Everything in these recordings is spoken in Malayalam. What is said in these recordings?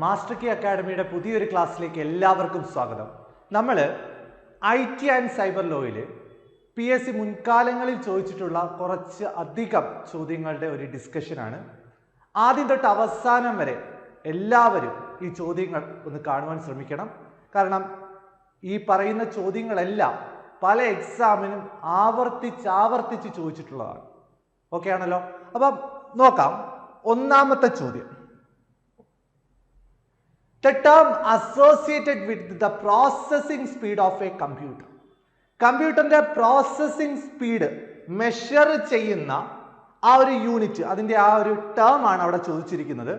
മാസ്റ്റർ കീ അക്കാഡമിയുടെ പുതിയൊരു ക്ലാസ്സിലേക്ക് എല്ലാവർക്കും സ്വാഗതം. നമ്മൾ IT ആൻഡ് സൈബർ ലോയിൽ PSC മുൻകാലങ്ങളിൽ ചോദിച്ചിട്ടുള്ള കുറച്ച് അധികം ചോദ്യങ്ങളുടെ ഒരു ഡിസ്കഷനാണ്. ആദ്യം തൊട്ട് അവസാനം വരെ എല്ലാവരും ഈ ചോദ്യങ്ങൾ ഒന്ന് കാണുവാൻ ശ്രമിക്കണം. കാരണം ഈ പറയുന്ന ചോദ്യങ്ങളെല്ലാം പല എക്സാമിനും ആവർത്തിച്ച് ചോദിച്ചിട്ടുള്ളതാണ്. ഓക്കെ ആണല്ലോ? അപ്പം നോക്കാം. ഒന്നാമത്തെ ചോദ്യം, the term associated with the processing speed of a computer. കമ്പ്യൂട്ടറിന്റെ പ്രോസസ്സിംഗ് സ്പീഡ് മെഷർ ചെയ്യുന്ന ആ ഒരു യൂണിറ്റ്, അതിന്റെ ആ ഒരു ടേം ആണ് അവിടെ ചോദിച്ചിരിക്കുന്നത്.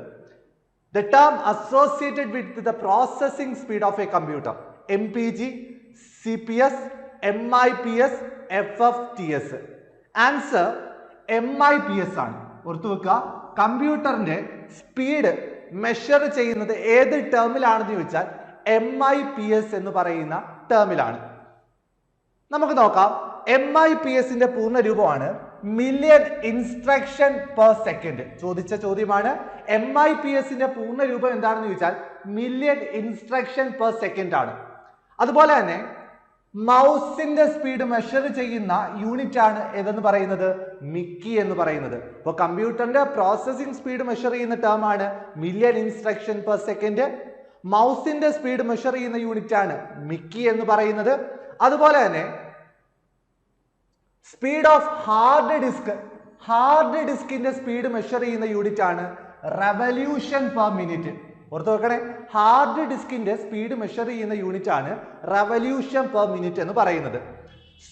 The term associated with the processing speed of a computer, MPG, CPS, MIPS, FFTS. Answer MIPS ആണ്. ഓർത്തു വെക്കുക, കമ്പ്യൂട്ടറിന്റെ സ്പീഡ് മെഷർ ചെയ്യുന്നത് ഏത് ടേമിലാണെന്ന് ചോദിച്ചാൽ MIPS എന്ന് പറയുന്ന ടേമിലാണ്. നമുക്ക് നോക്കാം. MIPSന്റെ പൂർണ്ണ രൂപമാണ് മില്യൺ ഇൻസ്ട്രക്ഷൻ പെർ സെക്കൻഡ്. ചോദിച്ച ചോദ്യമാണ്. MIPSന്റെ പൂർണ്ണ രൂപം എന്താണെന്ന് ചോദിച്ചാൽ മില്യൺ ഇൻസ്ട്രക്ഷൻ പെർ സെക്കൻഡ് ആണ്. അതുപോലെ തന്നെ മൗസിന്റെ സ്പീഡ് മെഷർ ചെയ്യുന്ന യൂണിറ്റ് ആണ് ഏതെന്ന് പറയുന്നത് മിക്കി എന്ന് പറയുന്നത്. അപ്പോൾ കമ്പ്യൂട്ടറിന്റെ പ്രോസസ്സിംഗ് സ്പീഡ് മെഷർ ചെയ്യുന്ന ടേം ആണ് മില്യൺ ഇൻസ്ട്രക്ഷൻ പെർ സെക്കൻഡ്. മൗസിന്റെ സ്പീഡ് മെഷർ ചെയ്യുന്ന യൂണിറ്റ് ആണ് മിക്കി എന്ന് പറയുന്നത്. അതുപോലെ തന്നെ സ്പീഡ് ഓഫ് ഹാർഡ് ഡിസ്കിന്റെ സ്പീഡ് മെഷർ ചെയ്യുന്ന യൂണിറ്റ് ആണ് റെവല്യൂഷൻ പെർ മിനിറ്റ്. ഓർത്ത് വെക്കണേ, ഹാർഡ് ഡിസ്കിന്റെ സ്പീഡ് മെഷർ ചെയ്യുന്ന യൂണിറ്റ് ആണ് റെവല്യൂഷൻ പെർ മിനിറ്റ് എന്ന് പറയുന്നത്.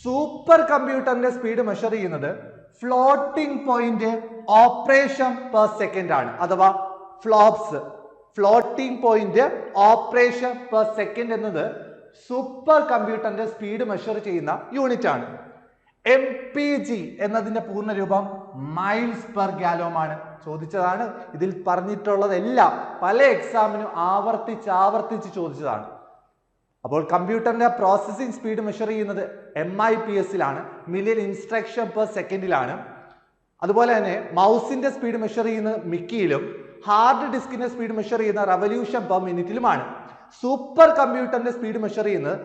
സൂപ്പർ കമ്പ്യൂട്ടറിന്റെ സ്പീഡ് മെഷർ ചെയ്യുന്നത് floating point operation per second ആണ്, അഥവാ flops. Floating point operation per second എന്നത് സൂപ്പർ കമ്പ്യൂട്ടറിന്റെ സ്പീഡ് മെഷർ ചെയ്യുന്ന യൂണിറ്റ് ആണ്. MPG എന്നതിന്റെ പൂർണ്ണ രൂപം മൈൽസ് പെർ ഗാലോം ആണ്. ചോദിച്ചതാണ്. ഇതിൽ പറഞ്ഞിട്ടുള്ളതെല്ലാം പല എക്സാമിനും ആവർത്തിച്ച് ചോദിച്ചതാണ്. അപ്പോൾ കമ്പ്യൂട്ടറിന്റെ പ്രോസസ്സിംഗ് സ്പീഡ് മെഷർ ചെയ്യുന്നത് MIPSലാണ്, മില്യൺ ഇൻസ്ട്രക്ഷൻ പെർ സെക്കൻഡിലാണ്. അതുപോലെ തന്നെ മൗസിന്റെ സ്പീഡ് മെഷർ ചെയ്യുന്നത് മിക്കിയിലും ഹാർഡ് ഡിസ്കിന്റെ സ്പീഡ് മെഷർ ചെയ്യുന്ന റെവല്യൂഷൻ പെർ മിനിറ്റിലുമാണ്. സൂപ്പർ കമ്പ്യൂട്ടറിന്റെ സ്പീഡ് മെഷർ ചെയ്യുന്നത്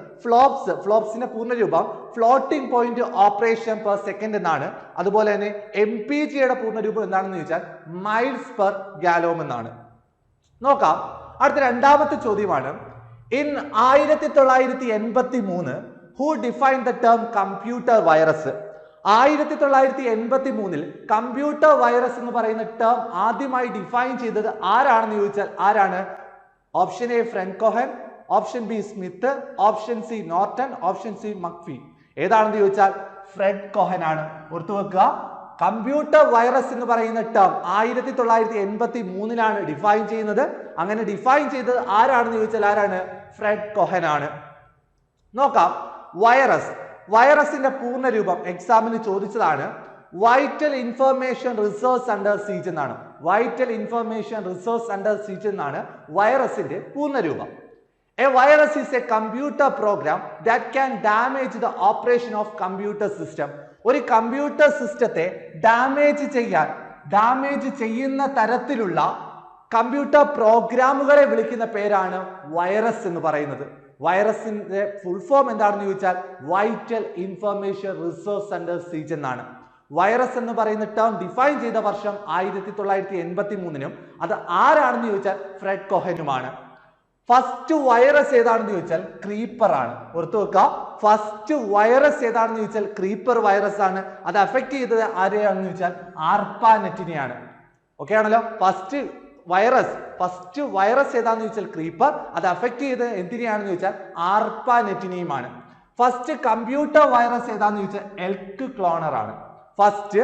ഫ്ലോപ്സിന്റെ പൂർണ്ണ രൂപം floating point operation per second എന്നാണ്. അതുപോലെ തന്നെ MPGയുടെ പൂർണ്ണ രൂപം എന്താണെന്ന് ചോദിച്ചാൽ മൈൽസ് പെർ ഗാലോം എന്നാണ്. നോക്കാം. അടുത്ത രണ്ടാമത്തെ ചോദ്യമാണ്. In 1983 who define the term computer virus. 1983 computer virus എന്ന് പറയുന്ന ടേം ആദ്യമായി ഡിഫൈൻ ചെയ്തത് ആരാണെന്ന് ചോദിച്ചാൽ ആരാണ്? Option A Fred Cohen, option B Smith, option C Norton, option C McAfee. ഏതാണെന്ന് ചോദിച്ചാൽ ഫ്രെഡ് കോഹൻ ആണ്. ഓർത്തു വെക്കുക, കമ്പ്യൂട്ടർ വൈറസ് എന്ന് പറയുന്ന ടേം 1983 ഡിഫൈൻ ചെയ്യുന്നത്. അങ്ങനെ ഡിഫൈൻ ചെയ്തത് ആരാണെന്ന് ചോദിച്ചാൽ ആരാണ്? ഫ്രെഡ് കോഹൻ ആണ്. നോക്കാം. വൈറസിന്റെ പൂർണ്ണ രൂപം എക്സാമിന് ചോദിച്ചതാണ്. Vital information resource under siege എന്നാണ്. Vital information resource under siege എന്നാണ് വൈറസിന്റെ പൂർണ്ണ രൂപം. A virus is a computer program that can damage the operation of computer system. ഒരു കമ്പ്യൂട്ടർ സിസ്റ്റത്തെ ഡാമേജ് ചെയ്യുന്ന തരത്തിലുള്ള കമ്പ്യൂട്ടർ പ്രോഗ്രാമുകളെ വിളിക്കുന്ന പേരാണ് വൈറസ് എന്ന് പറയുന്നത്. വൈറസിന്റെ ഫുൾ ഫോം എന്താണെന്ന് ചോദിച്ചാൽ vital information resource under siege എന്നാണ്. വൈറസ് എന്ന് പറയുന്ന ടേം ഡിഫൈൻ ചെയ്ത വർഷം 1983 അത് ആരാണെന്ന് ചോദിച്ചാൽ ഫ്രെഡ് കോഹനുമാണ്. ഫസ്റ്റ് വൈറസ് ഏതാണെന്ന് ചോദിച്ചാൽ ക്രീപ്പർ ആണ്. ഓർത്തു വെക്കുക, ഫസ്റ്റ് വൈറസ് ഏതാണെന്ന് ചോദിച്ചാൽ ക്രീപ്പർ വൈറസ് ആണ്. അത് അഫക്ട് ചെയ്തത് ആരെയാണെന്ന് ചോദിച്ചാൽ ആർപ്പാനെറ്റിനെയാണ്. ഓക്കെ ആണല്ലോ? ഫസ്റ്റ് വൈറസ് ഏതാണെന്ന് ചോദിച്ചാൽ ക്രീപ്പർ, അത് അഫക്ട് ചെയ്തത് എന്തിനെയാണെന്ന് ചോദിച്ചാൽ ആർപ്പാനെറ്റിനെയുമാണ്. ഫസ്റ്റ് കമ്പ്യൂട്ടർ വൈറസ് ഏതാണെന്ന് ചോദിച്ചാൽ എൽക്ക് ക്ലോണർ ആണ്. ഫസ്റ്റ്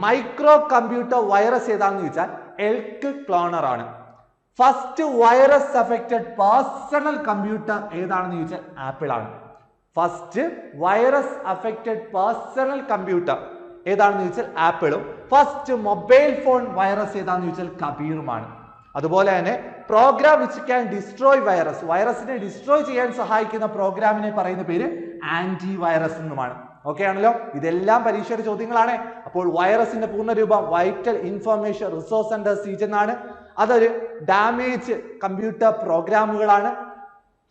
മൈക്രോ കമ്പ്യൂട്ടർ വൈറസ് ഏതാണെന്ന് ചോദിച്ചാൽ എൽക്ക് ക്ലോണർ ആണ്. First virus affected personal computer ഏതാണെന്ന് ചോദിച്ചാൽ ആപ്പിൾ ആണ്. First virus affected personal computer ഏതാണെന്ന് ചോദിച്ചാൽ ആപ്പിളും. ഫസ്റ്റ് മൊബൈൽ ഫോൺ വൈറസ് ഏതാണെന്ന് ചോദിച്ചാൽ കബീറുമാണ്. അതുപോലെ തന്നെ പ്രോഗ്രാം വിച്ച് ക്യാൻ ഡിസ്ട്രോയ് വൈറസിനെ ഡിസ്ട്രോയ് ചെയ്യാൻ സഹായിക്കുന്ന പ്രോഗ്രാമിനെ പറയുന്ന പേര് ആന്റി വൈറസ് എന്നുമാണ്. ഓക്കെ ആണല്ലോ? ഇതെല്ലാം പരീക്ഷയുടെ ചോദ്യങ്ങളാണ്. അപ്പോൾ വൈറസിന്റെ പൂർണ്ണ രൂപം vital information resource under siege എന്നാണ്. അതൊരു ഡാമേജ് കമ്പ്യൂട്ടർ പ്രോഗ്രാമുകളാണ്.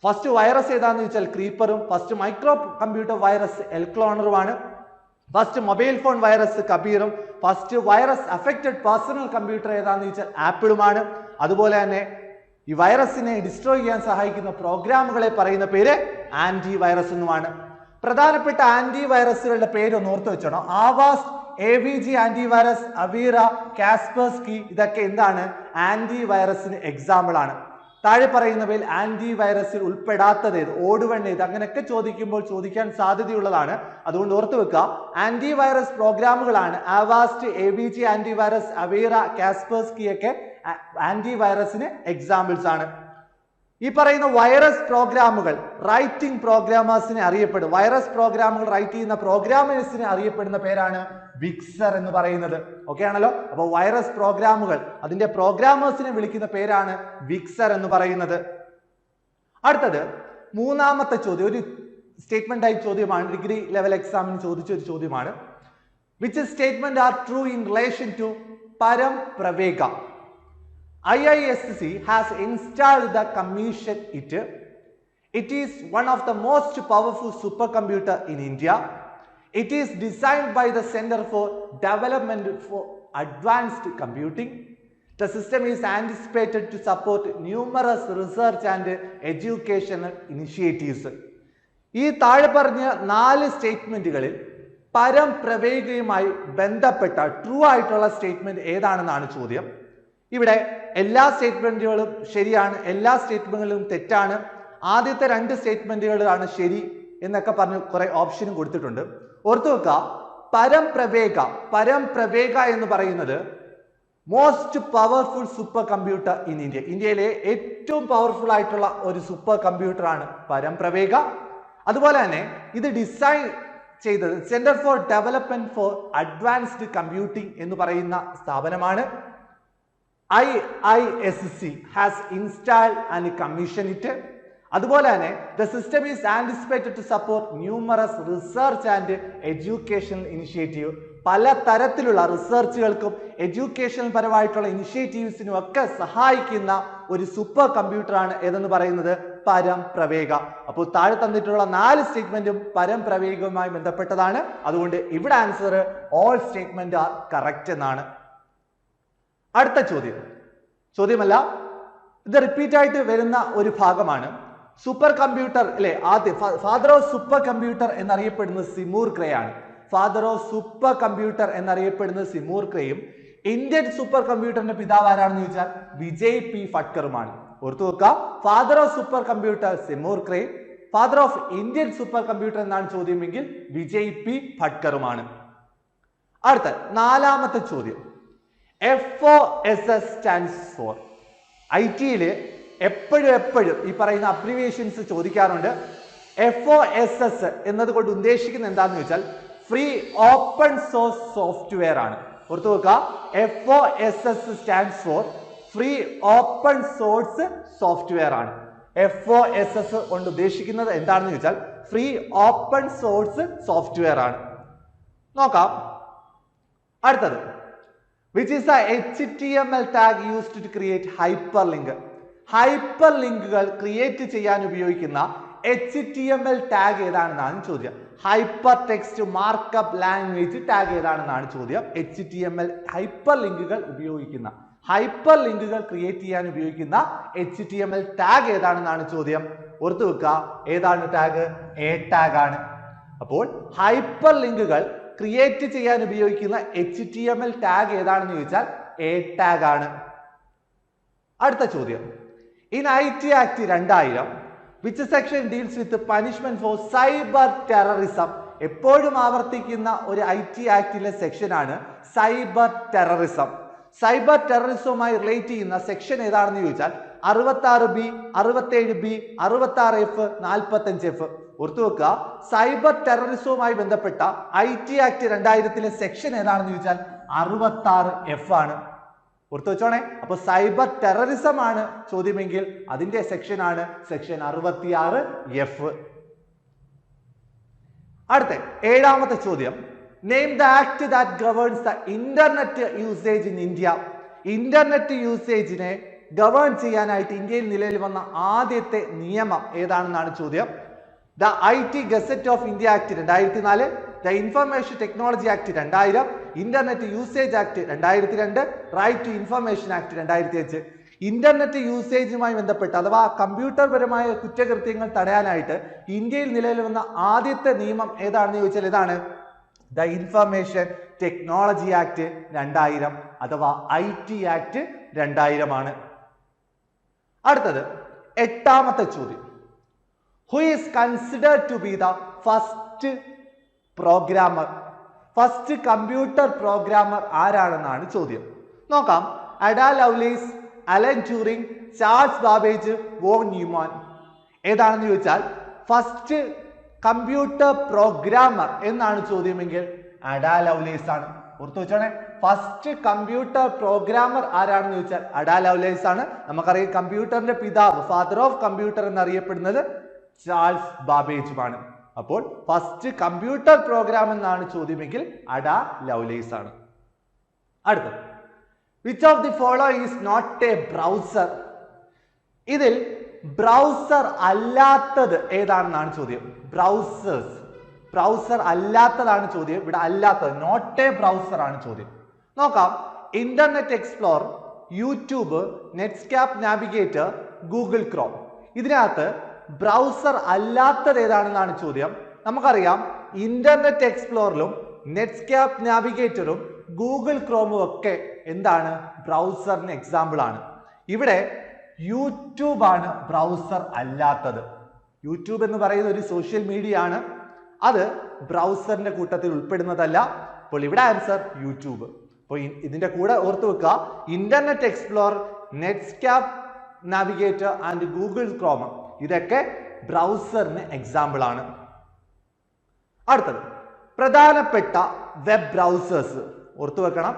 ഫസ്റ്റ് വൈറസ് ഏതാന്ന് ചോദിച്ചാൽ ക്രീപ്പറും, ഫസ്റ്റ് മൈക്രോ കമ്പ്യൂട്ടർ വൈറസ് എൽക്ലോണറുമാണ്, ഫസ്റ്റ് മൊബൈൽ ഫോൺ വൈറസ് കബീറും, first virus affected personal computer ഏതാന്ന് ചോദിച്ചാൽ ആപ്പിളുമാണ്. അതുപോലെ തന്നെ ഈ വൈറസിനെ ഡിസ്ട്രോയ് ചെയ്യാൻ സഹായിക്കുന്ന പ്രോഗ്രാമുകളെ പറയുന്ന പേര് ആന്റി വൈറസ് എന്നുമാണ്. പ്രധാനപ്പെട്ട ആന്റി വൈറസുകളുടെ പേര് ഒന്ന് ഓർത്ത് വെച്ചോണം. ആവാസ്റ്റ്, AVG ആന്റിവൈറസ്, അവീറ, കാസ്പെർസ്കി, ഇതൊക്കെ എന്താണ്? ആന്റി വൈറസിന് എക്സാമ്പിൾ ആണ്. താഴെ പറയുന്നവയിൽ ആന്റി വൈറസിൽ ഉൾപ്പെടാത്തത് ഏത്, ഓടുവൺ ഏത്, അങ്ങനെയൊക്കെ ചോദിക്കാൻ സാധ്യതയുള്ളതാണ്. അതുകൊണ്ട് ഓർത്തു വെക്കുക, ആന്റി വൈറസ് പ്രോഗ്രാമുകളാണ് Avast, AVG antivirus, Avira, Kaspersky ഒക്കെ ആന്റി വൈറസിന് എക്സാമ്പിൾസ് ആണ്. ഈ പറയുന്ന വൈറസ് പ്രോഗ്രാമുകൾ റൈറ്റിംഗ് പ്രോഗ്രാമേഴ്സിനെ അറിയപ്പെടും. വൈറസ് പ്രോഗ്രാമുകൾ റൈറ്റ് ചെയ്യുന്ന പ്രോഗ്രാമേഴ്സിനെ അറിയപ്പെടുന്ന പേരാണ് വിക്സർ എന്ന് പറയുന്നത്. ഓക്കെ ആണല്ലോ? അപ്പോൾ വൈറസ് പ്രോഗ്രാമുകൾ അതിന്റെ പ്രോഗ്രാമേഴ്സിനെ വിളിക്കുന്ന പേരാണ് വിക്സർ എന്ന് പറയുന്നത്. അടുത്തത് മൂന്നാമത്തെ ചോദ്യം, ഒരു സ്റ്റേറ്റ്മെന്റ് ടൈപ്പ് ചോദ്യമാണ്. ഡിഗ്രി ലെവൽ എക്സാമിന് ചോദിച്ച ഒരു ചോദ്യമാണ്. Which statement are true in relation to Param Pravega? IISc has installed the Commission it. It is one of the most powerful supercomputer in India. It is designed by the Center for Development for Advanced Computing. The system is anticipated to support numerous research and educational initiatives. ഈ താഴെ പറഞ്ഞ 4 സ്റ്റേറ്റ്മെന്റുകളിൽ പരം പ്രവേഗയുമായി ബന്ധപ്പെട്ട ട്രൂ ആയിട്ടുള്ള സ്റ്റേറ്റ്മെന്റ് ഏതാണെന്നാണ് ചോദ്യം. ഇവിടെ എല്ലാ സ്റ്റേറ്റ്മെന്റുകളും ശരിയാണ്, എല്ലാ സ്റ്റേറ്റ്മെന്റുകളും തെറ്റാണ്. ആദ്യത്തെ 2 സ്റ്റേറ്റ്മെന്റുകളാണ് ശരി എന്നൊക്കെ പറഞ്ഞ് കുറെ ഓപ്ഷനും കൊടുത്തിട്ടുണ്ട്. ഓർത്തു വെക്കുക, പരം പ്രവേഗ എന്ന് പറയുന്നത് most powerful super computer in India. ഇന്ത്യയിലെ ഏറ്റവും പവർഫുൾ ആയിട്ടുള്ള ഒരു സൂപ്പർ കമ്പ്യൂട്ടർ ആണ് പരം പ്രവേഗ. അതുപോലെ തന്നെ ഇത് ഡിസൈൻ ചെയ്തത് centre for development for advanced computing എന്ന് പറയുന്ന സ്ഥാപനമാണ്. IISc has installed and commissioned it. അതുപോലെ തന്നെ the system is anticipated to support numerous research and educational initiative. പല തരത്തിലുള്ള റിസർച്ചുകൾക്കും എഡ്യൂക്കേഷൻ പരമായിട്ടുള്ള ഇനിഷ്യേറ്റീവ്സിനും ഒക്കെ സഹായിക്കുന്ന ഒരു സൂപ്പർ കമ്പ്യൂട്ടറാണ് ഏതെന്ന് പറയുന്നത് പരം പ്രവേഗ. അപ്പോൾ താഴെ തന്നിട്ടുള്ള 4 സ്റ്റേറ്റ്മെന്റും പരം പ്രവേഗവുമായി ബന്ധപ്പെട്ടതാണ്. അതുകൊണ്ട് ഇവിടെ answer all statement are correct എന്നാണ്. അടുത്ത ചോദ്യമല്ല, ഇത് റിപ്പീറ്റ് ആയിട്ട് വരുന്ന ഒരു ഭാഗമാണ്. സൂപ്പർ കമ്പ്യൂട്ടർ അല്ലെ, ആദ്യം ഫാദർ ഓഫ് സൂപ്പർ കമ്പ്യൂട്ടർ എന്നറിയപ്പെടുന്നത് സിമൂർ ക്രേ ആണ്. ഫാദർ ഓഫ് സൂപ്പർ കമ്പ്യൂട്ടർ എന്നറിയപ്പെടുന്നത് സിമൂർ ക്രേയും ഇന്ത്യൻ സൂപ്പർ കമ്പ്യൂട്ടറിന്റെ പിതാവ് ആരാണെന്ന് ചോദിച്ചാൽ വിജയ് പി ഫട്കറുമാണ്. ഓർത്തു വെക്കുക, father of super computer Seymour Cray, father of Indian super computer എന്നാണ് ചോദ്യമെങ്കിൽ വിജയ് പി ഫട്കറുമാണ്. അടുത്ത 4ാമത്തെ ചോദ്യം, FOSS stands for. IT-യിൽ എപ്പോഴും ഈ പറയുന്ന അബ്രിവിയേഷൻസ് ചോദിക്കാറുണ്ട്. FOSS എന്നതുകൊണ്ട് ഉദ്ദേശിക്കുന്നത് എന്താണെന്ന് വെച്ചാൽ ഫ്രീ ഓപ്പൺ സോഴ്സ് സോഫ്റ്റ്വെയർ ആണ്. ഓർത്തു വെക്കുക, FOSS stands for free open source software ആണ്. FOSS കൊണ്ട് ഉദ്ദേശിക്കുന്നത് എന്താണെന്ന് ചോദിച്ചാൽ ഫ്രീ ഓപ്പൺ സോഴ്സ് സോഫ്റ്റ്വെയർ ആണ്. നോക്കാം. അടുത്തത്, which is the HTML tag used to create hyperlink. ഹൈപ്പർലിങ്കുകൾ ക്രിയേറ്റ് ചെയ്യാൻ ഉപയോഗിക്കുന്ന HTML ടാഗ് ഏതാണെന്നാണ് ചോദ്യം. Hyper text markup language tag ഏതാണെന്നാണ് ചോദ്യം. HTML ഹൈപ്പർലിങ്കുകൾ ഉപയോഗിക്കുന്ന, ഹൈപ്പർലിങ്കുകൾ ക്രിയേറ്റ് ചെയ്യാൻ ഉപയോഗിക്കുന്ന HTML ടാഗ് ഏതാണെന്നാണ് ചോദ്യം. ഓർത്തു വെക്കുക, ഏതാണ് ടാഗ്? A ടാഗ് ആണ്. അപ്പോൾ ഹൈപ്പർലിങ്കുകൾ ക്രിയേറ്റ് ചെയ്യാൻ ഉപയോഗിക്കുന്ന HTML ടാഗ് ഏതാണെന്ന് ചോദിച്ചാൽ A ടാഗ് ആണ്. അടുത്ത ചോദ്യം, in IT Act 2000 which section deals with punishment for cyber terrorism? എപ്പോഴും ആവർത്തിക്കുന്ന ഒരു IT ആക്ടിലെ സെക്ഷനാണ് സൈബർ ടെററിസം. സൈബർ ടെററിസവുമായി റിലേറ്റ് ചെയ്യുന്ന സെക്ഷൻ ഏതാണെന്ന് ചോദിച്ചാൽ 66B, 67B, 66F, 45F. ഓർത്തു വെക്കുക, സൈബർ ടെററിസവുമായി ബന്ധപ്പെട്ട IT Act 2000 സെക്ഷൻ ഏതാണെന്ന് ചോദിച്ചാൽ 66F ആണ്. ഓർത്തു വെച്ചോണേ. അപ്പൊ സൈബർ ടെററിസം ആണ് ചോദ്യമെങ്കിൽ അതിന്റെ സെക്ഷൻ ആണ് സെക്ഷൻ 66F. അടുത്ത 7ാമത്തെ ചോദ്യം, name the act that governs the internet usage in India. Internet യൂസേജിനെ ഗവേൺ ചെയ്യാനായിട്ട് ഇന്ത്യയിൽ നിലവിൽ വന്ന ആദ്യത്തെ നിയമം ഏതാണെന്നാണ് ചോദ്യം. The IT gazette of India act 2004, the information technology act 2000, internet usage act 2002, right to information act 2005. Internet യൂസേജുമായി ബന്ധപ്പെട്ട് അഥവാ കമ്പ്യൂട്ടർ പരമായ കുറ്റകൃത്യങ്ങൾ തടയാനായിട്ട് ഇന്ത്യയിൽ നിലവിൽ വന്ന ആദ്യത്തെ നിയമം ഏതാണെന്ന് ചോദിച്ചാൽ ഇതാണ് ദ ഇൻഫർമേഷൻ ടെക്നോളജി ആക്ട് 2000 അഥവാ IT ആക്ട് 2000 ആണ്. അടുത്തത് 8ാമത്തെ ചോദ്യം. Who is considered to be the first programmer? First computer programmer ആരാണെന്നാണ് ചോദ്യം. നോക്കാം. Ada Lovelace, Alan Turing, Charles Babbage, von Neumann. ഏതാണെന്ന് ചോദിച്ചാൽ ഫസ്റ്റ് കമ്പ്യൂട്ടർ പ്രോഗ്രാമർ എന്നാണ് ചോദ്യമെങ്കിൽ അഡാ ലവ്ലേസ് ആണ്. ഓർത്തു വെച്ചോണേ, ഫസ്റ്റ് കമ്പ്യൂട്ടർ പ്രോഗ്രാമർ ആരാണെന്ന് ചോദിച്ചാൽ അഡാ ലവ്ലേസ് ആണ്. നമുക്കറിയാം കമ്പ്യൂട്ടറിന്റെ പിതാവ്, ഫാദർ ഓഫ് കമ്പ്യൂട്ടർ എന്നറിയപ്പെടുന്നത് ചാൾസ് ബാബേജുമാണ്. അപ്പോൾ ഫസ്റ്റ് കമ്പ്യൂട്ടർ പ്രോഗ്രാം എന്നാണ് ചോദ്യമെങ്കിൽ അഡാ ലവ്ലേസ് ആണ്. അടുത്തത്, which of the following is not a browser? ഇതിൽ ബ്രൗസർ അല്ലാത്തത് ഏതാണെന്നാണ് ചോദ്യം. ബ്രൗസർ അല്ലാത്തതാണ് ചോദ്യം. ഇവിടെ അല്ലാത്തത് നോട്ട് എ ബ്രൗസർ ആണ് ചോദ്യം. നോക്കാം. Internet explore, YouTube, Netscape Navigator, Google Chrome. ഇതിനകത്ത് ബ്രൗസർ അല്ലാത്തത് ഏതാണെന്നാണ് ചോദ്യം. നമുക്കറിയാം ഇന്റർനെറ്റ് എക്സ്പ്ലോറിലും നെറ്റ്സ്കാപ്പ് നാവിഗേറ്ററും ഗൂഗിൾ ക്രോമും ഒക്കെ എന്താണ്? ബ്രൗസറിന് എക്സാമ്പിൾ ആണ്. ഇവിടെ യൂട്യൂബ് ആണ് ബ്രൗസർ അല്ലാത്തത്. യൂട്യൂബ് എന്ന് പറയുന്ന ഒരു സോഷ്യൽ മീഡിയ ആണ്, അത് ബ്രൗസറിന്റെ കൂട്ടത്തിൽ ഉൾപ്പെടുന്നതല്ല. അപ്പോൾ ഇവിടെ ആൻസർ യൂട്യൂബ്. അപ്പോൾ ഇതിന്റെ കൂടെ ഓർത്തു വെക്കുക, internet explore, Netscape Navigator and Google Chrome ഇതൊക്കെ ബ്രൗസറിന് എക്സാമ്പിൾ ആണ്. അടുത്തത്, പ്രധാനപ്പെട്ട വെബ് ബ്രൗസേഴ്സ് ഓർത്തു വെക്കണം.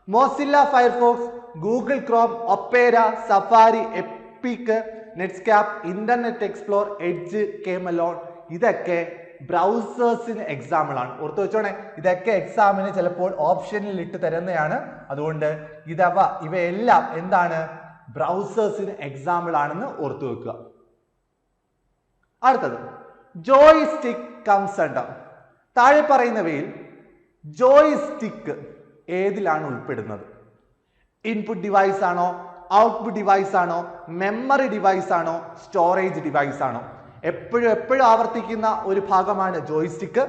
Mozilla Firefox, Google Chrome, Opera, Safari, Epic, Netscape, internet explore, Edge, കേമലോൺ ഇതൊക്കെ ബ്രൗസേഴ്സിന് എക്സാമ്പിൾ ആണ്. ഓർത്തു വെച്ചോണേ, ഇതൊക്കെ എക്സാമിന് ചിലപ്പോൾ ഓപ്ഷനിൽ ഇട്ട് തരുന്നതാണ്. അതുകൊണ്ട് ഇവയെല്ലാം എന്താണ്? ബ്രൗസേഴ്സിന് എക്സാമ്പിൾ ആണെന്ന് ഓർത്തു വെക്കുക. അടുത്തത്, ജോയ്സ്റ്റിക് കംസ് അണ്ടർ. താഴെ പറയുന്നവയിൽ ജോയ്സ്റ്റിക്ക് ഏതിലാണ് ഉൾപ്പെടുന്നത്? ഇൻപുട്ട് ഡിവൈസ് ആണോ, ഔട്ട്പുട്ട് ഡിവൈസ് ആണോ, മെമ്മറി ഡിവൈസ് ആണോ, സ്റ്റോറേജ് ഡിവൈസ് ആണോ? എപ്പോഴും ആവർത്തിക്കുന്ന ഒരു ഭാഗമാണ് ജോയ്സ്റ്റിക്ക്.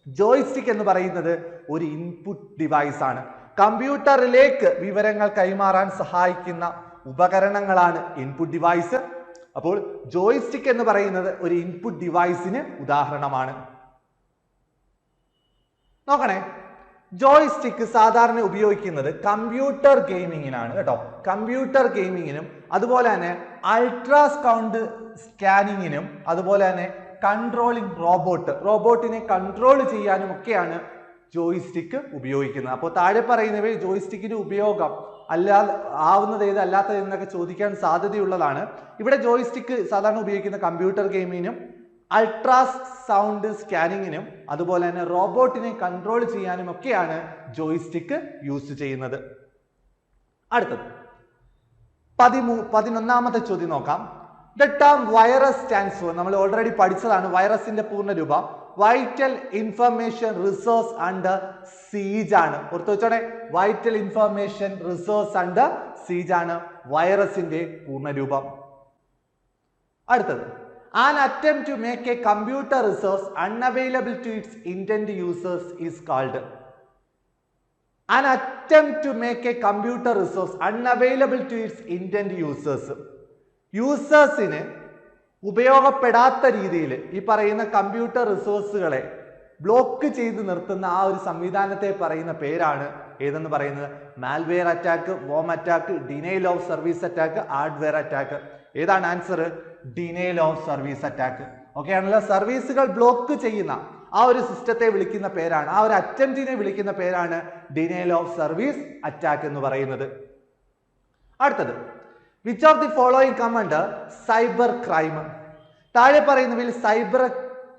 ജോയ്സ്റ്റിക്ക് എന്ന് പറയുന്നത് ഒരു ഇൻപുട്ട് ഡിവൈസ് ആണ്. കമ്പ്യൂട്ടറിലേക്ക് വിവരങ്ങൾ കൈമാറാൻ സഹായിക്കുന്ന ഉപകരണങ്ങളാണ് ഇൻപുട്ട് ഡിവൈസ്. അപ്പോൾ ജോയ്സ്റ്റിക്ക് എന്ന് പറയുന്നത് ഒരു ഇൻപുട്ട് ഡിവൈസിന് ഉദാഹരണമാണ്. നോക്കണേ, ജോയ്സ്റ്റിക്ക് സാധാരണ ഉപയോഗിക്കുന്നത് കമ്പ്യൂട്ടർ ഗെയിമിങ്ങിനാണ് കേട്ടോ. കമ്പ്യൂട്ടർ ഗെയിമിങ്ങിനും അതുപോലെ തന്നെ അൾട്രാസൗണ്ട് സ്കാനിങ്ങിനും അതുപോലെ തന്നെ കൺട്രോളിംഗ് റോബോട്ടിനെ കൺട്രോൾ ചെയ്യാനും ഒക്കെയാണ് ജോയ്സ്റ്റിക്ക് ഉപയോഗിക്കുന്നത്. അപ്പോൾ താഴെ പറയുന്നവയിൽ ജോയ്സ്റ്റിക്കിന്റെ ഉപയോഗം ആവുന്നത് ഏത് അല്ലാത്തത് എന്നൊക്കെ ചോദിക്കാൻ സാധ്യതയുള്ളതാണ്. ഇവിടെ ജോയ്സ്റ്റിക്ക് സാധാരണ ഉപയോഗിക്കുന്ന കമ്പ്യൂട്ടർ ഗെയിമിങ്ങിനും അൾട്രാസൗണ്ട് സ്കാനിങ്ങിനും അതുപോലെ തന്നെ റോബോട്ടിനെ കൺട്രോൾ ചെയ്യാനും ഒക്കെയാണ് ജോയ്സ്റ്റിക്ക് യൂസ് ചെയ്യുന്നത്. അടുത്തത് 11ാമത്തെ ചോദ്യം നോക്കാം. The term virus stands for, നമ്മൾ ഓൾറെഡി പഠിച്ചതാണ് വൈറസിന്റെ പൂർണ്ണരൂപം vital information resource under siege ആണ്. ഓർത്തു വെച്ചോടെ, vital information resource under siege ആണ് വൈറസിന്റെ പൂർണ്ണരൂപം. അടുത്തത്, an attempt to make a computer resource unavailable to its intended users is called. An attempt to make a computer resource unavailable to its intended users. യൂസേഴ്സിന് ഉപയോഗപ്പെടാത്ത രീതിയിൽ ഈ പറയുന്ന കമ്പ്യൂട്ടർ റിസോഴ്സുകളെ ബ്ലോക്ക് ചെയ്ത് നിർത്തുന്ന ആ ഒരു സംവിധാനത്തെ പറയുന്ന പേരാണ് ഏതെന്ന് പറയുന്നത്? Malware attack, worm attack, denial of service attack, hardware attack. ഏതാണ് answer? Denial of service attack. Okay ആണല്ലോ. സർവീസുകൾ ബ്ലോക്ക് ചെയ്യുന്ന ആ ഒരു സിസ്റ്റത്തെ വിളിക്കുന്ന പേരാണ്, ആ ഒരു അറ്റംപ്റ്റിനെ വിളിക്കുന്ന പേരാണ് ഡിനൈൽ ഓഫ് സർവീസ് അറ്റാക്ക് എന്ന് പറയുന്നത്. അടുത്തത്, which of the following come under cyber crime? താഴെ പറയുന്നവയിൽ സൈബർ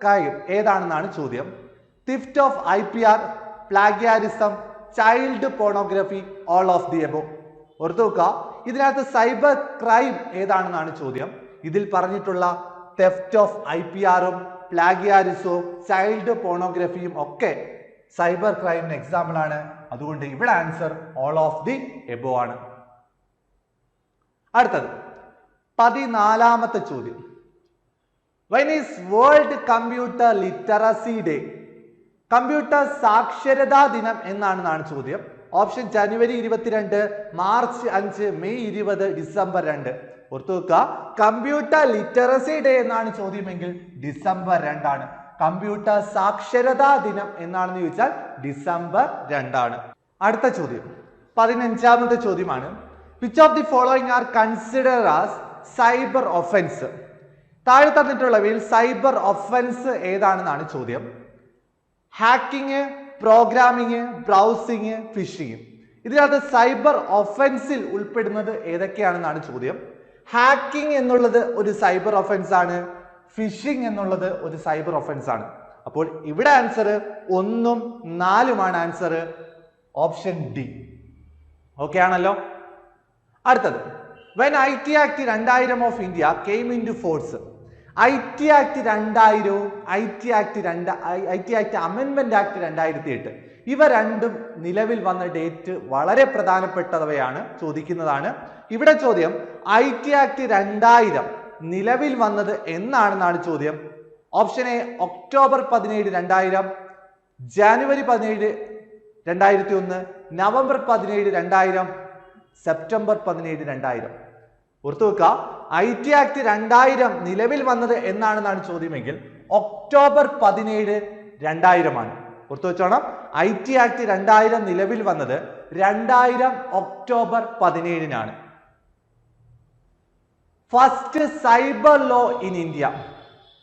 ക്രൈം ഏതാണെന്നാണ് ചോദ്യം. Theft of IPR, plagiarism, child pornography, all of the above. ഓർത്തു വെക്കുക, ഇതിനകത്ത് സൈബർ ക്രൈം ഏതാണെന്നാണ് ചോദ്യം. ഇതിൽ പറഞ്ഞിട്ടുള്ള തെഫ്റ്റ് ഓഫ് IPR-ഉം പ്ലാഗിയാരിസവും ചൈൽഡ് പോണോഗ്രഫിയും ഒക്കെ സൈബർ ക്രൈമിന് എക്സാമ്പിൾ ആണ്. അതുകൊണ്ട് ഇവിടെ answer all of the above ആണ്. അടുത്തത് 14ാമത്തെ ചോദ്യം. When is world computer literacy day? Computer സാക്ഷരതാ ദിനം എന്നാണ് ചോദ്യം. ഓപ്ഷൻ ജനുവരി 22, മാർച്ച് 5, മെയ് 20, ഡിസംബർ 2. ഓർത്തു വെക്കുക, കമ്പ്യൂട്ടർ ലിറ്ററസി ഡേ എന്നാണ് ചോദ്യമെങ്കിൽ ഡിസംബർ 2 ആണ്. കമ്പ്യൂട്ടർ സാക്ഷരതാ ദിനം എന്നാണെന്ന് ചോദിച്ചാൽ ഡിസംബർ 2 ആണ്. അടുത്ത ചോദ്യം 15ാമത്തെ ചോദ്യമാണ്. Which of the following are consider as cyber offence? താഴെ തന്നിട്ടുള്ളവയിൽ സൈബർ ഒഫൻസ് ഏതാണെന്നാണ് ചോദ്യം. Hacking, programming, browsing, fishing. ഇതിനകത്ത് സൈബർ ഒഫൻസിൽ ഉൾപ്പെടുന്നത് ഏതൊക്കെയാണെന്നാണ് ചോദ്യം. ഹാക്കിംഗ് എന്നുള്ളത് ഒരു സൈബർ ഒഫൻസ് ആണ്. ഫിഷിംഗ് എന്നുള്ളത് ഒരു സൈബർ ഒഫൻസ് ആണ്. അപ്പോൾ ഇവിടെ ആൻസർ 1ഉം 4ഉമാണ് ആൻസർ. Option D. ഓക്കെ ആണല്ലോ. അടുത്തത് when IT Act 2000 of India came into force. IT Act 2000ഉം IT Act Amendment Act 2008 ഇവ രണ്ടും നിലവിൽ വന്ന ഡേറ്റ് വളരെ പ്രധാനപ്പെട്ടവയാണ്, ചോദിക്കുന്നതാണ്. ഇവിടെ ചോദ്യം IT Act 2000 നിലവിൽ വന്നത് എന്നാണെന്നാണ് ചോദ്യം. Option A October 17, 2000, January 17, 2001, November 17, 2000, September 17, 2000. ഓർത്തു വെക്കുക, IT Act 2000 നിലവിൽ വന്നത് എന്നാണെന്നാണ് ചോദ്യമെങ്കിൽ ഒക്ടോബർ 17, 2000 ആണ്. ഓർത്തു വെച്ചോണം, IT Act 2000 നിലവിൽ വന്നത് 2000 ഒക്ടോബർ 17-നാണ്. First cyber law in India.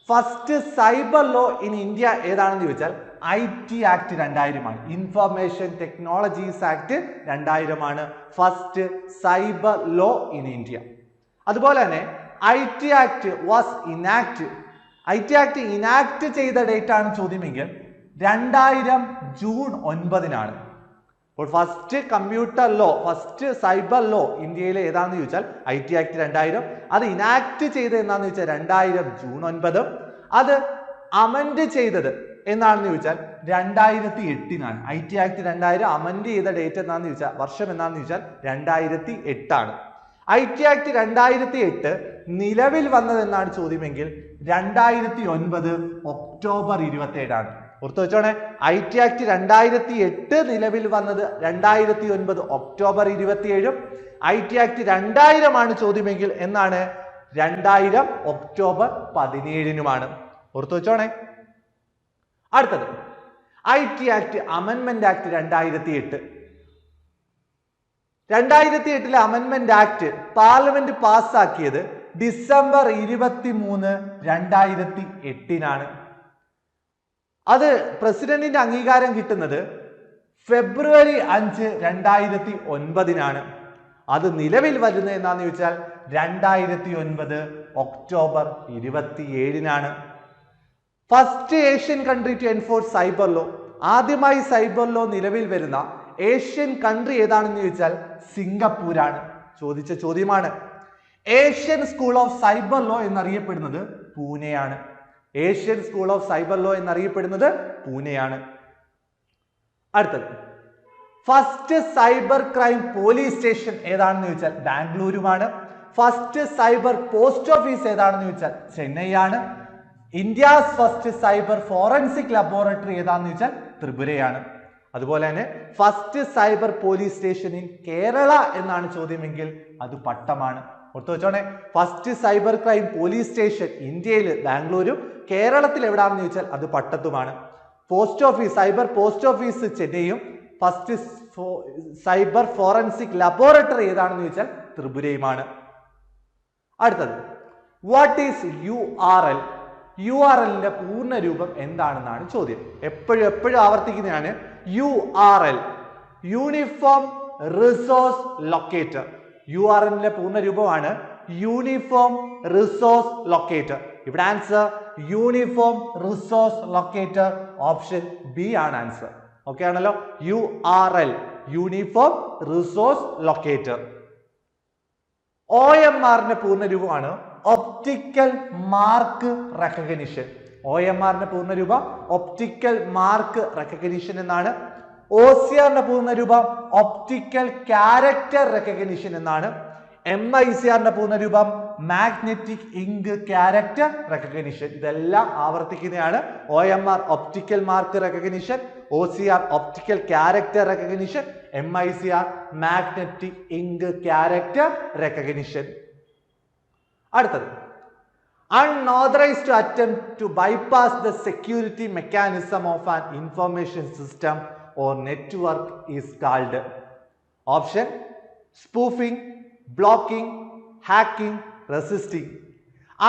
First cyber law in India ഏതാണെന്ന് ചോദിച്ചാൽ IT Act 2000 ആണ്. ഇൻഫർമേഷൻ ടെക്നോളജീസ് ആക്ട് 2000 ആണ് first cyber law in India. അതുപോലെ തന്നെ IT Act was enact. IT Act enact ചെയ്ത ഡേറ്റ് ആണ് ചോദ്യമെങ്കിൽ 2000 ജൂൺ 9-നാണ്. അപ്പോൾ first computer law, first cyber law ഇന്ത്യയിലെ ഏതാണെന്ന് ചോദിച്ചാൽ IT Act 2000. അത് ഇനാക്ട് ചെയ്തത് എന്നാന്ന് ചോദിച്ചാൽ 2000 ജൂൺ 9. അത് അമെൻഡ് ചെയ്തത് എന്നാണെന്ന് ചോദിച്ചാൽ 2008-നാണ്. IT Act 2000 അമെൻഡ് ചെയ്ത ഡേറ്റ് എന്നാന്ന് ചോദിച്ചാൽ, വർഷം എന്നാന്ന് ചോദിച്ചാൽ 2008 ആണ്. IT Act 2008 നിലവിൽ വന്നത് എന്നാണ് ചോദ്യമെങ്കിൽ 2009 ഒക്ടോബർ 27 ആണ്. ഓർത്തു വെച്ചോണേ, IT Act 2008 നിലവിൽ വന്നത് 2009 ഒക്ടോബർ 27. IT Act 2000 ആണ് ചോദ്യമെങ്കിൽ എന്നാണ് 2000 ഒക്ടോബർ 17-നുമാണ്. ഓർത്തു വെച്ചോണേ. അടുത്തത് IT Act അമെൻമെന്റ് ആക്ട് 2008. 2008 അമെൻമെന്റ് ആക്ട് പാർലമെന്റ് പാസ്സാക്കിയത് ഡിസംബർ 23, 2008-നാണ്. അത് പ്രസിഡന്റിന്റെ അംഗീകാരം കിട്ടുന്നത് ഫെബ്രുവരി 5, 2009-നാണ്. അത് നിലവിൽ വരുന്നത് എന്നാന്ന് ചോദിച്ചാൽ 2009 ഒക്ടോബർ 27-നാണ്. First Asian country to enforce cyber law. ആദ്യമായി സൈബർ ലോ നിലവിൽ വരുന്ന ഏഷ്യൻ കൺട്രി ഏതാണെന്ന് ചോദിച്ചാൽ സിംഗപ്പൂരാണ്. ചോദിച്ച ചോദ്യമാണ്. Asian school of cyber law എന്നറിയപ്പെടുന്നത് പൂനെയാണ്. Asian school of cyber law എന്നറിയപ്പെടുന്നത് പൂനെയാണ്. അടുത്തത് first cyber crime police station ഏതാണെന്ന് ചോദിച്ചാൽ ബാംഗ്ലൂരുമാണ്. ഫസ്റ്റ് സൈബർ പോസ്റ്റ് ഓഫീസ് ഏതാണെന്ന് ചോദിച്ചാൽ ചെന്നൈയാണ്. India's first cyber forensic laboratory ഏതാണെന്ന് ചോദിച്ചാൽ ത്രിപുരയാണ്. അതുപോലെ തന്നെ first cyber police station in Kerala എന്നാണ് ചോദ്യമെങ്കിൽ അത് പട്ടമാണ്. ഓർത്തു വെച്ചോണേ, first cyber crime police station ഇന്ത്യയിൽ ബാംഗ്ലൂരും കേരളത്തിൽ എവിടാണെന്ന് ചോദിച്ചാൽ അത് പട്ടത്തുമാണ്. Post office, cyber post office ചെന്നൈയും ഫസ്റ്റ് സൈബർ ഫോറൻസിക് ലബോറട്ടറി ഏതാണെന്ന് ചോദിച്ചാൽ ത്രിപുരയുമാണ്. അടുത്തത് വാട്ട് ഈസ് URL? URLന്റെ പൂർണ്ണ രൂപം എന്താണെന്നാണ് ചോദ്യം. എപ്പോഴും ആവർത്തിക്കുന്നതാണ് URL, യൂണിഫോം റിസോഴ്സ് ലൊക്കേറ്റർ. URLന്റെ പൂർണ്ണ രൂപമാണ് യൂണിഫോം റിസോഴ്സ് ലൊക്കേറ്റർ. ഇവിടെ answer uniform resource locator. Option B ആണ് ആൻസർ. ഓക്കെ ആണല്ലോ. URL uniform resource locator. OMR പൂർണ്ണരൂപമാണ് ഒപ്റ്റിക്കൽ മാർക്ക് റെക്കഗ്നിഷൻ. OMR പൂർണ്ണരൂപം ഒപ്റ്റിക്കൽ മാർക്ക് റെക്കഗ്നിഷൻ എന്നാണ്. OCR പൂർണ്ണരൂപം ഒപ്റ്റിക്കൽ ക്യാരക്ടർ റെക്കഗ്നിഷൻ എന്നാണ്. MICR പൂർണ്ണരൂപം മാഗ്നറ്റിക് ഇങ്ക് ക്യാരക്ടർ റെക്കഗ്നിഷൻ. ഇതെല്ലാം ആവർത്തിക്കുന്നതാണ്. OMR optical mark recognition, OCR optical character recognition, MICR magnetic ink character recognition. അടുത്തത് unauthorized attempt to bypass the security mechanism of an information system or network is called. Option: spoofing, blocking, hacking, resisting.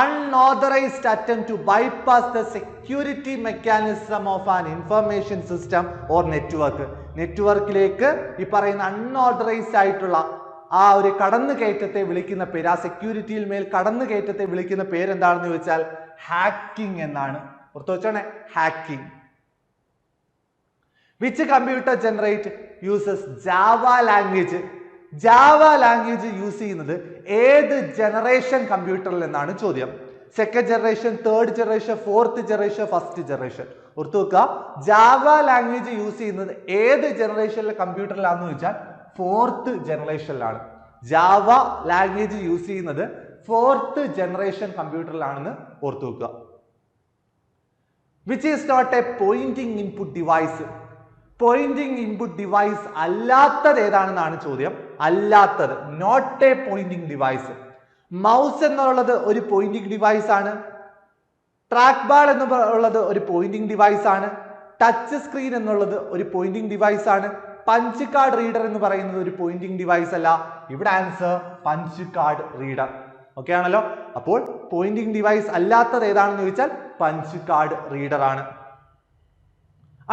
Unauthorized attempt to bypass the security mechanism of an information system or network. നെറ്റ്വർക്കിലേക്ക് ഈ പറയുന്ന അൺഓതറൈസ്ഡ് ആയിട്ടുള്ള ആ ഒരു കടന്നുകയറ്റത്തെ വിളിക്കുന്ന പേര്, ആ സെക്യൂരിറ്റിയിൽ മേൽ കടന്നുകയറ്റത്തെ വിളിക്കുന്ന പേര് എന്താണെന്ന് ചോദിച്ചാൽ ഹാക്കിംഗ് എന്നാണ്. ഓർത്തു വെച്ചോണേ, hacking. Which computer generate uses Java language? Java language use ചെയ്യുന്നത് ഏത് ജനറേഷൻ കമ്പ്യൂട്ടറിൽ എന്നാണ് ചോദ്യം. Second generation, third generation, fourth generation, first generation? ഓർത്തു വെക്കുക, ജാവ ലാംഗ്വേജ് യൂസ് ചെയ്യുന്നത് ഏത് ജനറേഷനിലെ കമ്പ്യൂട്ടറിലാണെന്ന് ചോദിച്ചാൽ ഫോർത്ത് ജനറേഷനിലാണ്. ജാവ ലാംഗ്വേജ് യൂസ് ചെയ്യുന്നത് ഫോർത്ത് ജനറേഷൻ കമ്പ്യൂട്ടറിലാണെന്ന് ഓർത്തു വെക്കുക. Which is not a pointing input device? Pointing input device അല്ലാത്തത് ഏതാണെന്നാണ് ചോദ്യം. അല്ലാത്തത്, not a pointing device. Mouse എന്നുള്ളത് ഒരു പോയിന്റിംഗ് ഡിവൈസ് ആണ്. ട്രാക്ക് ബാൾ എന്നുള്ളത് ഒരു പോയിന്റിംഗ് ഡിവൈസ് ആണ്. ടച്ച് സ്ക്രീൻ എന്നുള്ളത് ഒരു പോയിന്റിംഗ് ഡിവൈസ് ആണ്. പഞ്ച് കാർഡ് റീഡർ എന്ന് പറയുന്നത് ഒരു പോയിന്റിംഗ് ഡിവൈസ് അല്ല. ഇവിടെ answer punch card reader. Okay ആണല്ലോ. അപ്പോൾ പോയിന്റിംഗ് ഡിവൈസ് അല്ലാത്തത് ഏതാണെന്ന് ചോദിച്ചാൽ പഞ്ച് കാർഡ് റീഡർ ആണ്.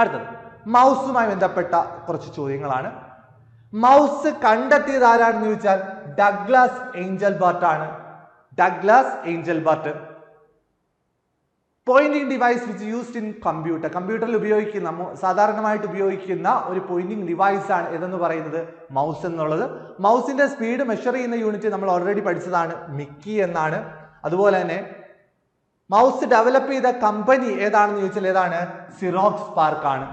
അടുത്തത് മൗസുമായി ബന്ധപ്പെട്ട കുറച്ച് ചോദ്യങ്ങളാണ്. മൗസ് കണ്ടെത്തിയത് ആരാണെന്ന് ചോദിച്ചാൽ ഡഗ്ലസ് ഏഞ്ചൽബർട്ട് ആണ്. Douglas Engelbart. Pointing device which used in computer. കമ്പ്യൂട്ടറിൽ ഉപയോഗിക്കുന്ന, സാധാരണമായിട്ട് ഉപയോഗിക്കുന്ന ഒരു പോയിന്റിംഗ് ഡിവൈസ് ആണ് ഏതെന്ന് പറയുന്നത് മൗസ് എന്നുള്ളത്. മൗസിന്റെ സ്പീഡ് മെഷർ ചെയ്യുന്ന യൂണിറ്റ് നമ്മൾ ഓൾറെഡി പഠിച്ചതാണ്, മിക്കി എന്നാണ്. അതുപോലെ തന്നെ മൗസ് ഡെവലപ്പ് ചെയ്ത കമ്പനി ഏതാണെന്ന് ചോദിച്ചാൽ ഏതാണ്? സിറോക്സ് സ്പാർക്ക് ആണ്.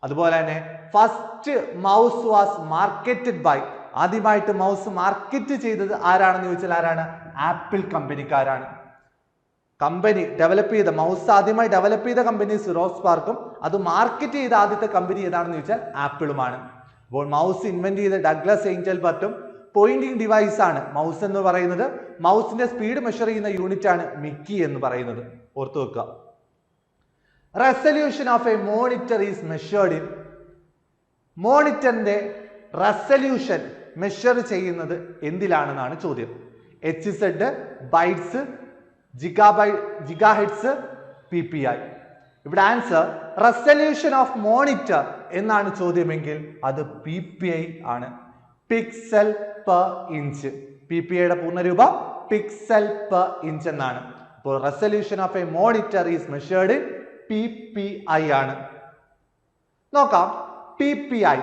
അതുപോലെ തന്നെ first mouse was marketed by, ആദ്യമായിട്ട് മൗസ് മാർക്കറ്റ് ചെയ്തത് ആരാണെന്ന് ചോദിച്ചാൽ ആരാണ്? ആപ്പിൾ കമ്പനിക്കാരാണ്. കമ്പനി ഡെവലപ്പ് ചെയ്ത, മൗസ് ആദ്യമായി ഡെവലപ്പ് ചെയ്ത കമ്പനി സിറോക്സ് സ്പാർക്കും അത് മാർക്കറ്റ് ചെയ്ത ആദ്യത്തെ കമ്പനി ഏതാണെന്ന് ചോദിച്ചാൽ ആപ്പിളുമാണ്. അപ്പോൾ മൗസ് ഇൻവെന്റ് ചെയ്ത ഡഗ്ലസ് ഏഞ്ചൽബർട്ടും പോയിന്റിംഗ് ഡിവൈസ് ആണ് മൗസ് എന്ന് പറയുന്നത്. മൗസിന്റെ സ്പീഡ് മെഷർ ചെയ്യുന്ന യൂണിറ്റ് ആണ് മിക്കി എന്ന് പറയുന്നത്. ഓർത്തു വെക്കുക. Resolution of a monitor is measured in. മോണിറ്ററിന്റെ റെസല്യൂഷൻ മെഷർ ചെയ്യുന്നത് എന്തിലാണെന്നാണ് ചോദ്യം. HZ, bytes, gigahertz, PPI. ഇവിടെ ആൻസർ റെസല്യൂഷൻ ഓഫ് മോണിറ്റർ എന്നാണ് ചോദ്യമെങ്കിൽ അത് PPI ആണ്. Pixel per inch. PPIയുടെ പൂർണ്ണരൂപം പിക്സൽ പെർ ഇഞ്ച് എന്നാണ്. അപ്പോൾ resolution of a monitor is measured in PPI ആണ്. നോക്കാം, PPI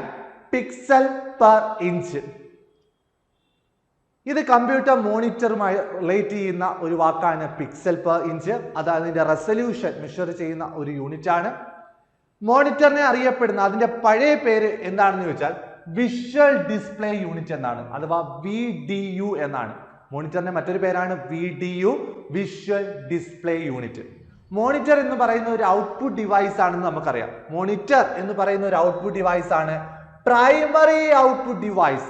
പിക്സൽ പെർ ഇഞ്ച്. ഇത് കമ്പ്യൂട്ടർ മോണിറ്ററുമായി റിലേറ്റ് ചെയ്യുന്ന ഒരു വാക്കാണ് പിക്സൽ പെർ ഇഞ്ച്. അത് അതിന്റെ റെസല്യൂഷൻ മെഷർ ചെയ്യുന്ന ഒരു യൂണിറ്റ് ആണ്. മോണിറ്ററിനെ അറിയപ്പെടുന്ന അതിന്റെ പഴയ പേര് എന്താണെന്ന് ചോദിച്ചാൽ വിഷ്വൽ ഡിസ്പ്ലേ യൂണിറ്റ് എന്നാണ്, അഥവാ VDU എന്നാണ്. മോണിറ്ററിന്റെ മറ്റൊരു പേരാണ് VDU, visual display unit. Monitor എന്ന് പറയുന്ന ഒരു ഔട്ട്പുട്ട് ഡിവൈസ് ആണെന്ന് നമുക്കറിയാം. മോണിറ്റർ എന്ന് പറയുന്ന ഒരു ഔട്ട്പുട്ട് ഡിവൈസ് ആണ്. Primary output device,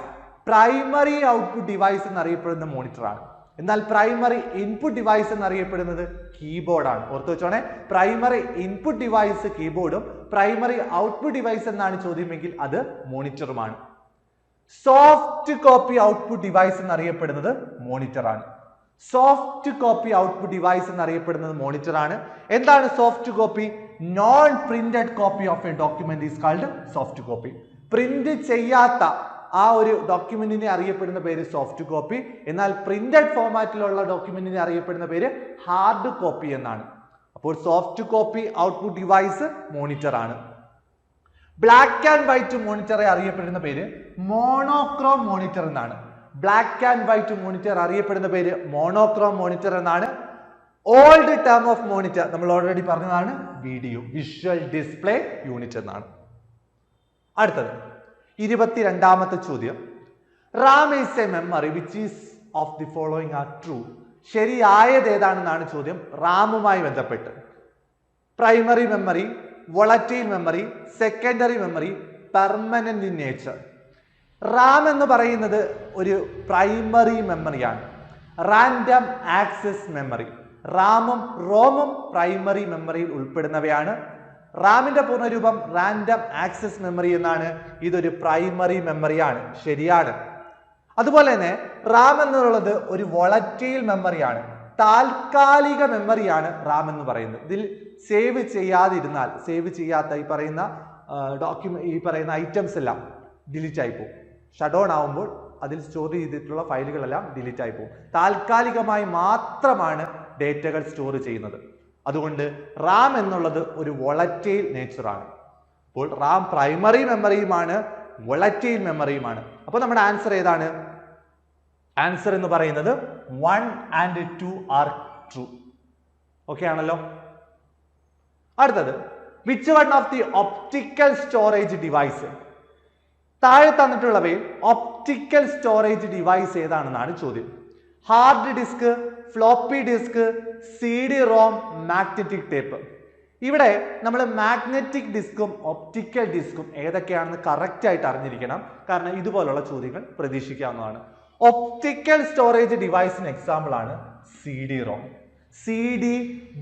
primary output device എന്നറിയപ്പെടുന്ന മോണിറ്റർ ആണ്. എന്നാൽ പ്രൈമറി ഇൻപുട്ട് ഡിവൈസ് എന്നറിയപ്പെടുന്നത് കീബോർഡാണ്. ഓർത്തു വെച്ചോണേ, പ്രൈമറി ഇൻപുട്ട് ഡിവൈസ് കീബോർഡും പ്രൈമറി ഔട്ട്പുട്ട് ഡിവൈസ് എന്നാണ് ചോദ്യമെങ്കിൽ അത് മോണിറ്ററുമാണ്. സോഫ്റ്റ് കോപ്പി ഔട്ട്പുട്ട് ഡിവൈസ് എന്നറിയപ്പെടുന്നത് മോണിറ്റർ ആണ്. സോഫ്റ്റ് കോപ്പി ഔട്ട്പുട്ട് ഡിവൈസ് എന്നറിയപ്പെടുന്നത് മോണിറ്റർ ആണ്. എന്താണ് soft copy? Non printed copy of a document is called soft copy. Print ചെയ്യാത്ത ആ ഒരു ഡോക്യുമെന്റിനെ അറിയപ്പെടുന്ന പേര് സോഫ്റ്റ് കോപ്പി. എന്നാൽ പ്രിന്റഡ് ഫോർമാറ്റിലുള്ള ഡോക്യുമെന്റിനെ അറിയപ്പെടുന്ന പേര് ഹാർഡ് കോപ്പി എന്നാണ്. അപ്പോൾ soft copy output device monitor ആണ്. ബ്ലാക്ക് ആൻഡ് വൈറ്റ് മോണിറ്ററെ അറിയപ്പെടുന്ന പേര് മോണോക്രോം മോണിറ്റർ എന്നാണ്. ബ്ലാക്ക് ആൻഡ് വൈറ്റ് മോണിറ്റർ അറിയപ്പെടുന്ന പേര് മോണോക്രോം മോണിറ്റർ എന്നാണ്. ഓൾഡ് ടേം ഓഫ് മോണിറ്റർ നമ്മൾ ഓൾറെഡി പറഞ്ഞതാണ് വീഡിയോ വിഷ്വൽ ഡിസ്പ്ലേ യൂണിറ്റ് എന്നാണ്. അടുത്തത് 22ാമത്തെ ചോദ്യം. Ram is A memory which is of the following are true. ശരിയായത് ഏതാണെന്നാണ് ചോദ്യം റാമുമായി ബന്ധപ്പെട്ട്. Primary memory, volatile memory, secondary memory, permanent in nature. Ram എന്ന് പറയുന്നത് ഒരു പ്രൈമറി മെമ്മറിയാണ്, റാൻഡം ആക്സസ് മെമ്മറി. റാമും റോമും പ്രൈമറി മെമ്മറിയിൽ ഉൾപ്പെടുന്നവയാണ്. റാമിന്റെ പൂർണ്ണരൂപം റാൻഡം ആക്സസ് മെമ്മറി എന്നാണ്. ഇതൊരു പ്രൈമറി മെമ്മറിയാണ്, ശരിയാണ്. അതുപോലെ തന്നെ റാം എന്നുള്ളത് ഒരു വോളറ്റൈൽ മെമ്മറിയാണ്, താൽക്കാലിക മെമ്മറിയാണ് റാം എന്ന് പറയുന്നത്. ഇതിൽ സേവ് ചെയ്യാതിരുന്നാൽ, സേവ് ചെയ്യാത്ത ഈ പറയുന്ന ഐറ്റംസ് എല്ലാം ഡിലീറ്റ് ആയി പോകും. ഷട്ട് ഡൗൺ ആവുമ്പോൾ അതിൽ സ്റ്റോർ ചെയ്തിട്ടുള്ള ഫയലുകളെല്ലാം ഡിലീറ്റ് ആയി പോകും. താൽക്കാലികമായി മാത്രമാണ് ഡേറ്റകൾ സ്റ്റോർ ചെയ്യുന്നത്. അതുകൊണ്ട് റാം എന്നുള്ളത് ഒരു വോളറ്റൈൽ നേച്ചറാണ്. അപ്പോൾ റാം പ്രൈമറി മെമ്മറിയുമാണ്, വോളറ്റൈൽ മെമ്മറിയുമാണ്. അപ്പോൾ നമ്മുടെ ആൻസർ ഏതാണ്? ആൻസർ എന്ന് പറയുന്നത് 1 and 2 ആർ ട്രൂ. ഓക്കെ ആണല്ലോ. അടുത്തത് which one of the optical storage device. താഴെ തന്നിട്ടുള്ളവയിൽ ഒപ്റ്റിക്കൽ സ്റ്റോറേജ് ഡിവൈസ് ഏതാണെന്നാണ് ചോദ്യം. Hard disk, floppy disk, CD ROM, magnetic tape. ഇവിടെ നമ്മൾ മാഗ്നറ്റിക് ഡിസ്കും ഒപ്റ്റിക്കൽ ഡിസ്കും ഏതൊക്കെയാണെന്ന് കറക്റ്റ് ആയിട്ട് അറിഞ്ഞിരിക്കണം. കാരണം ഇതുപോലുള്ള ചോദ്യങ്ങൾ പ്രതീക്ഷിക്കാവുന്നതാണ്. ഒപ്റ്റിക്കൽ സ്റ്റോറേജ് ഡിവൈസിന് എക്സാമ്പിൾ ആണ് CD ROM, CD,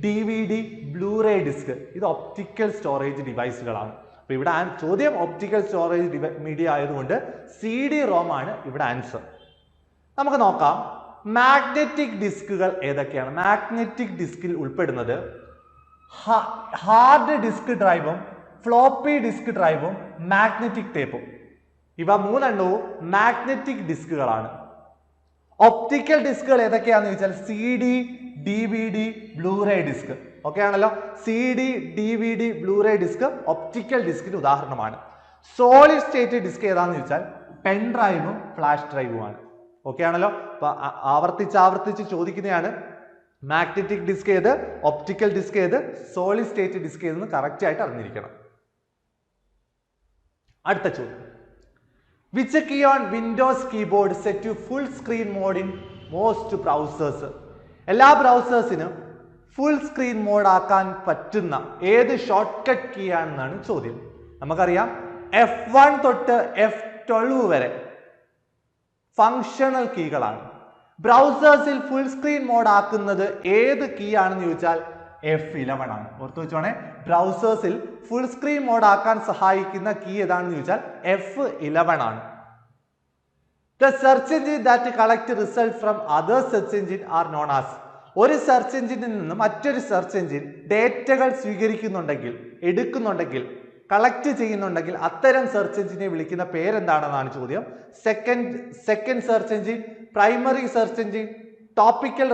DVD, blue ray disk. ഇത് ഒപ്റ്റിക്കൽ സ്റ്റോറേജ് ഡിവൈസുകളാണ്. അപ്പൊ ഇവിടെ ചോദ്യം ഒപ്റ്റിക്കൽ സ്റ്റോറേജ് മീഡിയ ആയതുകൊണ്ട് CD റോം ആണ് ഇവിടെ ആൻസർ. നമുക്ക് നോക്കാം മാഗ്നറ്റിക് ഡിസ്കുകൾ ഏതൊക്കെയാണ്. മാഗ്നറ്റിക് ഡിസ്കിൽ ഉൾപ്പെടുന്നത് ഹാർഡ് ഡിസ്ക് ഡ്രൈവും, ഫ്ലോപ്പി ഡിസ്ക് ഡ്രൈവും, മാഗ്നറ്റിക് ടേപ്പും. ഇവ മൂന്നെണ്ണവും മാഗ്നറ്റിക് ഡിസ്കുകളാണ്. ഒപ്റ്റിക്കൽ ഡിസ്കുകൾ ഏതൊക്കെയാണെന്ന് ചോദിച്ചാൽ CD, DVD, blue ray disc. Okay ആണല്ലോ. CD, DVD, blue ray disc optical ഡിസ്കിന് ഉദാഹരണമാണ്. സോളിഡ് സ്റ്റേറ്റ് ഡിസ്ക് ഏതാണെന്ന് ചോദിച്ചാൽ പെൻ ഡ്രൈവും ഫ്ലാഷ് ഡ്രൈവുമാണ്. ഓക്കെ ആണല്ലോ. അപ്പൊ ആവർത്തിച്ച് ചോദിക്കുന്നതാണ് മാഗ്നറ്റിക് ഡിസ്ക് ഏത്, ഒപ്റ്റിക്കൽ ഡിസ്ക് ഏത്, സോളിഡ് സ്റ്റേറ്റ് ഡിസ്ക് ഏതെന്ന് കറക്റ്റ് ആയിട്ട് അറിഞ്ഞിരിക്കണം. അടുത്ത ചോദ്യം. Which key on Windows keyboard set to full screen mode in most browsers. എല്ലാ ബ്രൗസേഴ്സിനും ഫുൾ സ്ക്രീൻ മോഡ് ആക്കാൻ പറ്റുന്ന ഏത് ഷോർട്ട് കട്ട് കീ ആണെന്നാണ് ചോദ്യം. നമുക്കറിയാം F1 തൊട്ട് F12 വരെ ഫങ്ഷണൽ കീകളാണ്. ബ്രൗസേഴ്സിൽ ഫുൾ സ്ക്രീൻ മോഡ് ആക്കുന്നത് ഏത് കീ ആണെന്ന് ചോദിച്ചാൽ F11 ആണ്. ഓർത്തു വെച്ചോണേ, ബ്രൗസേഴ്സിൽ ഫുൾ സ്ക്രീൻ മോഡ് ആക്കാൻ സഹായിക്കുന്ന കീ ഏതാണെന്ന് ചോദിച്ചാൽ F11 ആണ്. The search engine that collect result from other search engine are known as. ഒരു സെർച്ച് എഞ്ചിനിൽ നിന്ന് മറ്റൊരു സെർച്ച് എഞ്ചിൻ ഡേറ്റകൾ സ്വീകരിക്കുന്നുണ്ടെങ്കിൽ, എടുക്കുന്നുണ്ടെങ്കിൽ, കളക്ട് ചെയ്യുന്നുണ്ടെങ്കിൽ അത്തരം സെർച്ച് എഞ്ചിനെ വിളിക്കുന്ന പേരെന്താണെന്നാണ് ചോദ്യം. Second search engine, primary search engine, topical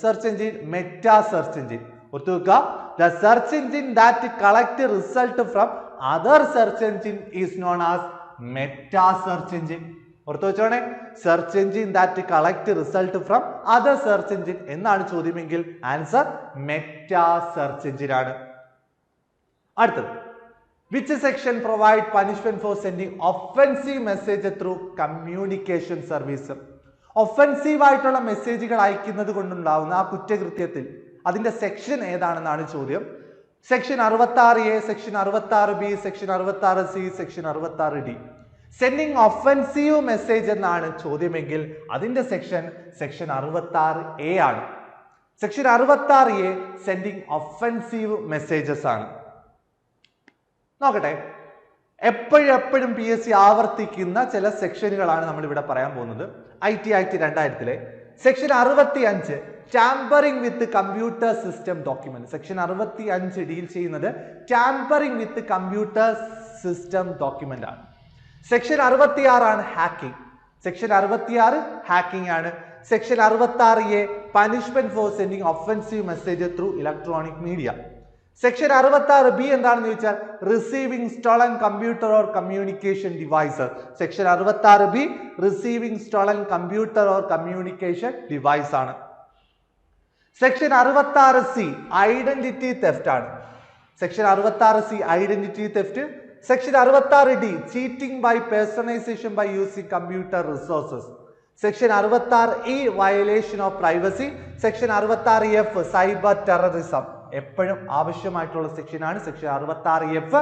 search engine, meta search engine. ഓർത്തു വെക്കുക, the search engine that collect result from other search engine is known as meta search engine. ഓർത്തു വെച്ചോണേ, search engine that collect result from other search engine എന്നാണ് ചോദ്യമെങ്കിൽ ആൻസർ മെറ്റാ സെർച്ച് എഞ്ചിൻ ആണ്. അടുത്തത് which section provide punishment for sending offensive message through communication service. Offensive ആയിട്ടുള്ള മെസ്സേജുകൾ അയക്കുന്നത് കൊണ്ടുണ്ടാവുന്ന ആ കുറ്റകൃത്യത്തിൽ അതിന്റെ സെക്ഷൻ ഏതാണെന്നാണ് ചോദ്യം. Section 66A, section 66B, section 66C, section 66D. Sending offensive message എന്നാണ് ചോദ്യമെങ്കിൽ അതിന്റെ സെക്ഷൻ 66A ആണ്. Section 66A sending offensive messages ആണ്. നോക്കട്ടെ, എപ്പോഴും PSC ആവർത്തിക്കുന്ന ചില സെക്ഷനുകളാണ് നമ്മൾ ഇവിടെ പറയാൻ പോകുന്നത്. IT act 2000 section 65 tampering with computer system document. Section 65 deal ചെയ്യുന്നത് tampering with computer system document ആണ്. സെക്ഷൻ 66 ആണ് ഹാക്കിംഗ്. സെക്ഷൻ 66 ഹാക്കിംഗ് ആണ്. Section 66A punishment for sending offensive message through electronic media. Section 66B എന്താണെന്ന് ചോദിച്ചാൽ receiving stolen computer or communication device. Section 66B receiving stolen computer or communication device ആണ്. സെക്ഷൻ 66C ഐഡന്റിറ്റി തെഫ്റ്റ് ആണ്. Section 66C identity theft. Section 66D cheating by personalization by using computer resources. Section 66E violation of privacy. Section 66F cyber terrorism. എപ്പോഴും ആവശ്യമായിട്ടുള്ള സെക്ഷനാണ് section 66F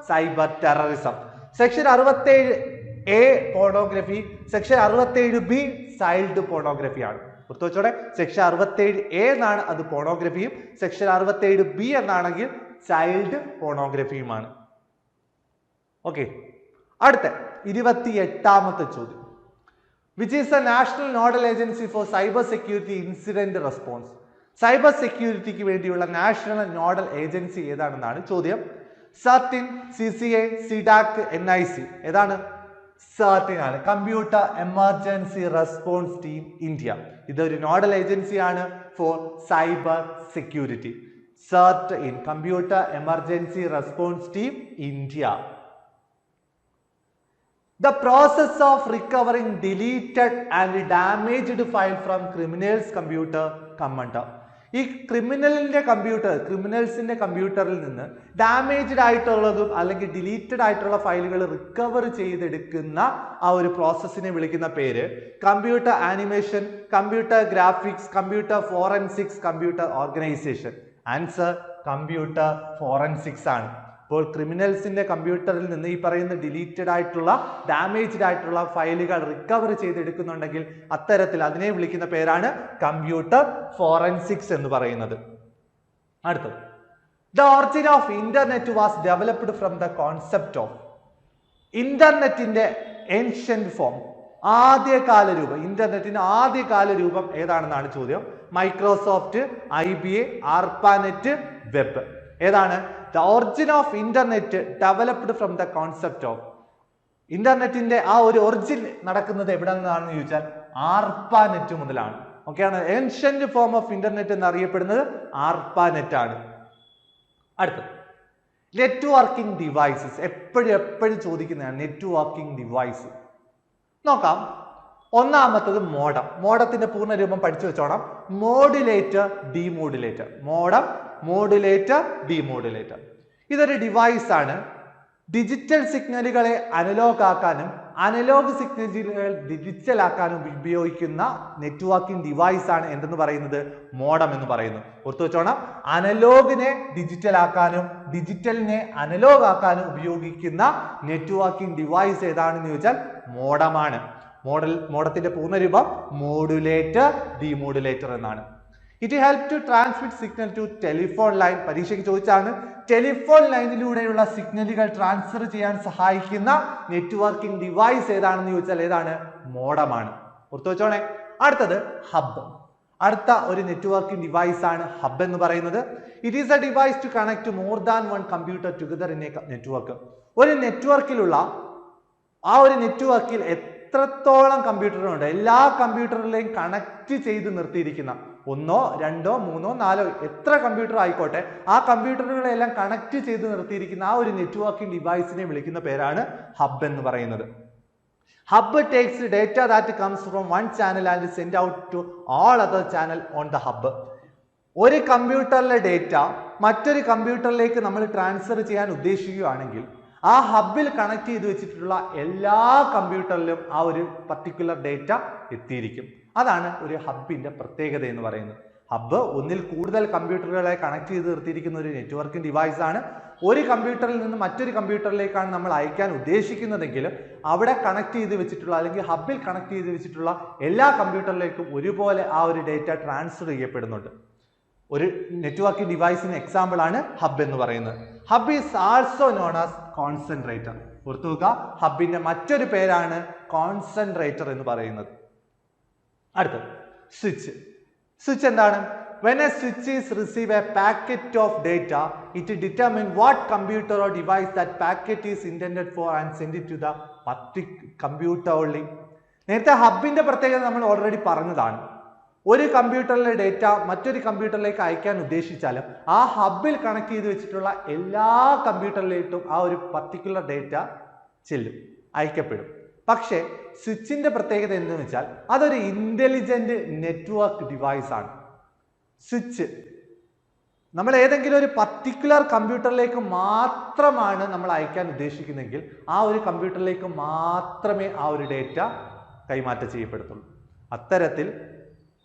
cyber terrorism. Section 67A pornography. Section 67B child pornography ആണ്. ഓർത്തു വെച്ചോടെ, സെക്ഷൻ 67A എന്നാണ് അത് പോർണോഗ്രഫിയും, സെക്ഷൻ 67B എന്നാണെങ്കിൽ ചൈൽഡ് പോർണോഗ്രഫിയുമാണ്. ഓക്കെ, അടുത്ത 28ാമത്തെ ചോദ്യം. Which is the national nodal agency for cyber security incident response? Cyber സെക്യൂരിറ്റിക്ക് വേണ്ടിയുള്ള നാഷണൽ നോഡൽ ഏജൻസി ഏതാണെന്നാണ് ചോദ്യം. CERT In, CCA, CDAC, NIC. ഏതാണ്? സർട്ടിൻ ആണ്. Computer emergency response team India. ഇതൊരു നോഡൽ ഏജൻസിയാണ് for cyber security. CERT In, computer emergency response team India. The process of recovering deleted and damaged file from criminals computer come under. ഈ ക്രിമിനൽസിന്റെ കമ്പ്യൂട്ടറിൽ നിന്ന് ഡാമേജ്ഡ് ആയിട്ടുള്ളതും അല്ലെങ്കിൽ ഡിലീറ്റഡ് ആയിട്ടുള്ള ഫയലുകൾ റിക്കവർ ചെയ്തെടുക്കുന്ന ആ ഒരു പ്രോസസ്സിനെ വിളിക്കുന്ന പേര് computer animation, computer graphics, computer forensics, computer organisation. Answer computer forensics ആണ്. അപ്പോൾ ക്രിമിനൽസിന്റെ കമ്പ്യൂട്ടറിൽ നിന്ന് ഈ പറയുന്ന ഡിലീറ്റഡ് ആയിട്ടുള്ള ഡാമേജ്ഡ് ആയിട്ടുള്ള ഫയലുകൾ റിക്കവർ ചെയ്തെടുക്കുന്നുണ്ടെങ്കിൽ അത്തരത്തിൽ അതിനെ വിളിക്കുന്ന പേരാണ് കമ്പ്യൂട്ടർ ഫോറൻസിക്സ് എന്ന് പറയുന്നത്. അടുത്തത്, the origin of internet was developed from the concept of. ഇന്റർനെറ്റിന്റെ ഏൻഷ്യന്റ് ഫോം, ആദ്യകാല രൂപം, ഇന്റർനെറ്റിന്റെ ആദ്യകാല രൂപം ഏതാണെന്നാണ് ചോദ്യം. Microsoft, IBA, ARPANET, web. ഏതാണ്? The origin of internet developed from the concept of. ഇന്റർനെറ്റിന്റെ ആ ഒരു ഒറിജിൻ നടക്കുന്നത് എവിടെ നിന്നാണെന്ന് ചോദിച്ചാൽ ARPANET മുതലാണ്. ഓക്കെയാണ്. ഏൻഷ്യന്റ് ഫോം ഓഫ് ഇന്റർനെറ്റ് എന്നറിയപ്പെടുന്നത് ARPANET ആണ്. അടുത്തത്, നെറ്റ്വർക്കിംഗ് ഡിവൈസസ്. എപ്പോഴും ചോദിക്കുന്നതാണ് നെറ്റ്വർക്കിംഗ് ഡിവൈസ്. നോക്കാം. ഒന്നാമത്തത് മോഡം. മോഡത്തിന്റെ പൂർണ്ണരൂപം പഠിച്ചു വെച്ചോണം. Modulator, demodulator. Modem, modulator, demodulator. ഇതൊരു ഡിവൈസ് ആണ്. ഡിജിറ്റൽ സിഗ്നലുകളെ അനലോഗ് ആക്കാനും അനലോഗ് സിഗ്നലുകൾ ഡിജിറ്റൽ ആക്കാനും ഉപയോഗിക്കുന്ന നെറ്റ്വർക്കിംഗ് ഡിവൈസ് ആണ് എന്തെന്ന് പറയുന്നത്? മോഡം എന്ന് പറയുന്നു. ഓർത്തു വെച്ചോണം. അനലോഗിനെ ഡിജിറ്റൽ ആക്കാനും ഡിജിറ്റലിനെ അനലോഗ് ആക്കാനും ഉപയോഗിക്കുന്ന നെറ്റ്വർക്കിംഗ് ഡിവൈസ് ഏതാണെന്ന് ചോദിച്ചാൽ മോഡമാണ്. മോഡത്തിന്റെ പൂർണ്ണരൂപം മോഡുലേറ്റർ, ഡീമോഡുലേറ്റർ എന്നാണ്. It help to transmit signal to telephone line. പരീക്ഷയ്ക്ക് ചോദിച്ചാണ്. ടെലിഫോൺ ലൈനിലൂടെയുള്ള സിഗ്നലുകൾ ട്രാൻസ്ഫർ ചെയ്യാൻ സഹായിക്കുന്ന നെറ്റ്വർക്കിംഗ് ഡിവൈസ് ഏതാണെന്ന് ചോദിച്ചാൽ ഏതാണ്? മോഡമാണ്. ഓർത്തു വെച്ചോണേ. അടുത്തത് ഹബ്. അടുത്ത ഒരു നെറ്റ്വർക്കിംഗ് ഡിവൈസ് ആണ് ഹബ് എന്ന് പറയുന്നത്. It is a device to connect more than one computer together in a network. ഒരു നെറ്റ്വർക്കിലുള്ള ആ ഒരു നെറ്റ്വർക്കിൽ എത്രത്തോളം കമ്പ്യൂട്ടറുണ്ട്, എല്ലാ കമ്പ്യൂട്ടറിലെയും കണക്ട് ചെയ്ത് നിർത്തിയിരിക്കുന്ന 1, 2, 3, 4 എത്ര കമ്പ്യൂട്ടർ ആയിക്കോട്ടെ ആ കമ്പ്യൂട്ടറുകളെല്ലാം കണക്ട് ചെയ്ത് നിർത്തിയിരിക്കുന്ന ആ ഒരു നെറ്റ്വർക്കിംഗ് ഡിവൈസിനെ വിളിക്കുന്ന പേരാണ് ഹബ് എന്ന് പറയുന്നത്. Hub takes data that comes from one channel and send out to all other channel on the hub. ഒരു കമ്പ്യൂട്ടറിലെ ഡേറ്റ മറ്റൊരു കമ്പ്യൂട്ടറിലേക്ക് നമ്മൾ ട്രാൻസ്ഫർ ചെയ്യാൻ ഉദ്ദേശിക്കുകയാണെങ്കിൽ ആ ഹബിൽ കണക്ട് ചെയ്ത് വെച്ചിട്ടുള്ള എല്ലാ കമ്പ്യൂട്ടറിലും ആ ഒരു പർട്ടിക്കുലർ ഡേറ്റ എത്തിയിരിക്കും. അതാണ് ഒരു ഹബിന്റെ പ്രത്യേകത എന്ന് പറയുന്നത്. ഹബ് ഒന്നിൽ കൂടുതൽ കമ്പ്യൂട്ടറുകളെ കണക്ട് ചെയ്ത് നിർത്തിയിരിക്കുന്ന ഒരു നെറ്റ്വർക്കിംഗ് ഡിവൈസ് ആണ്. ഒരു കമ്പ്യൂട്ടറിൽ നിന്ന് മറ്റൊരു കമ്പ്യൂട്ടറിലേക്കാണ് നമ്മൾ അയക്കാൻ ഉദ്ദേശിക്കുന്നതെങ്കിൽ അവിടെ കണക്ട് ചെയ്ത് വെച്ചിട്ടുള്ള അല്ലെങ്കിൽ ഹബിൽ കണക്ട് ചെയ്ത് വെച്ചിട്ടുള്ള എല്ലാ കമ്പ്യൂട്ടറിലേക്കും ഒരുപോലെ ആ ഒരു ഡേറ്റ ട്രാൻസ്ഫർ ചെയ്യപ്പെടുന്നുണ്ട്. ഒരു നെറ്റ്വർക്കിംഗ് ഡിവൈസിന് എക്സാമ്പിൾ ആണ് ഹബ് എന്ന് പറയുന്നത്. Hub is also known as concentrator. ഓർത്തു വെക്കുക, ഹബിന്റെ മറ്റൊരു പേരാണ് കോൺസെൻട്രേറ്റർ എന്ന് പറയുന്നത്. അടുത്തത് സ്വിച്ച്. സ്വിച്ച് എന്താണ്? When a switch is receive a packet of data, it determine what computer or device that packet is intended for and send it to the particular computer only. നേരത്തെ ഹബിന്റെ പ്രത്യേകത നമ്മൾ ഓൾറെഡി പറഞ്ഞതാണ്. ഒരു കമ്പ്യൂട്ടറിലെ ഡേറ്റ മറ്റൊരു കമ്പ്യൂട്ടറിലേക്ക് അയക്കാൻ ഉദ്ദേശിച്ചാലും ആ ഹബിൽ കണക്ട് ചെയ്ത് വെച്ചിട്ടുള്ള എല്ലാ കമ്പ്യൂട്ടറിലേക്കും ആ ഒരു പർട്ടിക്കുലർ ഡേറ്റ ചെല്ലും, അയക്കപ്പെടും. പക്ഷേ സ്വിച്ചിന്റെ പ്രത്യേകത എന്തെന്ന് വെച്ചാൽ അതൊരു ഇന്റലിജന്റ് നെറ്റ്വർക്ക് ഡിവൈസ് ആണ്. സ്വിച്ച് നമ്മൾ ഏതെങ്കിലും ഒരു പർട്ടിക്കുലർ കമ്പ്യൂട്ടറിലേക്ക് മാത്രമാണ് നമ്മൾ അയക്കാൻ ഉദ്ദേശിക്കുന്നതെങ്കിൽ ആ ഒരു കമ്പ്യൂട്ടറിലേക്ക് മാത്രമേ ആ ഒരു ഡേറ്റ കൈമാറ്റം ചെയ്യപ്പെടുത്തുള്ളൂ. അത്തരത്തിൽ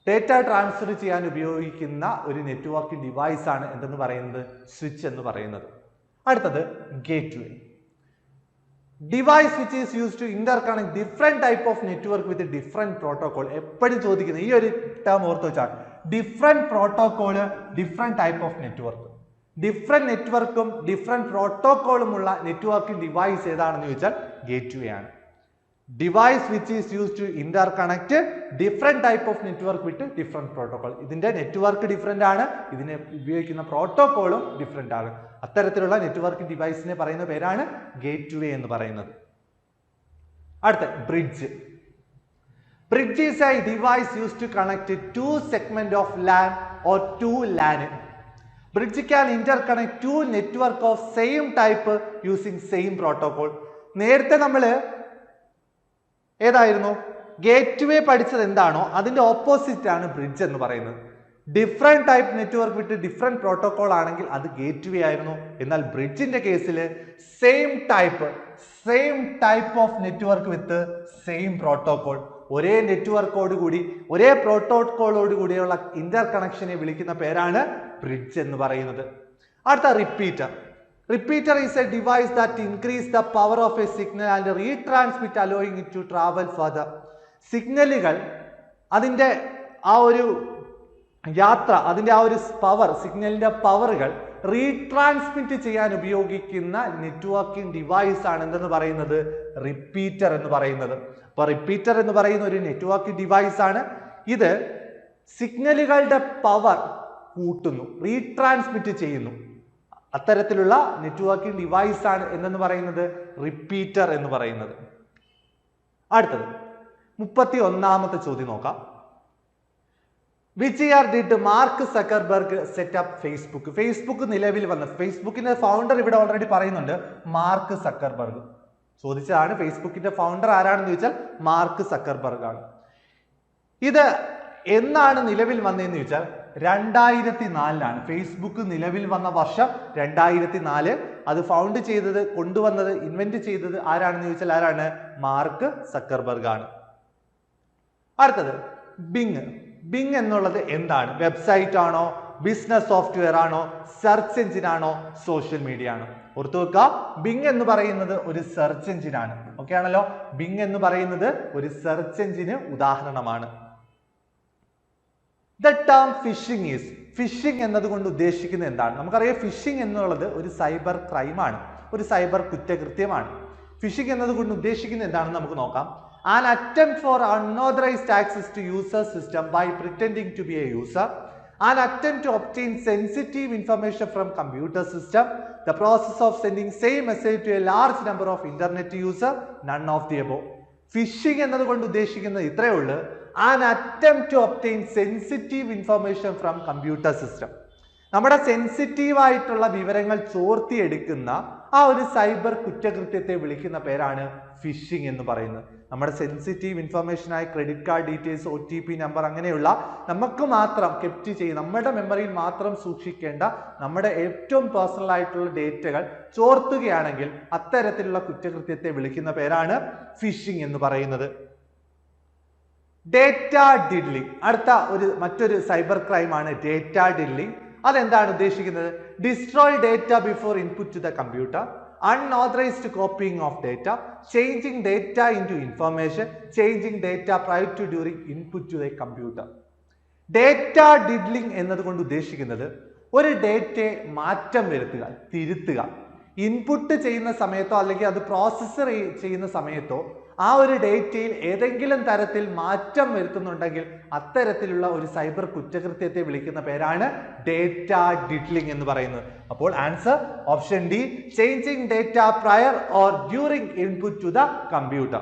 ഡേറ്റ ട്രാൻസ്ഫർ ചെയ്യാൻ ഉപയോഗിക്കുന്ന ഒരു നെറ്റ്വർക്കിംഗ് ഡിവൈസ് ആണ് എന്തെന്ന് പറയുന്നത്, സ്വിച്ച് എന്ന് പറയുന്നത്. അടുത്തത് gateway. Device which is use to interconnect different type of network with different protocol. എപ്പോഴും ചോദിക്കുന്നത് ഈ ഒരു ടേം ഓർത്ത് വെച്ചാൽ different protocol, different type of network. Different നെറ്റ്വർക്കും ഡിഫറെന്റ് പ്രോട്ടോകോളുമുള്ള നെറ്റ്വർക്കിംഗ് ഡിവൈസ് ഏതാണെന്ന് ചോദിച്ചാൽ ഗേറ്റ്വേ ആണ്. Device which is use to interconnect different type of network with different protocol. ഇതിന്റെ നെറ്റ്വർക്ക് ഡിഫറെന്റ് ആണ്, ഇതിനെ ഉപയോഗിക്കുന്ന പ്രോട്ടോകോളും ഡിഫറെന്റ് ആണ്. അത്തരത്തിലുള്ള നെറ്റ്വർക്ക് ഡിവൈസിനെ പറയുന്ന പേരാണ് ഗേറ്റ്വേ എന്ന് പറയുന്നത്. അടുത്ത bridge. Bridge is a device use to connect two segment of LAN or two LAN. Bridge can interconnect two network of same type using same protocol. നേരത്തെ നമ്മൾ ഏതായിരുന്നു ഗേറ്റ്വേ പഠിച്ചത് എന്താണോ അതിന്റെ ഓപ്പോസിറ്റ് ആണ് ബ്രിഡ്ജ് എന്ന് പറയുന്നത്. ഡിഫറെന്റ് ടൈപ്പ് നെറ്റ്വർക്ക് വിട്ട് ഡിഫറെന്റ് പ്രോട്ടോകോൾ ആണെങ്കിൽ അത് ഗേറ്റ്വേ ആയിരുന്നു. എന്നാൽ ബ്രിഡ്ജിന്റെ കേസിൽ same type of network with same protocol, ഒരേ നെറ്റ്വർക്കോട് കൂടി ഒരേ പ്രോട്ടോകോളോട് കൂടിയുള്ള ഇന്റർ കണക്ഷനെ വിളിക്കുന്ന പേരാണ് ബ്രിഡ്ജ് എന്ന് പറയുന്നത്. അടുത്ത repeater. Repeater is a device that increases the power of a signal and retransmit, allowing it to travel further. സിഗ്നലുകൾ അതിൻ്റെ ആ ഒരു യാത്ര, അതിൻ്റെ ആ ഒരു പവർ, സിഗ്നലിൻ്റെ പവറുകൾ റീട്രാൻസ്മിറ്റ് ചെയ്യാൻ ഉപയോഗിക്കുന്ന നെറ്റ്വർക്കിംഗ് ഡിവൈസ് ആണ് എന്തെന്ന് പറയുന്നത്, റിപ്പീറ്റർ എന്ന് പറയുന്നത്. അപ്പോൾ റിപ്പീറ്റർ എന്ന് പറയുന്ന ഒരു നെറ്റ്വർക്കിംഗ് ഡിവൈസ് ആണ്. ഇത് സിഗ്നലുകളുടെ പവർ കൂട്ടുന്നു, റീട്രാൻസ്മിറ്റ് ചെയ്യുന്നു. അത്തരത്തിലുള്ള നെറ്റ്വർക്കിംഗ് ഡിവൈസ് ആണ് എന്തെന്ന് പറയുന്നത്, റിപ്പീറ്റർ എന്ന് പറയുന്നത്. അടുത്തത് 31ാമത്തെ ചോദ്യം നോക്കാം. Which year did mark Zuckerberg set up Facebook? Facebook നിലവിൽ വന്ന, ഫേസ്ബുക്കിന്റെ ഫൗണ്ടർ ഇവിടെ ഓൾറെഡി പറയുന്നുണ്ട്, മാർക്ക് സക്കർബർഗ്. ചോദിച്ചതാണ് ഫേസ്ബുക്കിന്റെ ഫൗണ്ടർ ആരാണെന്ന് ചോദിച്ചാൽ മാർക്ക് സക്കർബർഗ് ആണ്. ഇത് എന്നാണ് നിലവിൽ വന്നതെന്ന് ചോദിച്ചാൽ 2004 ഫേസ്ബുക്ക് നിലവിൽ വന്ന വർഷം 2004. അത് ഫൗണ്ട് ചെയ്തത്, കൊണ്ടുവന്നത്, ഇൻവെന്റ് ചെയ്തത് ആരാണെന്ന് ചോദിച്ചാൽ ആരാണ്, മാർക്ക് സക്കർബർഗ് ആണ്. അടുത്തത് ബിങ്. ബിങ് എന്നുള്ളത് എന്താണ്? വെബ്സൈറ്റ് ആണോ, ബിസിനസ് സോഫ്റ്റ്വെയർ ആണോ, സെർച്ച് എഞ്ചിൻ ആണോ, സോഷ്യൽ മീഡിയ ആണോ? ഓർത്തു വെക്കുക, ബിങ് എന്ന് പറയുന്നത് ഒരു സെർച്ച് എഞ്ചിൻ ആണ്. ഓക്കെ ആണല്ലോ? ബിങ് എന്ന് പറയുന്നത് ഒരു സെർച്ച് എഞ്ചിന് ഉദാഹരണമാണ്. The term phishing is, phishing എന്നതുകൊണ്ട് ഉദ്ദേശിക്കുന്നത് എന്താണ്? നമുക്കറിയാം ഫിഷിംഗ് എന്നുള്ളത് ഒരു സൈബർ ക്രൈമാണ്, ഒരു സൈബർ കുറ്റകൃത്യമാണ്. ഫിഷിംഗ് എന്നതുകൊണ്ട് ഉദ്ദേശിക്കുന്നത് എന്താണെന്ന് നമുക്ക് നോക്കാം. An attempt for unauthorized access to user system by pretending to be a user. An attempt to obtain sensitive information from computer system. The process of sending same message to a large number of internet user. None of the above. Phishing എന്നതുകൊണ്ട് ഉദ്ദേശിക്കുന്നത് ഇത്രയേ ഉള്ളൂ. An attempt to obtain sensitive information from computer system. നമ്മുടെ സെൻസിറ്റീവ് ആയിട്ടുള്ള വിവരങ്ങൾ ചോർത്തിയെടുക്കുന്ന ആ ഒരു സൈബർ കുറ്റകൃത്യത്തെ വിളിക്കുന്ന പേരാണ് ഫിഷിംഗ് എന്ന് പറയുന്നത്. നമ്മുടെ സെൻസിറ്റീവ് ഇൻഫർമേഷനായി credit card details, OTP number, അങ്ങനെയുള്ള നമുക്ക് മാത്രം കെപ്റ്റ് ചെയ്ത് നമ്മുടെ മെമ്മറിയിൽ മാത്രം സൂക്ഷിക്കേണ്ട നമ്മുടെ ഏറ്റവും പേഴ്സണൽ ആയിട്ടുള്ള ഡേറ്റകൾ ചോർത്തുകയാണെങ്കിൽ അത്തരത്തിലുള്ള കുറ്റകൃത്യത്തെ വിളിക്കുന്ന പേരാണ് ഫിഷിംഗ് എന്ന് പറയുന്നത്. Data diddling. അടുത്ത മറ്റൊരു സൈബർ ക്രൈം ആണ് ഡേറ്റ ഡിഡ്ലിംഗ്. അതെന്താണ് ഉദ്ദേശിക്കുന്നത്? Destroy data before input to the computer, unauthorized copying of data, changing data into information, changing data prior to during input to the computer. Data diddling എന്നതുകൊണ്ട് ഉദ്ദേശിക്കുന്നത് ഒരു ഡേറ്റയെ മാറ്റം വരുത്തുക, തിരുത്തുക. ഇൻപുട്ട് ചെയ്യുന്ന സമയത്തോ അല്ലെങ്കിൽ അത് പ്രോസസ്സർ ചെയ്യുന്ന സമയത്തോ ആ ഒരു ഡേറ്റയിൽ ഏതെങ്കിലും തരത്തിൽ മാറ്റം വരുത്തുന്നുണ്ടെങ്കിൽ അത്തരത്തിലുള്ള ഒരു സൈബർ കുറ്റകൃത്യത്തെ വിളിക്കുന്ന പേരാണ് ഡേറ്റ ഡിഡ്ലിംഗ് എന്ന് പറയുന്നത്. അപ്പോൾ answer option D, changing data prior or during input to the computer.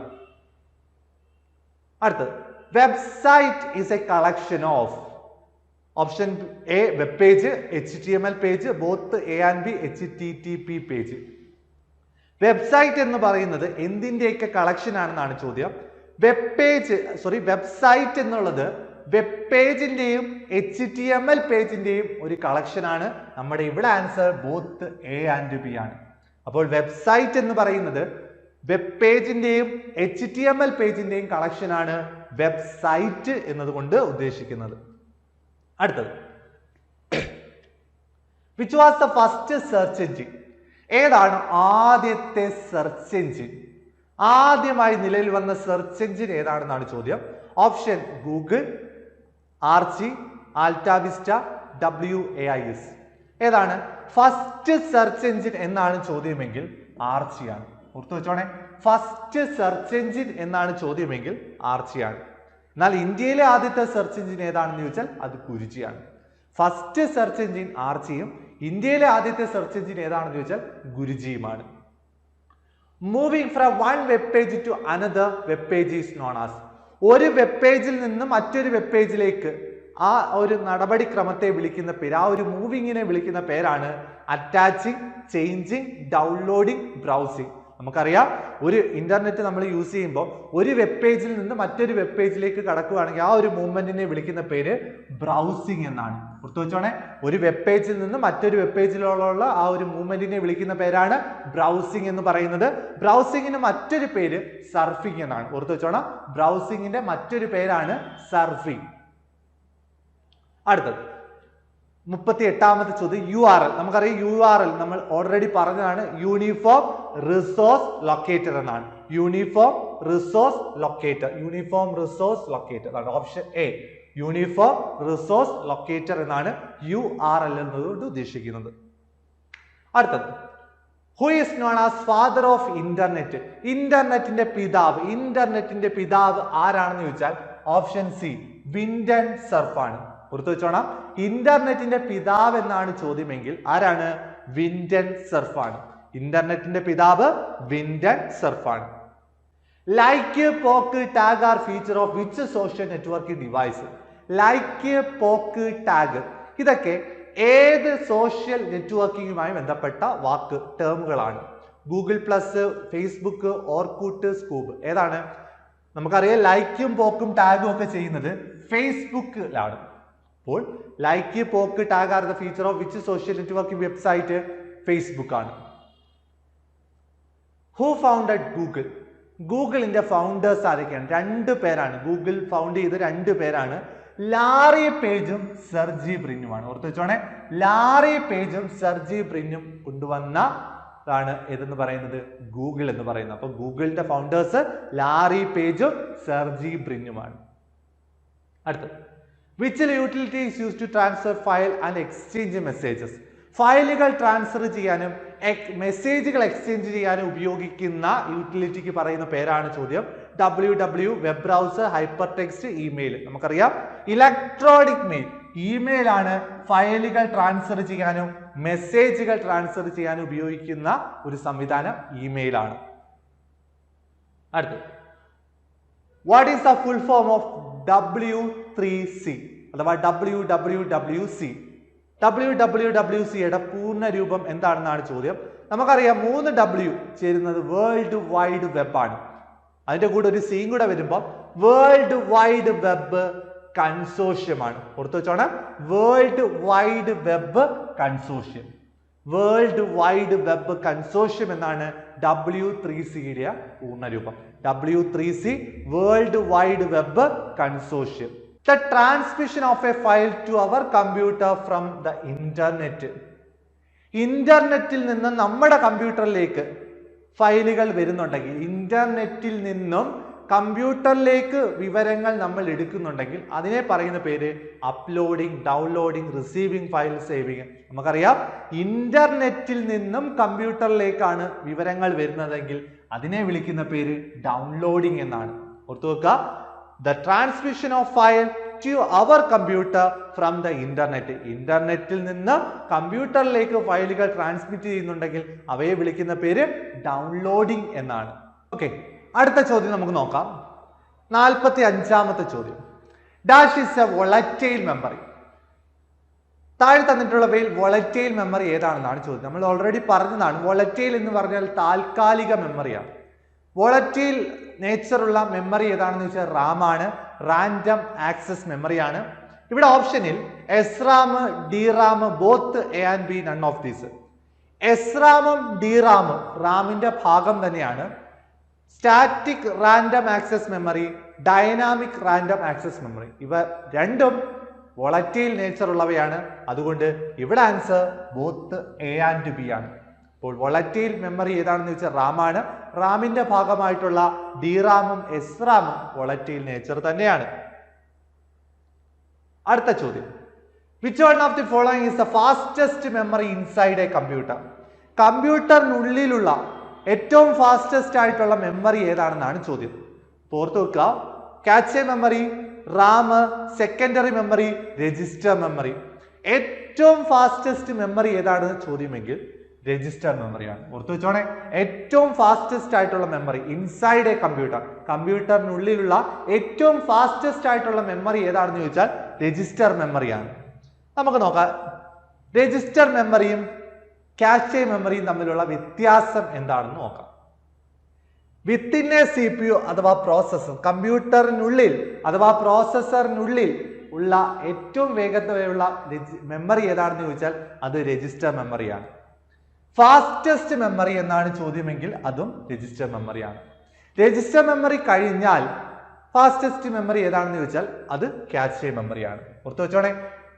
അടുത്തത് website is a collection of. Option A web page, HTML page, both A and B HTTP page. Website എന്ന് പറയുന്നത് എന്തിന്റെയൊക്കെ കളക്ഷൻ ആണെന്നാണ് ചോദ്യം. വെബ്സൈറ്റ് എന്നുള്ളത് വെബ് പേജിന്റെയും HTML പേജിന്റെയും ഒരു കളക്ഷൻ ആണ്. നമ്മുടെ ഇവിടെ answer both A and B ആണ്. അപ്പോൾ വെബ്സൈറ്റ് എന്ന് പറയുന്നത് വെബ് പേജിന്റെയും HTML പേജിന്റെയും കളക്ഷൻ ആണ് വെബ്സൈറ്റ് എന്നതുകൊണ്ട് ഉദ്ദേശിക്കുന്നത്. അടുത്തത്, which was the first search engine? ഏതാണ് ആദ്യത്തെ സെർച്ച് എഞ്ചിൻ? ആദ്യമായി നിലവിൽ വന്ന സെർച്ച് എഞ്ചിൻ ഏതാണെന്നാണ് ചോദ്യം. Option Google, Archie, AltaVista, WAIS. ഏതാണ് ഫസ്റ്റ് സെർച്ച് എഞ്ചിൻ എന്നാണ് ചോദ്യമെങ്കിൽ ആർച്ചിയാണ്. ഓർത്തു വെച്ചോണേ, ഫസ്റ്റ് സെർച്ച് എഞ്ചിൻ എന്നാണ് ചോദ്യമെങ്കിൽ ആർച്ചിയാണ്. എന്നാൽ ഇന്ത്യയിലെ ആദ്യത്തെ സെർച്ച് എഞ്ചിൻ ഏതാണെന്ന് ചോദിച്ചാൽ അത് കുരുചിയാണ്. ഫസ്റ്റ് സെർച്ച് എഞ്ചിൻ ആർച്ചിയും ഇന്ത്യയിലെ ആദ്യത്തെ സെർച്ച് എഞ്ചിൻ ഏതാണെന്ന് ചോദിച്ചാൽ ഗുരുജിയുമാണ്. Moving from one web page to another web page is known as. ഒരു വെബ് പേജിൽ നിന്ന് മറ്റൊരു വെബ് പേജിലേക്ക് ആ ഒരു നടപടിക്രമത്തെ വിളിക്കുന്ന പേര്, ആ ഒരു മൂവിങ്ങിനെ വിളിക്കുന്ന പേരാണ് അറ്റാച്ചിങ്, ചേഞ്ചിങ്, ഡൗൺലോഡിങ്, ബ്രൗസിങ്. നമുക്കറിയാം, ഒരു ഇന്റർനെറ്റ് നമ്മൾ യൂസ് ചെയ്യുമ്പോൾ ഒരു വെബ് പേജിൽ നിന്ന് മറ്റൊരു വെബ് പേജിലേക്ക് കടക്കുകയാണെങ്കിൽ ആ ഒരു മൂവ്മെന്റിനെ വിളിക്കുന്ന പേര് ബ്രൗസിംഗ് എന്നാണ്. ഓർത്തു വെച്ചോണേ, ഒരു വെബ് പേജിൽ നിന്ന് മറ്റൊരു വെബ് പേജിലുള്ള ആ ഒരു മൂവ്മെന്റിനെ വിളിക്കുന്ന പേരാണ് ബ്രൗസിംഗ് എന്ന് പറയുന്നത്. ബ്രൗസിംഗിന് മറ്റൊരു പേര് സർഫിംഗ് എന്നാണ്. ഓർത്തു വെച്ചോണം, ബ്രൗസിംഗിന്റെ മറ്റൊരു പേരാണ് സർഫിംഗ്. അടുത്തത് 38ാമത്തെ ചോദ്യം, URL. നമുക്കറിയാം URL നമ്മൾ ഓൾറെഡി പറഞ്ഞതാണ്, യൂണിഫോം റിസോഴ്സ് ലൊക്കേറ്റർ എന്നാണ്. Uniform resource locator, uniform resource locator ആണ് option A. Uniform resource locator എന്നാണ് URL എന്നതുകൊണ്ട് ഉദ്ദേശിക്കുന്നത്. അടുത്തത്, who is known as father of internet? ഇന്റർനെറ്റിന്റെ പിതാവ്, ഇന്റർനെറ്റിന്റെ പിതാവ് ആരാണെന്ന് ചോദിച്ചാൽ ഓപ്ഷൻ സി വിൻഡൻ സർഫ് ആണ്. ഓർത്തു വെച്ചോണം, ഇന്റർനെറ്റിന്റെ പിതാവ് എന്നാണ് ചോദ്യമെങ്കിൽ ആരാണ്? വിൻഡൻ സർഫ് ആണ്. ഇന്റർനെറ്റിന്റെ പിതാവ് വിൻഡൻ സർഫ് ആണ്. Like, poke, tag are feature of which social networking device? Like, poke, tag ഇതൊക്കെ ഏത് സോഷ്യൽ നെറ്റ്വർക്കിംഗുമായി ബന്ധപ്പെട്ട ടേമുകളാണ്? Google Plus, Facebook, Orkut, Skoob. ഏതാണ്? നമുക്കറിയാം ലൈക്കും പോക്കും ടാഗും ഒക്കെ ചെയ്യുന്നത് ഫേസ്ബുക്കിലാണ്. അപ്പോൾ like, poke, tag are the feature of which social networking website? Facebook ആണ്. Who founded Google? ഗൂഗിളിന്റെ ഫൗണ്ടേഴ്സ് ആരൊക്കെയാണ്? 2 പേരാണ്. ഗൂഗിൾ ഫൗണ്ട് ചെയ്ത 2 പേരാണ്, ലാറി പേജും സെർജി ബ്രിനുമാണ്. ഓർത്ത് വെച്ചോണേ, ലാറി പേജും സെർജി ബ്രിനും കൊണ്ടുവന്നതാണ് ഏതെന്ന് പറയുന്നത്? ഗൂഗിൾ എന്ന് പറയുന്നത്. അപ്പൊ ഗൂഗിളിന്റെ ഫൗണ്ടേഴ്സ് ലാറി പേജും സെർജി ബ്രിനുമാണ്. അടുത്തത്, which utility is used to transfer file and exchange messages? ഫയലുകൾ ട്രാൻസ്ഫർ ചെയ്യാനും മെസ്സേജുകൾ എക്സ്ചേഞ്ച് ചെയ്യാനും ഉപയോഗിക്കുന്ന യൂട്ടിലിറ്റിക്ക് പറയുന്ന പേരാണ് ചോദ്യം. WW, web browser, hyper text, email. നമുക്കറിയാം ഇലക്ട്രോണിക് മെയിൽ, ഇമെയിൽ ആണ് ഫയലുകൾ ട്രാൻസ്ഫർ ചെയ്യാനും മെസ്സേജുകൾ ട്രാൻസ്ഫർ ചെയ്യാനും ഉപയോഗിക്കുന്ന ഒരു സംവിധാനം ഇമെയിൽ ആണ്. അടുത്തത്, what is the full form of W3C അഥവാ WWWC? WWWCയുടെ പൂർണ്ണ രൂപം എന്താണെന്നാണ് ചോദ്യം. നമുക്കറിയാം 3 W ചേരുന്നത് വേൾഡ് വൈഡ് വെബ് ആണ്. അതിന്റെ കൂടെ ഒരു സി കൂടെ വരുമ്പോൾ വേൾഡ് വൈഡ് വെബ് കൺസോർഷ്യം ആണ്. ഓർത്തു വെച്ചോണം, world wide web consortium. World wide web consortium എന്നാണ് W3Cയുടെ പൂർണ്ണരൂപം. W3C, world wide web consortium. The transmission of a file to our computer from the internet. ഇന്റർനെറ്റിൽ നിന്ന് നമ്മുടെ കമ്പ്യൂട്ടറിലേക്ക് ഫയലുകൾ വരുന്നുണ്ടെങ്കിൽ, ഇന്റർനെറ്റിൽ നിന്നും കമ്പ്യൂട്ടറിലേക്ക് വിവരങ്ങൾ നമ്മൾ എടുക്കുന്നുണ്ടെങ്കിൽ അതിനെ പറയുന്ന പേര് uploading, downloading, receiving, file saving. നമുക്കറിയാം ഇന്റർനെറ്റിൽ നിന്നും കമ്പ്യൂട്ടറിലേക്കാണ് വിവരങ്ങൾ വരുന്നതെങ്കിൽ അതിനെ വിളിക്കുന്ന പേര് ഡൗൺലോഡിങ് എന്നാണ്. ഓർത്തു വെക്കുക, the transmission of file to our computer from the internet. ഇന്റർനെറ്റിൽ നിന്ന് കമ്പ്യൂട്ടറിലേക്ക് ഫയലുകൾ ട്രാൻസ്മിറ്റ് ചെയ്യുന്നുണ്ടെങ്കിൽ അവയെ വിളിക്കുന്ന പേര് ഡൗൺലോഡിംഗ് എന്നാണ്. ഓക്കെ, അടുത്ത ചോദ്യം നമുക്ക് നോക്കാം. 45ാമത്തെ ചോദ്യം. Dash is A volatile memory. താഴെ തന്നിട്ടുള്ളവയിൽ വോളറ്റൈൽ മെമ്മറി ഏതാണെന്നാണ് ചോദ്യം. നമ്മൾ ഓൾറെഡി പറഞ്ഞതാണ്, വോളറ്റൈൽ എന്ന് പറഞ്ഞാൽ താൽക്കാലിക മെമ്മറിയാണ്. വോളറ്റൈൽ നേച്ചറുള്ള മെമ്മറി ഏതാണെന്ന് വെച്ചാൽ റാം ആണ്, റാൻഡം ആക്സസ് മെമ്മറിയാണ്. ഇവിടെ ഓപ്ഷനിൽ S Ram, D RAM, both A and B, none of these. S റാമും ഡി റാമും റാമിന്റെ ഭാഗം തന്നെയാണ്. Static random access memory, dynamic random access memory, ഇവ രണ്ടും വോളറ്റൈൽ നേച്ചർ ഉള്ളവയാണ്. അതുകൊണ്ട് ഇവിടെ answer both A and B ആണ്. അപ്പോൾ വോളറ്റൈൽ മെമ്മറി ഏതാണെന്ന് വെച്ചാൽ റാമാണ്. റാമിന്റെ ഭാഗമായിട്ടുള്ള ഡി റാമും എസ് റാമും വോളറ്റൈൽ നേച്ചർ തന്നെയാണ്. അടുത്ത ചോദ്യം. Which one of the following is the fastest memory inside a computer? കമ്പ്യൂട്ടറിനുള്ളിലുള്ള ഏറ്റവും ഫാസ്റ്റസ്റ്റ് ആയിട്ടുള്ള മെമ്മറി ഏതാണെന്നാണ് ചോദ്യം. ഓർത്ത് വെക്കുക, cache memory, RAM, secondary memory, register memory. ഏറ്റവും ഫാസ്റ്റസ്റ്റ് മെമ്മറി ഏതാണെന്ന് ചോദ്യമെങ്കിൽ രജിസ്റ്റർ മെമ്മറിയാണ്. ഓർത്ത് വെച്ചോണേ, ഏറ്റവും ഫാസ്റ്റസ്റ്റ് ആയിട്ടുള്ള മെമ്മറി ഇൻസൈഡ് എ കമ്പ്യൂട്ടർ, കമ്പ്യൂട്ടറിനുള്ളിലുള്ള ഏറ്റവും ഫാസ്റ്റസ്റ്റ് ആയിട്ടുള്ള മെമ്മറി ഏതാണെന്ന് ചോദിച്ചാൽ രജിസ്റ്റർ മെമ്മറിയാണ്. നമുക്ക് നോക്കാം, രജിസ്റ്റർ മെമ്മറിയും കാഷെ മെമ്മറിയും തമ്മിലുള്ള വ്യത്യാസം എന്താണെന്ന് നോക്കാം. വിത്തിൻ എ CPU അഥവാ പ്രോസസ്സർ, കമ്പ്യൂട്ടറിനുള്ളിൽ അഥവാ പ്രോസസ്സറിനുള്ളിൽ ഉള്ള ഏറ്റവും വേഗതയുള്ള മെമ്മറി ഏതാണെന്ന് ചോദിച്ചാൽ അത് രജിസ്റ്റർ മെമ്മറിയാണ്. ഫാസ്റ്റസ്റ്റ് മെമ്മറി എന്നാണ് ചോദ്യമെങ്കിൽ അതും രജിസ്റ്റർ മെമ്മറിയാണ്. രജിസ്റ്റർ മെമ്മറി കഴിഞ്ഞാൽ ഫാസ്റ്റസ്റ്റ് മെമ്മറി ഏതാണെന്ന് ചോദിച്ചാൽ അത് കാഷെ മെമ്മറിയാണ്. ഓർത്ത് വെച്ചോണേ.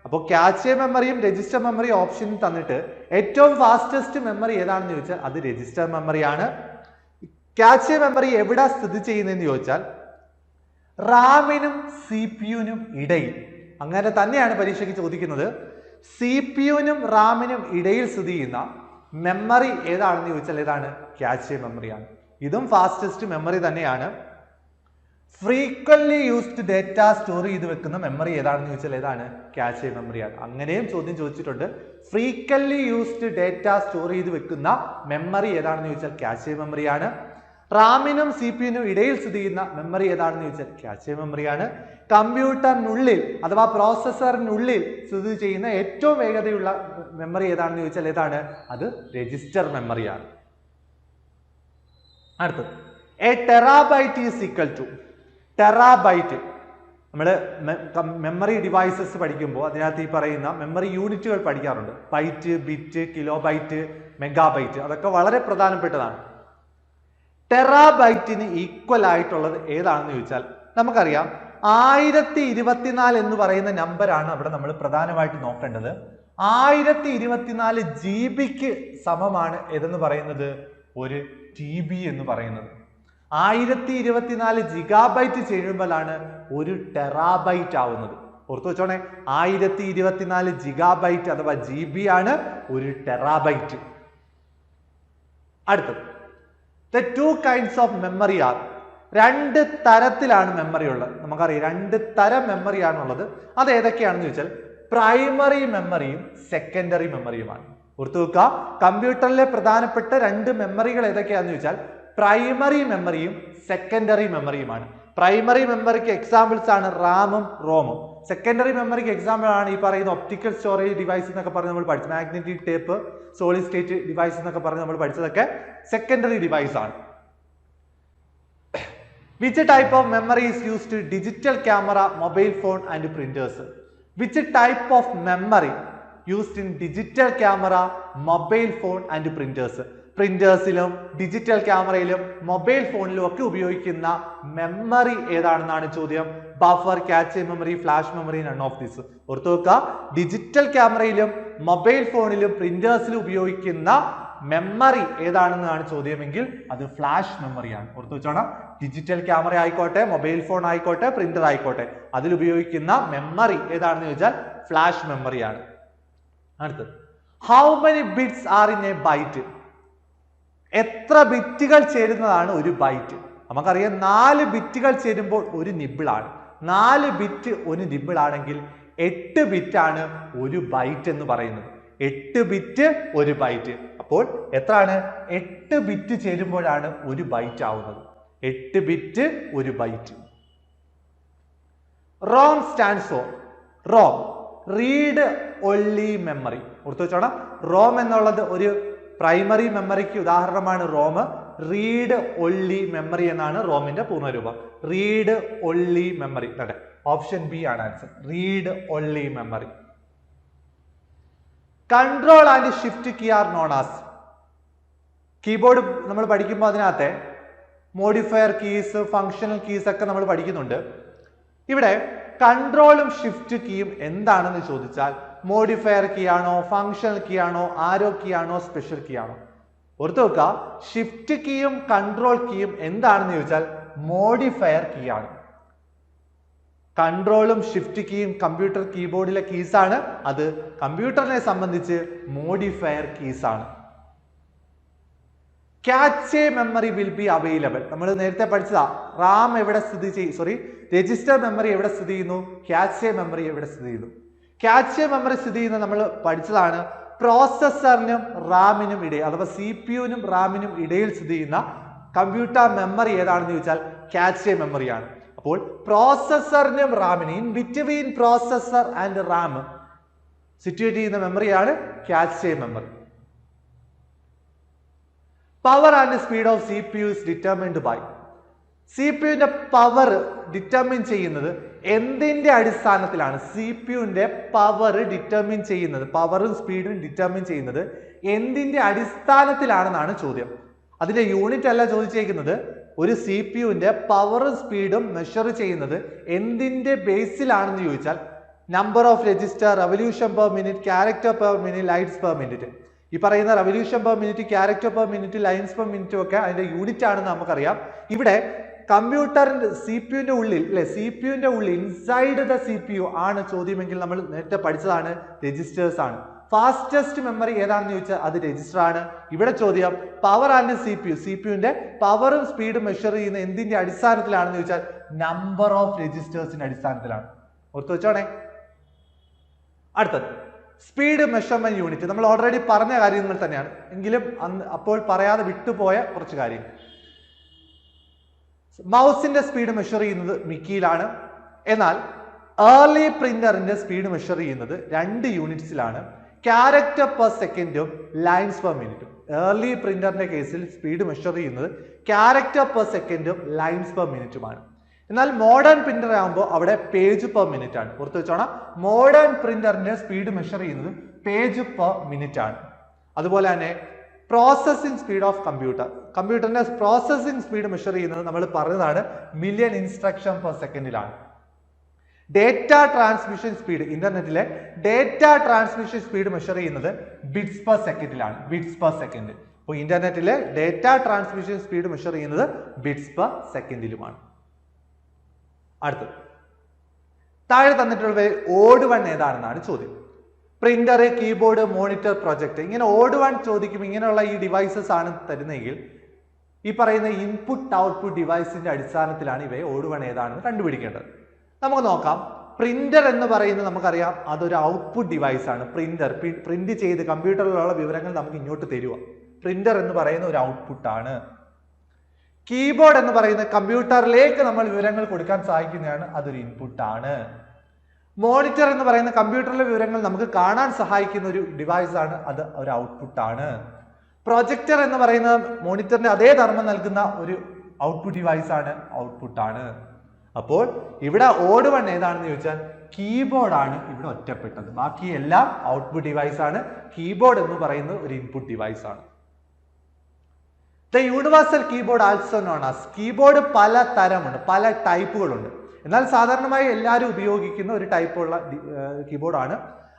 അപ്പോൾ കാഷെ മെമ്മറിയും രജിസ്റ്റർ മെമ്മറിയും ഓപ്ഷനിൽ തന്നിട്ട് ഏറ്റവും ഫാസ്റ്റസ്റ്റ് മെമ്മറി ഏതാണെന്ന് ചോദിച്ചാൽ അത് രജിസ്റ്റർ മെമ്മറിയാണ്. കാഷെ മെമ്മറി എവിടെ സ്ഥിതി ചെയ്യുന്നതെന്ന് ചോദിച്ചാൽ റാമിനും CPU-നും ഇടയിൽ. അങ്ങനെ തന്നെയാണ് പരീക്ഷയ്ക്ക് ചോദിക്കുന്നത്. CPU-നും റാമിനും ഇടയിൽ സ്ഥിതി ചെയ്യുന്ന മെമ്മറി ഏതാണെന്ന് ചോദിച്ചാൽ ഏതാണ്? കാഷെ മെമ്മറിയാണ്. ഇതും ഫാസ്റ്റസ്റ്റ് മെമ്മറി തന്നെയാണ്. ഫ്രീക്വൻലി യൂസ്ഡ് ഡേറ്റ സ്റ്റോർ ചെയ്ത് വെക്കുന്ന മെമ്മറി ഏതാണെന്ന് ചോദിച്ചാൽ ഏതാണ്? കാഷെ മെമ്മറിയാണ്. അങ്ങനെയും ചോദ്യം ചോദിച്ചിട്ടുണ്ട്. ഫ്രീക്വൻലി യൂസ്ഡ് ഡേറ്റ സ്റ്റോർ ചെയ്ത് വെക്കുന്ന മെമ്മറി ഏതാണെന്ന് ചോദിച്ചാൽ കാഷെ മെമ്മറിയാണ്. റാമിനും CPU-നും ഇടയിൽ സ്ഥിതി ചെയ്യുന്ന മെമ്മറി ഏതാണെന്ന് ചോദിച്ചാൽ കാഷെ മെമ്മറിയാണ്. കമ്പ്യൂട്ടറിനുള്ളിൽ അഥവാ പ്രോസസ്സറിനുള്ളിൽ സ്ഥിതി ചെയ്യുന്ന ഏറ്റവും വേഗതയുള്ള മെമ്മറി ഏതാണെന്ന് ചോദിച്ചാൽ ഏതാണ്? അത് രജിസ്റ്റർ മെമ്മറിയാണ്. അടുത്തത്, a terabyte is equal to. Terabyte നമ്മൾ മെമ്മറി ഡിവൈസസ് പഠിക്കുമ്പോൾ അതിനകത്ത് ഈ പറയുന്ന മെമ്മറി യൂണിറ്റുകൾ പഠിക്കാറുണ്ട്. ബൈറ്റ്, ബിറ്റ്, കിലോബൈറ്റ്, മെഗാബൈറ്റ്, അതൊക്കെ വളരെ പ്രധാനപ്പെട്ടതാണ്. ടെറാബൈറ്റിന് ഈക്വൽ ആയിട്ടുള്ളത് ഏതാണെന്ന് ചോദിച്ചാൽ നമുക്കറിയാം 1024 എന്ന് പറയുന്ന നമ്പറാണ് അവിടെ നമ്മൾ പ്രധാനമായിട്ട് നോക്കേണ്ടത്. 1024 GB സമമാണ് ഏതെന്ന് പറയുന്നത്? ഒരു TB എന്ന് പറയുന്നത്. 1024 GB ചേരുമ്പോഴാണ് ഒരു ടെറാബൈറ്റ് ആവുന്നത്. ഓർത്തു വെച്ചോണേ, 1024 GB അഥവാ GB ആണ് ഒരു ടെറാബൈറ്റ്. അടുത്തത്, the two kinds of memory are. രണ്ട് തരത്തിലാണ് മെമ്മറി ഉള്ളത്. നമുക്കറിയാം രണ്ട് തരം മെമ്മറിയാണുള്ളത്. അത് ഏതൊക്കെയാണെന്ന് ചോദിച്ചാൽ പ്രൈമറി മെമ്മറിയും സെക്കൻഡറി മെമ്മറിയുമാണ്. ഓർത്തു വെക്കുക, കമ്പ്യൂട്ടറിലെ പ്രധാനപ്പെട്ട രണ്ട് മെമ്മറികൾ ഏതൊക്കെയാണെന്ന് ചോദിച്ചാൽ പ്രൈമറി മെമ്മറിയും സെക്കൻഡറി മെമ്മറിയുമാണ്. പ്രൈമറി മെമ്മറിക്ക് എക്സാമ്പിൾസ് ആണ് റാമും റോമും. സെക്കൻഡറി മെമ്മറിക്ക് എക്സാമ്പിൾ ആണ് ഈ പറയുന്ന ഒപ്റ്റിക്കൽ സ്റ്റോറേജ് ഡിവൈസ് എന്നൊക്കെ പറഞ്ഞ് നമ്മൾ പഠിച്ചു. Magnetic tape, solid state device എന്നൊക്കെ പറഞ്ഞ് നമ്മൾ പഠിച്ചതൊക്കെ സെക്കൻഡറി ഡിവൈസ് ആണ്. Which type of memory is used to digital camera, mobile phone and printers? Which type of memory used in digital camera, mobile phone and printers? പ്രിന്റേഴ്സിലും ഡിജിറ്റൽ ക്യാമറയിലും മൊബൈൽ ഫോണിലും ഒക്കെ ഉപയോഗിക്കുന്ന മെമ്മറി ഏതാണെന്നാണ് ചോദ്യം. Buffer, cache memory, flash memory, none of this. ഓർത്തു വെക്കുക, ഡിജിറ്റൽ ക്യാമറയിലും മൊബൈൽ ഫോണിലും പ്രിന്റേഴ്സിലും ഉപയോഗിക്കുന്ന മെമ്മറി ഏതാണെന്നാണ് ചോദ്യമെങ്കിൽ അത് ഫ്ലാഷ് മെമ്മറിയാണ്. ഓർത്തു വെച്ചോണം, ഡിജിറ്റൽ ക്യാമറ ആയിക്കോട്ടെ, മൊബൈൽ ഫോൺ ആയിക്കോട്ടെ, പ്രിന്റർ ആയിക്കോട്ടെ, അതിൽ ഉപയോഗിക്കുന്ന മെമ്മറി ഏതാണെന്ന് ചോദിച്ചാൽ ഫ്ലാഷ് മെമ്മറിയാണ്. അടുത്തത്, how many bits are in a byte? എത്ര ബിറ്റുകൾ ചേരുന്നതാണ് ഒരു ബൈറ്റ്? നമുക്കറിയാം 4 ബിറ്റുകൾ ചേരുമ്പോൾ ഒരു നിബിളാണ്. 4 ബിറ്റ് ഒരു നിബിൾ ആണെങ്കിൽ 8 ബിറ്റാണ് ഒരു ബൈറ്റ് എന്ന് പറയുന്നത്. 8 ബിറ്റ് ഒരു ബൈറ്റ്. അപ്പോൾ എത്രയാണ്? 8 ബിറ്റ് ചേരുമ്പോഴാണ് ഒരു ബൈറ്റ് ആവുന്നത്. 8 ബിറ്റ് ഒരു byte. ROM stands for ROM, read only memory. ഓർത്തു വെച്ചോണം, ROM എന്നുള്ളത് ഒരു പ്രൈമറി മെമ്മറിക്ക് ഉദാഹരണമാണ് ROM. റീഡ് ഒൺലി മെമ്മറി എന്നാണ് ROMന്റെ പൂർണ്ണരൂപം. Read only memory. Option B ആണ് answer, read only memory. Control and shift key are known as. Keyboard നമ്മൾ പഠിക്കുമ്പോൾ അതിനകത്തെ മോഡിഫയർ കീസ്, ഫങ്ഷണൽ കീസ് ഒക്കെ നമ്മൾ പഠിക്കുന്നുണ്ട്. ഇവിടെ കൺട്രോളും ഷിഫ്റ്റ് കീയും എന്താണെന്ന് ചോദിച്ചാൽ മോഡിഫയർ കീ ആണോ, ഫങ്ഷണൽ കീ ആണോ, ആരോ കീ ആണോ, സ്പെഷ്യൽ കീ ആണോ? ഓർത്ത് വെക്കുക, ഷിഫ്റ്റ് കീയും കൺട്രോൾ കീയും എന്താണെന്ന് ചോദിച്ചാൽ മോഡിഫയർ കീ ആണ്. കൺട്രോളും ഷിഫ്റ്റ് കീയും കമ്പ്യൂട്ടർ കീബോർഡിലെ കീസ് ആണ്. അത് കമ്പ്യൂട്ടറിനെ സംബന്ധിച്ച് മോഡിഫയർ കീസ് ആണ്. Catch memory will be available. നമ്മൾ നേരത്തെ പഠിച്ചതാ, റാം എവിടെ സ്ഥിതി ചെയ്യും, രജിസ്റ്റർ മെമ്മറി എവിടെ സ്ഥിതി ചെയ്യുന്നു, ക്യാച്ച് മെമ്മറി എവിടെ സ്ഥിതി ചെയ്യുന്നു. ക്യാച്ച് മെമ്മറി സ്ഥിതി ചെയ്യുന്നത് നമ്മൾ പഠിച്ചതാണ് പ്രോസസ്സറിനും റാമിനും ഇടയിൽ, അഥവാ CPU-നും റാമിനും ഇടയിൽ സ്ഥിതി ചെയ്യുന്ന കമ്പ്യൂട്ടർ മെമ്മറി ഏതാണെന്ന് ചോദിച്ചാൽ ക്യാച്ച് മെമ്മറിയാണ്. അപ്പോൾ പ്രോസസ്സറിനും റാമിനും, in between processor and RAM situate ചെയ്യുന്ന മെമ്മറിയാണ് cache memory. Power and speed of CPU is determined by. CPU-ന്റെ പവർ ഡിറ്റർമിൻ ചെയ്യുന്നത് എന്തിന്റെ അടിസ്ഥാനത്തിലാണ്? CPU-ന്റെ പവർ ഡിറ്റർമിൻ ചെയ്യുന്നത്, പവറും സ്പീഡും ഡിറ്റർമിൻ ചെയ്യുന്നത് എന്തിന്റെ അടിസ്ഥാനത്തിലാണെന്നാണ് ചോദ്യം. അതിന്റെ യൂണിറ്റ് അല്ല ചോദിച്ചേക്കുന്നത്. ഒരു CPU-ന്റെ പവറും സ്പീഡും മെഷർ ചെയ്യുന്നത് എന്തിന്റെ ബേസിലാണെന്ന് ചോദിച്ചാൽ number of register, revolution per minute, character per minute, lines per minute. ഈ പറയുന്ന revolution per minute, character per minute, lines per minute ഒക്കെ അതിന്റെ യൂണിറ്റ് ആണെന്ന് നമുക്കറിയാം. ഇവിടെ കമ്പ്യൂട്ടറിന്റെ CPU-ന്റെ ഉള്ളിൽ, അല്ലെ, CPU-ന്റെ ഉള്ളിൽ ഇൻസൈഡ് ദ CPU ആണ് ചോദ്യമെങ്കിൽ നമ്മൾ നേരത്തെ പഠിച്ചതാണ് രജിസ്റ്റേഴ്സ് ആണ്. ഫാസ്റ്റസ്റ്റ് മെമ്മറി ഏതാണെന്ന് ചോദിച്ചാൽ അത് രജിസ്റ്റർ ആണ്. ഇവിടെ ചോദ്യം പവർ ആൻഡ് CPU-ന്റെ പവറും സ്പീഡും മെഷർ ചെയ്യുന്ന എന്തിന്റെ അടിസ്ഥാനത്തിലാണെന്ന് ചോദിച്ചാൽ നമ്പർ ഓഫ് രജിസ്റ്റേഴ്സിന്റെ അടിസ്ഥാനത്തിലാണ്. ഓർത്തു വെച്ചോണേ. അടുത്തത് സ്പീഡ് മെഷർമെന്റ് യൂണിറ്റ്. നമ്മൾ ഓൾറെഡി പറഞ്ഞ കാര്യങ്ങൾ തന്നെയാണ്, എങ്കിലും അപ്പോൾ പറയാതെ വിട്ടുപോയ കുറച്ച് കാര്യങ്ങൾ. മൗസിന്റെ സ്പീഡ് മെഷർ ചെയ്യുന്നത് മിക്കിയിലാണ്. എന്നാൽ ഏർലി പ്രിന്ററിന്റെ സ്പീഡ് മെഷർ ചെയ്യുന്നത് 2 യൂണിറ്റ്സിലാണ്, ക്യാരക്ടർ പെർ സെക്കൻഡും ലൈൻസ് പെർ മിനിറ്റും. ഏർലി പ്രിന്ററിന്റെ കേസിൽ സ്പീഡ് മെഷർ ചെയ്യുന്നത് ക്യാരക്ടർ പെർ സെക്കൻഡും ലൈൻസ് പെർ മിനിറ്റുമാണ്. എന്നാൽ മോഡേൺ പ്രിന്റർ ആകുമ്പോൾ അവിടെ പേജ് പെർ മിനിറ്റ് ആണ്. ഓർത്ത് വെച്ചോണം, മോഡേൺ പ്രിന്ററിന്റെ സ്പീഡ് മെഷർ ചെയ്യുന്നത് പേജ് പെർ മിനിറ്റ് ആണ്. അതുപോലെ തന്നെ പ്രോസസ്സിംഗ് സ്പീഡ് ഓഫ് കമ്പ്യൂട്ടറിന്റെ പ്രോസസ്സിംഗ് സ്പീഡ് മെഷർ ചെയ്യുന്നത് നമ്മൾ പറഞ്ഞതാണ് മില്യൺ ഇൻസ്ട്രക്ഷൻ പെർ സെക്കൻഡിലാണ്. ഡേറ്റ ട്രാൻസ്മിഷൻ സ്പീഡ്, ഇന്റർനെറ്റിലെ ഡേറ്റ ട്രാൻസ്മിഷൻ സ്പീഡ് മെഷർ ചെയ്യുന്നത് ബിറ്റ്സ് പെർ സെക്കൻഡിലാണ്, ബിറ്റ്സ് പെർ സെക്കൻഡ്. അപ്പോൾ ഇന്റർനെറ്റിലെ ഡേറ്റ ട്രാൻസ്മിഷൻ സ്പീഡ് മെഷർ ചെയ്യുന്നത് ബിറ്റ്സ് പെർ സെക്കൻഡിലുമാണ്. അടുത്തത് താഴെ തന്നിട്ടുള്ള ഓഡ് വൺ ഏതാണെന്നാണ് ചോദ്യം. പ്രിന്റർ, കീബോർഡ്, മോണിറ്റർ, പ്രൊജക്ടർ, ഇങ്ങനെ ഓഡ് വൺ ചോദിക്കും. ഇങ്ങനെയുള്ള ഈ ഡിവൈസസ് ആണ് തരുന്നതെങ്കിൽ ഈ പറയുന്ന ഇൻപുട്ട് ഔട്ട്പുട്ട് ഡിവൈസിന്റെ അടിസ്ഥാനത്തിലാണ് ഇവയെ ഓഡ് വൺ ഏതാണെന്ന് കണ്ടുപിടിക്കേണ്ടത്. നമുക്ക് നോക്കാം. പ്രിന്റർ എന്ന് പറയുന്നത് നമുക്കറിയാം അതൊരു ഔട്ട്പുട്ട് ഡിവൈസ് ആണ്. പ്രിന്റ് ചെയ്ത് കമ്പ്യൂട്ടറിലുള്ള വിവരങ്ങൾ നമുക്ക് ഇങ്ങോട്ട് തരുക. പ്രിന്റർ എന്ന് പറയുന്ന ഒരു ഔട്ട്പുട്ട് ആണ്. കീബോർഡ് എന്ന് പറയുന്ന കമ്പ്യൂട്ടറിലേക്ക് നമ്മൾ വിവരങ്ങൾ കൊടുക്കാൻ സഹായിക്കുന്നതാണ്, അതൊരു ഇൻപുട്ട് ആണ്. മോണിറ്റർ എന്ന് പറയുന്ന കമ്പ്യൂട്ടറിലെ വിവരങ്ങൾ നമുക്ക് കാണാൻ സഹായിക്കുന്ന ഒരു ഡിവൈസ് ആണ്, അത് ഒരു ഔട്ട്പുട്ട് ആണ്. പ്രൊജക്ടർ എന്ന് പറയുന്ന മോണിറ്ററിന്റെ അതേ ധർമ്മം നൽകുന്ന ഒരു ഔട്ട്പുട്ട് ഡിവൈസ് ആണ്, ഔട്ട്പുട്ട് ആണ്. അപ്പോൾ ഇവിടെ ഓഡ് വൺ ഏതാണെന്ന് ചോദിച്ചാൽ കീബോർഡ് ആണ് ഇവിടെ ഒറ്റപ്പെട്ടത്. ബാക്കി എല്ലാം ഔട്ട്പുട്ട് ഡിവൈസ് ആണ്. കീബോർഡ് എന്ന് പറയുന്നത് ഒരു ഇൻപുട്ട് ഡിവൈസ് ആണ്. The universal keyboard also known as. Keyboard പല തരമുണ്ട്, പല ടൈപ്പുകളുണ്ട്. എന്നാൽ സാധാരണമായി എല്ലാവരും ഉപയോഗിക്കുന്ന ഒരു ടൈപ്പുള്ള കീബോർഡാണ്.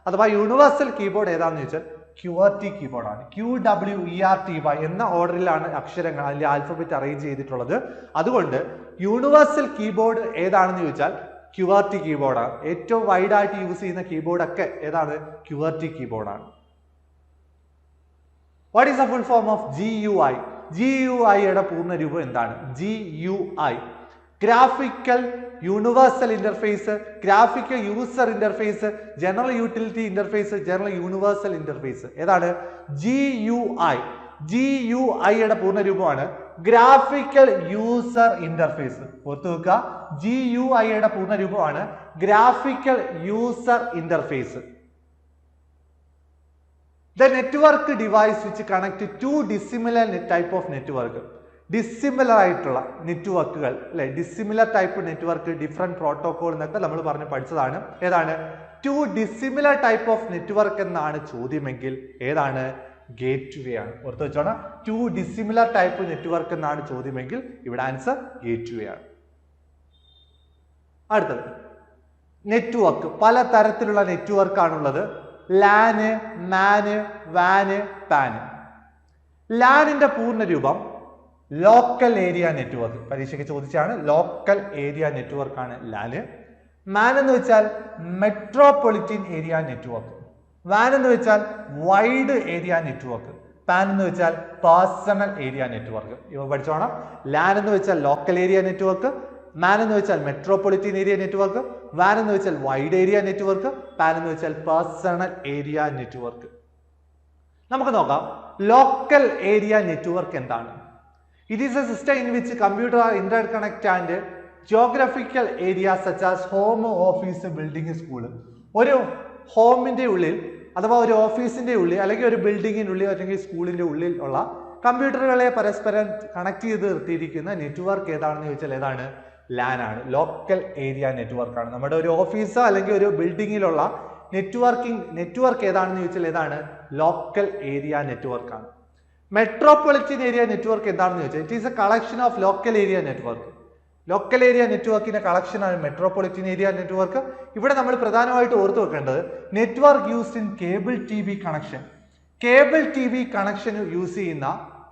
അഥവാ യൂണിവേഴ്സൽ കീബോർഡ് ഏതാണെന്ന് ചോദിച്ചാൽ QWERTY കീബോർഡ് ആണ്. QWERTY എന്ന ഓർഡറിലാണ് അക്ഷരങ്ങൾ, അതിന്റെ ആൽഫബറ്റ് അറേഞ്ച് ചെയ്തിട്ടുള്ളത്. അതുകൊണ്ട് യൂണിവേഴ്സൽ കീബോർഡ് ഏതാണെന്ന് ചോദിച്ചാൽ QWERTY കീബോർഡാണ്. ഏറ്റവും വൈഡ് ആയിട്ട് യൂസ് ചെയ്യുന്ന കീബോർഡ് ഒക്കെ ഏതാണ്? QWERTY കീബോർഡാണ്. What is the full form of GUI? GUI-യുടെ പൂർണ്ണ രൂപം എന്താണ്? GUI graphical universal interface, graphical user interface, general utility interface, general universal interface. ഏതാണ്? GUI. GUI-യുടെ പൂർണ്ണ രൂപമാണ് ഗ്രാഫിക്കൽ യൂസർ ഇന്റർഫേസ്. ഓർത്തു വെക്കുക, GUI പൂർണ്ണ രൂപമാണ് graphical user interface. The network device which connect two dissimilar type of network. Dissimilar ആയിട്ടുള്ള നെറ്റ്വർക്കുകൾ അല്ലെ, dissimilar type network, different protocol എന്നൊക്കെ നമ്മൾ പറഞ്ഞ് പഠിച്ചതാണ്. ഏതാണ്? Two dissimilar type of network എന്നാണ് ചോദ്യമെങ്കിൽ ഏതാണ്? ഗേറ്റ് വേ ആണ്. ഓർത്ത് വെച്ചോണം, ടു ഡിസിമിലർ ടൈപ്പ് നെറ്റ്വർക്ക് എന്നാണ് ചോദ്യമെങ്കിൽ ഇവിടെ ആൻസർ ഗേറ്റ് വേ ആണ്. അടുത്തത് നെറ്റ്വർക്ക്. പല തരത്തിലുള്ള നെറ്റ്വർക്ക് ആണുള്ളത്. ലാന്, മാന്, വാന്, പാന്. ലാനിന്റെ പൂർണ്ണ രൂപം ലോക്കൽ ഏരിയ നെറ്റ്വർക്ക്. പരീക്ഷയ്ക്ക് ചോദിച്ചാണ്. ലോക്കൽ ഏരിയ നെറ്റ്വർക്ക് ആണ് ലാന്. മാൻ എന്ന് വെച്ചാൽ മെട്രോപൊളിറ്റൻ ഏരിയ നെറ്റ്വർക്ക്. വാൻ എന്ന് വെച്ചാൽ വൈഡ് ഏരിയ നെറ്റ്വർക്ക്. പാൻ എന്ന് വെച്ചാൽ പേഴ്സണൽ ഏരിയ നെറ്റ്വർക്ക്. ഇവ പഠിച്ചോണം. ലാൻ എന്ന് വെച്ചാൽ ലോക്കൽ ഏരിയ നെറ്റ്വർക്ക്, മാൻ എന്ന് വെച്ചാൽ മെട്രോപൊളിറ്റൻ ഏരിയ നെറ്റ്വർക്ക്, വാൻ എന്ന് വെച്ചാൽ വൈഡ് ഏരിയ നെറ്റ്വർക്ക്, പാൻ എന്ന് വെച്ചാൽ പേഴ്സണൽ ഏരിയ നെറ്റ്വർക്ക്. നമുക്ക് നോക്കാം ലോക്കൽ ഏരിയ നെറ്റ്വർക്ക് എന്താണ്. It is a system in which computers are interconnected and geographical areas such as home, office, building, school. ഒരു ഹോമിന്റെ ഉള്ളിൽ അഥവാ ഒരു ഓഫീസിന്റെ ഉള്ളിൽ അല്ലെങ്കിൽ ഒരു ബിൽഡിങ്ങിന്റെ ഉള്ളിൽ അല്ലെങ്കിൽ സ്കൂളിന്റെ ഉള്ളിൽ ഉള്ള കമ്പ്യൂട്ടറുകളെ പരസ്പരം കണക്ട് ചെയ്ത് നിർത്തിയിരിക്കുന്ന നെറ്റ്വർക്ക് ഏതാണെന്ന് ചോദിച്ചാൽ ഏതാണ്? ലാൻ ആണ്. ലോക്കൽ ഏരിയ നെറ്റ്വർക്ക് ആണ്. നമ്മുടെ ഒരു ഓഫീസോ അല്ലെങ്കിൽ ഒരു ബിൽഡിങ്ങിലുള്ള നെറ്റ്വർക്ക് ഏതാണെന്ന് ചോദിച്ചാൽ ഏതാണ്? ലോക്കൽ ഏരിയ നെറ്റ്വർക്ക് ആണ്. മെട്രോപൊളിറ്റൻ ഏരിയ നെറ്റ്വർക്ക് എന്താണെന്ന് ചോദിച്ചാൽ it is a collection of local area network. Local area നെറ്റ്വർക്കിന്റെ കളക്ഷൻ ആണ് മെട്രോപൊളിറ്റൻ ഏരിയ നെറ്റ്വർക്ക്. ഇവിടെ നമ്മൾ പ്രധാനമായിട്ട് ഓർത്തു വെക്കേണ്ടത് network used in cable TV connection. Cable TV connection use ചെയ്യുന്ന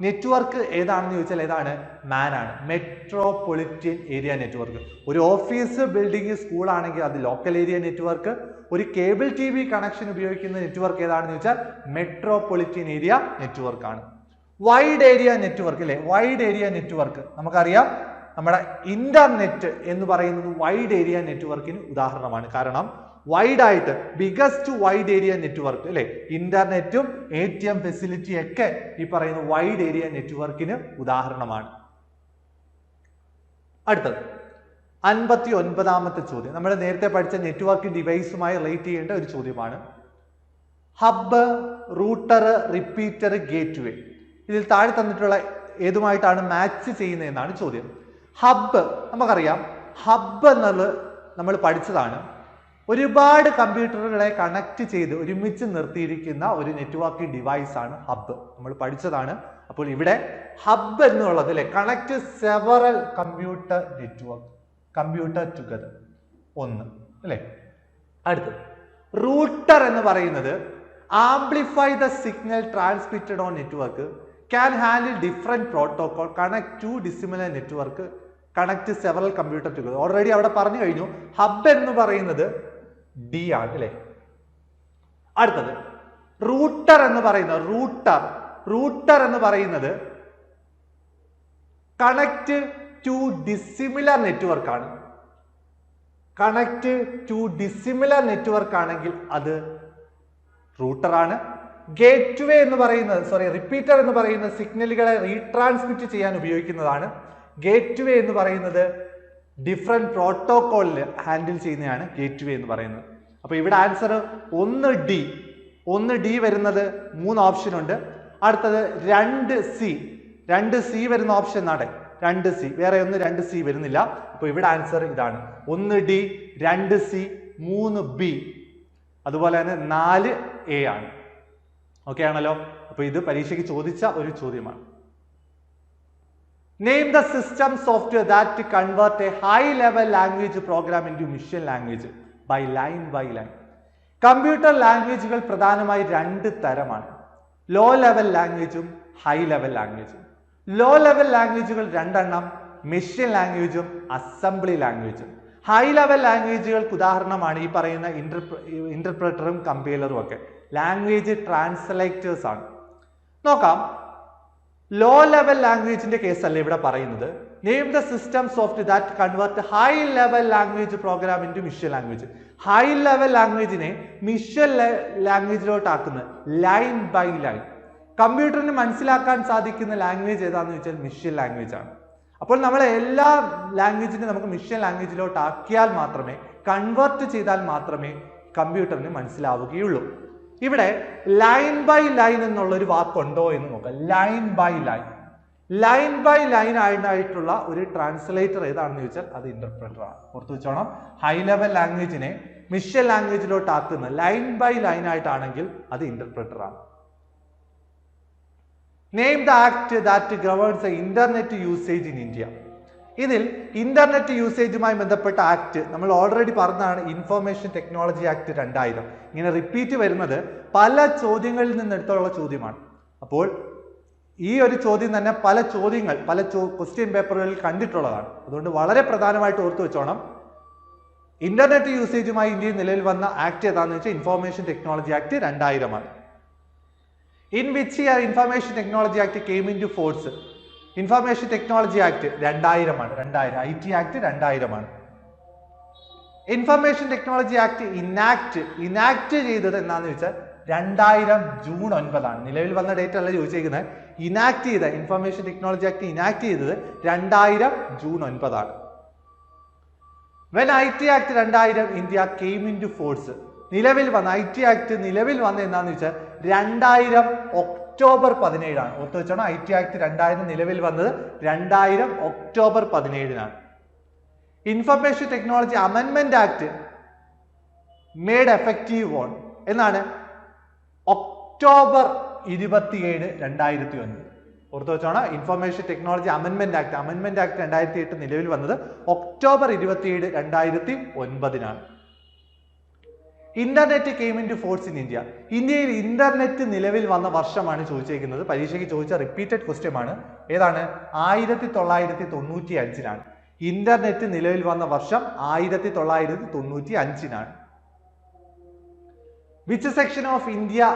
നെറ്റ്വർക്ക് ഏതാണെന്ന് ചോദിച്ചാൽ ഏതാണ്? മാൻ ആണ്. Metropolitan area network. ഒരു ഓഫീസ്, ബിൽഡിംഗ്, സ്കൂൾ ആണെങ്കിൽ അത് ലോക്കൽ ഏരിയ നെറ്റ്വർക്ക്. ഒരു കേബിൾ TV കണക്ഷൻ ഉപയോഗിക്കുന്ന നെറ്റ്വർക്ക് ഏതാണെന്ന് ചോദിച്ചാൽ മെട്രോപൊളിറ്റൻ ഏരിയ നെറ്റ്വർക്ക് ആണ്. വൈഡ് ഏരിയ നെറ്റ്വർക്ക് അല്ലെ, വൈഡ് ഏരിയ നെറ്റ്വർക്ക് നമുക്കറിയാം. നമ്മുടെ ഇന്റർനെറ്റ് എന്ന് പറയുന്നത് വൈഡ് ഏരിയ നെറ്റ്വർക്കിന് ഉദാഹരണമാണ്. കാരണം വൈഡ് ആയിട്ട് ബിഗസ്റ്റ് വൈഡ് ഏരിയ നെറ്റ്വർക്ക് അല്ലെ, ഇന്റർനെറ്റും ATM ഫെസിലിറ്റി ഒക്കെ ഈ പറയുന്ന വൈഡ് ഏരിയ നെറ്റ്വർക്കിന് ഉദാഹരണമാണ്. അടുത്തത് 59ാമത്തെ ചോദ്യം. നമ്മൾ നേരത്തെ പഠിച്ച നെറ്റ്വർക്ക് ഡിവൈസുമായി റിലേറ്റ് ചെയ്യേണ്ട ഒരു ചോദ്യമാണ്. Hub, router, repeater, gateway. ഇതിൽ താഴെ തന്നിട്ടുള്ള ഏതുമായിട്ടാണ് മാച്ച് ചെയ്യുന്നത് എന്നാണ് ചോദ്യം. ഹബ്ബ് നമുക്കറിയാം. ഹബ്ബ് എന്നുള്ളത് നമ്മൾ പഠിച്ചതാണ്. ഒരുപാട് കമ്പ്യൂട്ടറുകളെ കണക്ട് ചെയ്ത് ഒരുമിച്ച് നിർത്തിയിരിക്കുന്ന ഒരു നെറ്റ്വർക്കിംഗ് ഡിവൈസ് ആണ് ഹബ്ബ്. നമ്മൾ പഠിച്ചതാണ്. അപ്പോൾ ഇവിടെ ഹബ്ബ് എന്നുള്ളത് അല്ലെ, connect several computer network, computer together. ഒന്ന് അല്ലെ. അടുത്തത് റൂട്ടർ എന്ന് പറയുന്നത് amplify the signal transmitted on network, can handle different protocol, connect two dissimilar network, connect several computer together. Already അവിടെ പറഞ്ഞു കഴിഞ്ഞു. ഹബ്ബ് എന്ന് പറയുന്നത് D ആണ് അല്ലെ. അടുത്തത് റൂട്ടർ എന്ന് പറയുന്നത് റൂട്ടർ എന്ന് പറയുന്നത് കണക്ട് ടു ഡിസിമിലർ നെറ്റ്വർക്ക് ആണ്. കണക്ട് ടു ഡിസിമിലർ നെറ്റ്വർക്ക് ആണെങ്കിൽ അത് റൂട്ടർ ആണ്. ഗേറ്റ് വേ എന്ന് പറയുന്നത് റിപ്പീറ്റർ എന്ന് പറയുന്ന സിഗ്നലുകളെ റീട്രാൻസ്മിറ്റ് ചെയ്യാൻ ഉപയോഗിക്കുന്നതാണ്. ഗേറ്റ് വേ എന്ന് പറയുന്നത് ഡിഫറെന്റ് പ്രോട്ടോകോളിൽ ഹാൻഡിൽ ചെയ്യുന്നതാണ് ഗേറ്റ് വേ എന്ന് പറയുന്നത്. അപ്പൊ ഇവിടെ ആൻസർ ഒന്ന് ഡി വരുന്നത് 3 ഓപ്ഷൻ ഉണ്ട്. അടുത്തത് 2C വരുന്ന ഓപ്ഷൻ ആണ്. 2C വേറെ ഒന്ന് 2C വരുന്നില്ല. അപ്പൊ ഇവിടെ ആൻസർ ഇതാണ്. 1D, 2C, 3B, അതുപോലെ തന്നെ 4A ആണ്. ഓക്കെ ആണല്ലോ. അപ്പൊ ഇത് പരീക്ഷയ്ക്ക് ചോദിച്ച ഒരു ചോദ്യമാണ്. Name the system software that convert a high level language program into machine language by line. Computer ലാംഗ്വേജുകൾ പ്രധാനമായി 2 തരമാണ്. ലോ ലെവൽ ലാംഗ്വേജും ഹൈ ലെവൽ ലാംഗ്വേജും. ലോ ലെവൽ ലാംഗ്വേജുകൾ 2 എണ്ണം, മെഷീൻ ലാംഗ്വേജും അസംബ്ലി ലാംഗ്വേജും. ഹൈ ലെവൽ ലാംഗ്വേജുകൾക്ക് ഉദാഹരണമാണ് ഈ പറയുന്ന ഇന്റർപ്രറ്ററും കമ്പൈലറും ഒക്കെ. ലാംഗ്വേജ് ട്രാൻസ്ലേറ്റേഴ്സ് ആണ്. നോക്കാം. ലോ ലെവൽ ലാംഗ്വേജിന്റെ കേസല്ല ഇവിടെ പറയുന്നത്. Name the system software that convert high level language program into machine language. High level ലാംഗ്വേജിനെ മെഷീൻ ലാംഗ്വേജിലോട്ട് ആക്കുന്നത് ലൈൻ ബൈ ലൈൻ. കമ്പ്യൂട്ടറിന് മനസ്സിലാക്കാൻ സാധിക്കുന്ന ലാംഗ്വേജ് ഏതാണെന്ന് ചോദിച്ചാൽ മെഷീൻ ലാംഗ്വേജ് ആണ്. അപ്പോൾ നമ്മൾ എല്ലാ ലാംഗ്വേജിനെ നമുക്ക് മെഷീൻ ലാംഗ്വേജിലോട്ട് ആക്കിയാൽ മാത്രമേ, കൺവേർട്ട് ചെയ്താൽ മാത്രമേ കമ്പ്യൂട്ടറിന് മനസ്സിലാവുകയുള്ളൂ. ഇവിടെ ലൈൻ ബൈ ലൈൻ എന്നുള്ള ഒരു വാക്കുണ്ടോ എന്ന് നോക്കാം. Line by line, line by line ആയിട്ടുള്ള ഒരു ട്രാൻസ്ലേറ്റർ ഏതാണെന്ന് ചോദിച്ചാൽ അത് ഇന്റർപ്രറ്റർ ആണ്. ഓർത്തു വെച്ചോണം, ഹൈ ലെവൽ ലാംഗ്വേജിനെ മെഷീൻ ലാംഗ്വേജിലോട്ട് ആക്കുന്ന ലൈൻ ബൈ ലൈൻ ആയിട്ടാണെങ്കിൽ അത് ഇന്റർപ്രറ്റർ ആണ്. Name the act that governs internet usage in India. ഇതിൽ ഇന്റർനെറ്റ് യൂസേജുമായി ബന്ധപ്പെട്ട ആക്ട് നമ്മൾ ഓൾറെഡി പറഞ്ഞതാണ്, ഇൻഫർമേഷൻ ടെക്നോളജി ആക്ട് 2000. ഇങ്ങനെ റിപ്പീറ്റ് വരുന്നത് പല ചോദ്യങ്ങളിൽ നിന്നെടുത്തുള്ള ചോദ്യമാണ്. അപ്പോൾ ഈ ഒരു ചോദ്യം തന്നെ പല ചോദ്യങ്ങൾ പല ക്വസ്റ്റ്യൻ പേപ്പറുകളിൽ കണ്ടിട്ടുള്ളതാണ്. അതുകൊണ്ട് വളരെ പ്രധാനമായിട്ട് ഓർത്തു വെച്ചോണം, ഇന്റർനെറ്റ് യൂസേജുമായി ഇന്ത്യയിൽ നിലവിൽ വന്ന ആക്ട് ഏതാണെന്ന് വെച്ചാൽ ഇൻഫർമേഷൻ ടെക്നോളജി ആക്ട് 2000 ആണ്. In which year Information Technology Act came into force? Information Technology Act 2000 ആണ്. 2000 IT Act 2000 ആണ്. Information Technology Act ഇനാക്ട് ചെയ്തത് എന്നാന്ന് വെച്ചാൽ 2000 ജൂൺ 9 ആണ്. നിലവിൽ വന്ന ഡേറ്റ് അല്ല ചോദിച്ചിരിക്കുന്നത്. ഇനാക്ട് ചെയ്ത ഇൻഫർമേഷൻ ടെക്നോളജി ആക്ട് ഇനാക്ട് ചെയ്തത് 2000 ജൂൺ 9 ആണ്. When IT Act 2000 India came into force, നിലവിൽ വന്ന IT ആക്ട് നിലവിൽ വന്ന എന്താന്ന് വെച്ചാൽ 2000 ഒക്ടോബർ 17 ആണ്. ഓർത്തു വെച്ചോണം, IT ആക്ട് 2000 നിലവിൽ വന്നത് 2000 ഒക്ടോബർ 17 ഇൻഫർമേഷൻ ടെക്നോളജി അമെൻമെന്റ് ആക്ട് മേഡ് എഫക്റ്റീവ് ഓൺ എന്നാണ് ഒക്ടോബർ 27, 2009. ഓർത്തു വെച്ചോണം, ഇൻഫർമേഷൻ ടെക്നോളജി അമെൻമെന്റ് ആക്ട് 2008 നിലവിൽ വന്നത് October 27, 2009. Internet came into force in India. ഇന്ത്യയിൽ ഇന്റർനെറ്റ് നിലവിൽ വന്ന വർഷമാണ് ചോദിച്ചിരിക്കുന്നത്. പരീക്ഷയ്ക്ക് ചോദിച്ച റിപ്പീറ്റഡ് ക്വസ്റ്റ്യൻ ആണ്. ഏതാണ്? 1995. ഇന്റർനെറ്റ് നിലവിൽ വന്ന വർഷം 1995. Which section of India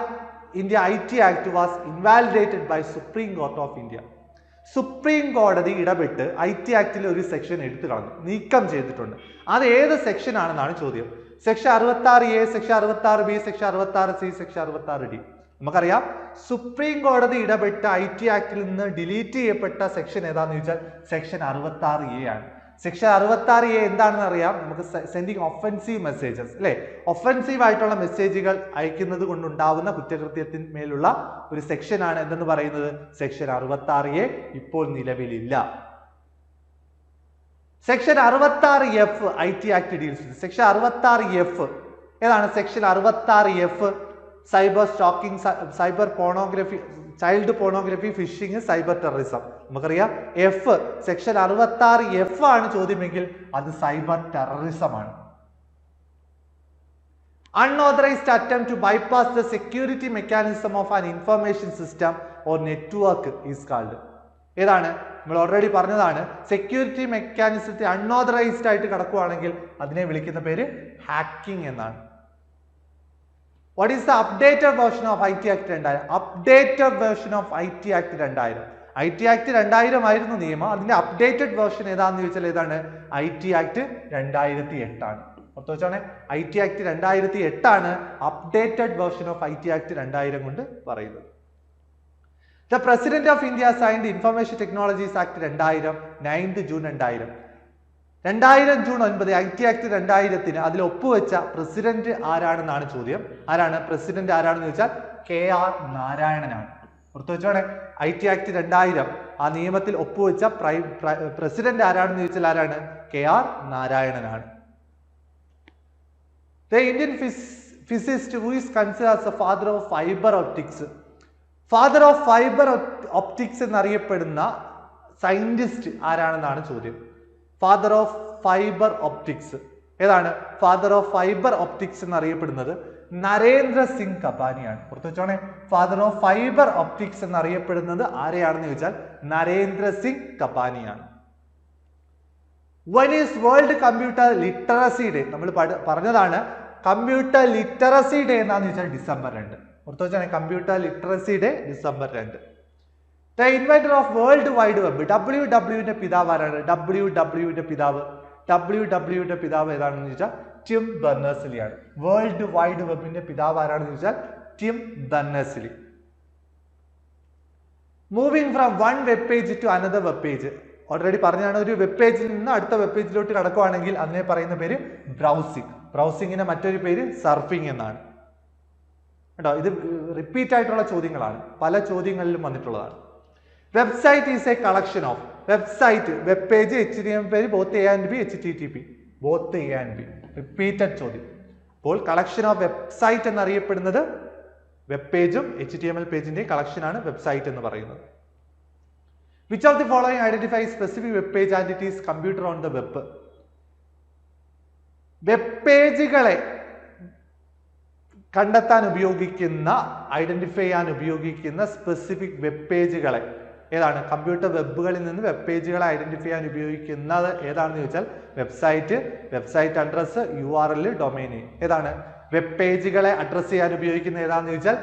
IT Act was invalidated by Supreme Court of India? Supreme കോടതി ഇടപെട്ട് IT ആക്ടിലെ ഒരു സെക്ഷൻ എടുത്തു കളഞ്ഞു, നീക്കം ചെയ്തിട്ടുണ്ട്. അത് ഏത് സെക്ഷൻ ആണെന്നാണ് ചോദ്യം. Section 66A, section 66B, section 66C, section 66D. നമുക്കറിയാം, സുപ്രീം കോടതി ഇടപെട്ട IT ആക്ടിൽ നിന്ന് ഡിലീറ്റ് ചെയ്യപ്പെട്ട സെക്ഷൻ ഏതാന്ന് ചോദിച്ചാൽ സെക്ഷൻ 66A ആണ്. സെക്ഷൻ 66A എന്താണെന്ന് അറിയാം. നമുക്ക് സെൻഡിങ് ഒഫൻസീവ് മെസ്സേജസ് അല്ലെ, ഒഫൻസീവ് ആയിട്ടുള്ള മെസ്സേജുകൾ അയക്കുന്നത് കൊണ്ടുണ്ടാവുന്ന കുറ്റകൃത്യത്തിന്മേലുള്ള ഒരു സെക്ഷൻ ആണ് എന്തെന്ന് പറയുന്നത് സെക്ഷൻ 66A. ഇപ്പോൾ നിലവിലില്ല. Section 66F IT act deals ചെയ്തു. സെക്ഷൻ 66F ഏതാണ്? Section 66F cyber stalking, cyber pornography, child pornography, phishing, cyber terrorism. നമുക്കറിയാം സെക്ഷൻ 66F ആണ് ചോദ്യമെങ്കിൽ അത് സൈബർ ടെററിസം ആണ്. Unauthorized attempt to bypass the security mechanism of an information system or network is called. ഏതാണ്? നമ്മൾ ഓൾറെഡി പറഞ്ഞതാണ്, സെക്യൂരിറ്റി മെക്കാനിസത്തെ അൺഓതറൈസ്ഡ് ആയിട്ട് കിടക്കുകയാണെങ്കിൽ അതിനെ വിളിക്കുന്ന പേര് ഹാക്കിംഗ് എന്നാണ്. What is the updated version of IT Act 2000? Updated version of IT Act 2000. IT Act 2000 ആയിരുന്നു നിയമം. അതിന്റെ അപ്ഡേറ്റഡ് വേർഷൻ ഏതാണെന്ന് ചോദിച്ചാൽ ഏതാണ്? IT Act 2008 ആണ്. ഓർത്തു വെച്ചാണ്, IT Act 2008 ആണ് updated version of IT Act 2000 കൊണ്ട് പറയുന്നത്. The President of India signed Information Technologies Act 2000 9th June 2000. 2000 June 9 IT act 2000 അതിൽ ഒപ്പുവെച്ച പ്രസിഡന്റ് ആരാണെന്നാണ് ചോദ്യം. ആരാണ് പ്രസിഡന്റ്? ആരാണെന്ന് ചോദിച്ചാൽ KR നാരായണനാണ്. ഓർത്തു വെച്ചോടെ, IT ആക്ട് 2000 ആ നിയമത്തിൽ ഒപ്പുവെച്ച പ്രസിഡന്റ് ആരാണെന്ന് ചോദിച്ചാൽ ആരാണ്? KR നാരായണനാണ്. The Indian physicist who is considered as the father of fiber optics. Father of fibre optics എന്നറിയപ്പെടുന്ന സയന്റിസ്റ്റ് ആരാണെന്നാണ് ചോദ്യം. ഫാദർ ഓഫ് ഫൈബർ ഒപ്റ്റിക്സ് ഏതാണ്? ഫാദർ ഓഫ് ഫൈബർ ഒപ്റ്റിക്സ് എന്നറിയപ്പെടുന്നത് നരേന്ദ്ര സിംഗ് കപാനിയാണ്. ഓർത്തു വെച്ചോണേ, ഫാദർ ഓഫ് ഫൈബർ ഒപ്റ്റിക്സ് എന്നറിയപ്പെടുന്നത് ആരെയാണെന്ന് ചോദിച്ചാൽ നരേന്ദ്ര സിംഗ് കപാനിയാണ്. When is world computer literacy day? നമ്മൾ പറഞ്ഞതാണ് കമ്പ്യൂട്ടർ ലിറ്ററസി ഡേ എന്നാന്ന് ചോദിച്ചാൽ December 2. ഓർത്തു വെച്ചാൽ computer literacy day December 2. The inventor of world wide web, WWന്റെ പിതാവ് ആരാണ്? WWന്റെ പിതാവ് ഏതാണെന്ന് ചോദിച്ചാൽ ടിം ബെർണേഴ്സ്-ലീ ആണ്. വേൾഡ് വൈഡ് വെബിന്റെ പിതാവ് ആരാണെന്ന് ചോദിച്ചാൽ Tim Berners-Lee. Moving from one web page to another web page. Already പറഞ്ഞാണ്, ഒരു വെബ് പേജിൽ നിന്ന് അടുത്ത വെബ് പേജിലോട്ട് കടക്കുകയാണെങ്കിൽ അതിനെ പറയുന്ന പേര് ബ്രൗസിംഗ്. ബ്രൗസിങ്ങിന്റെ മറ്റൊരു പേര് സർഫിംഗ് എന്നാണ് കേട്ടോ. ഇത് റിപ്പീറ്റ് ആയിട്ടുള്ള ചോദ്യങ്ങളാണ്, പല ചോദ്യങ്ങളിലും വന്നിട്ടുള്ളതാണ്. Website is a collection of. Website, web page, HTML page, both A and B, HTTP, both A and B. Repeated ചോദ്യം. അപ്പോൾ കളക്ഷൻ ഓഫ് വെബ്സൈറ്റ് എന്നറിയപ്പെടുന്നത് വെബ് പേജും HTML പേജിന്റെ കളക്ഷനാണ് വെബ്സൈറ്റ് എന്ന് പറയുന്നത്. Which of the following identify specific web page and it is computer on the web. Web പേജുകളെ കണ്ടെത്താൻ ഉപയോഗിക്കുന്ന, ഐഡന്റിഫൈ ചെയ്യാൻ ഉപയോഗിക്കുന്ന സ്പെസിഫിക് വെബ് പേജുകളെ ഏതാണ്? കമ്പ്യൂട്ടർ വെബുകളിൽ നിന്ന് വെബ് പേജുകളെ ഐഡന്റിഫൈ ചെയ്യാൻ ഉപയോഗിക്കുന്നത് ഏതാണെന്ന് ചോദിച്ചാൽ website, website address, URL, domain. ഏതാണ്? വെബ് പേജുകളെ അഡ്രസ് ചെയ്യാൻ ഉപയോഗിക്കുന്ന ഏതാണെന്ന് ചോദിച്ചാൽ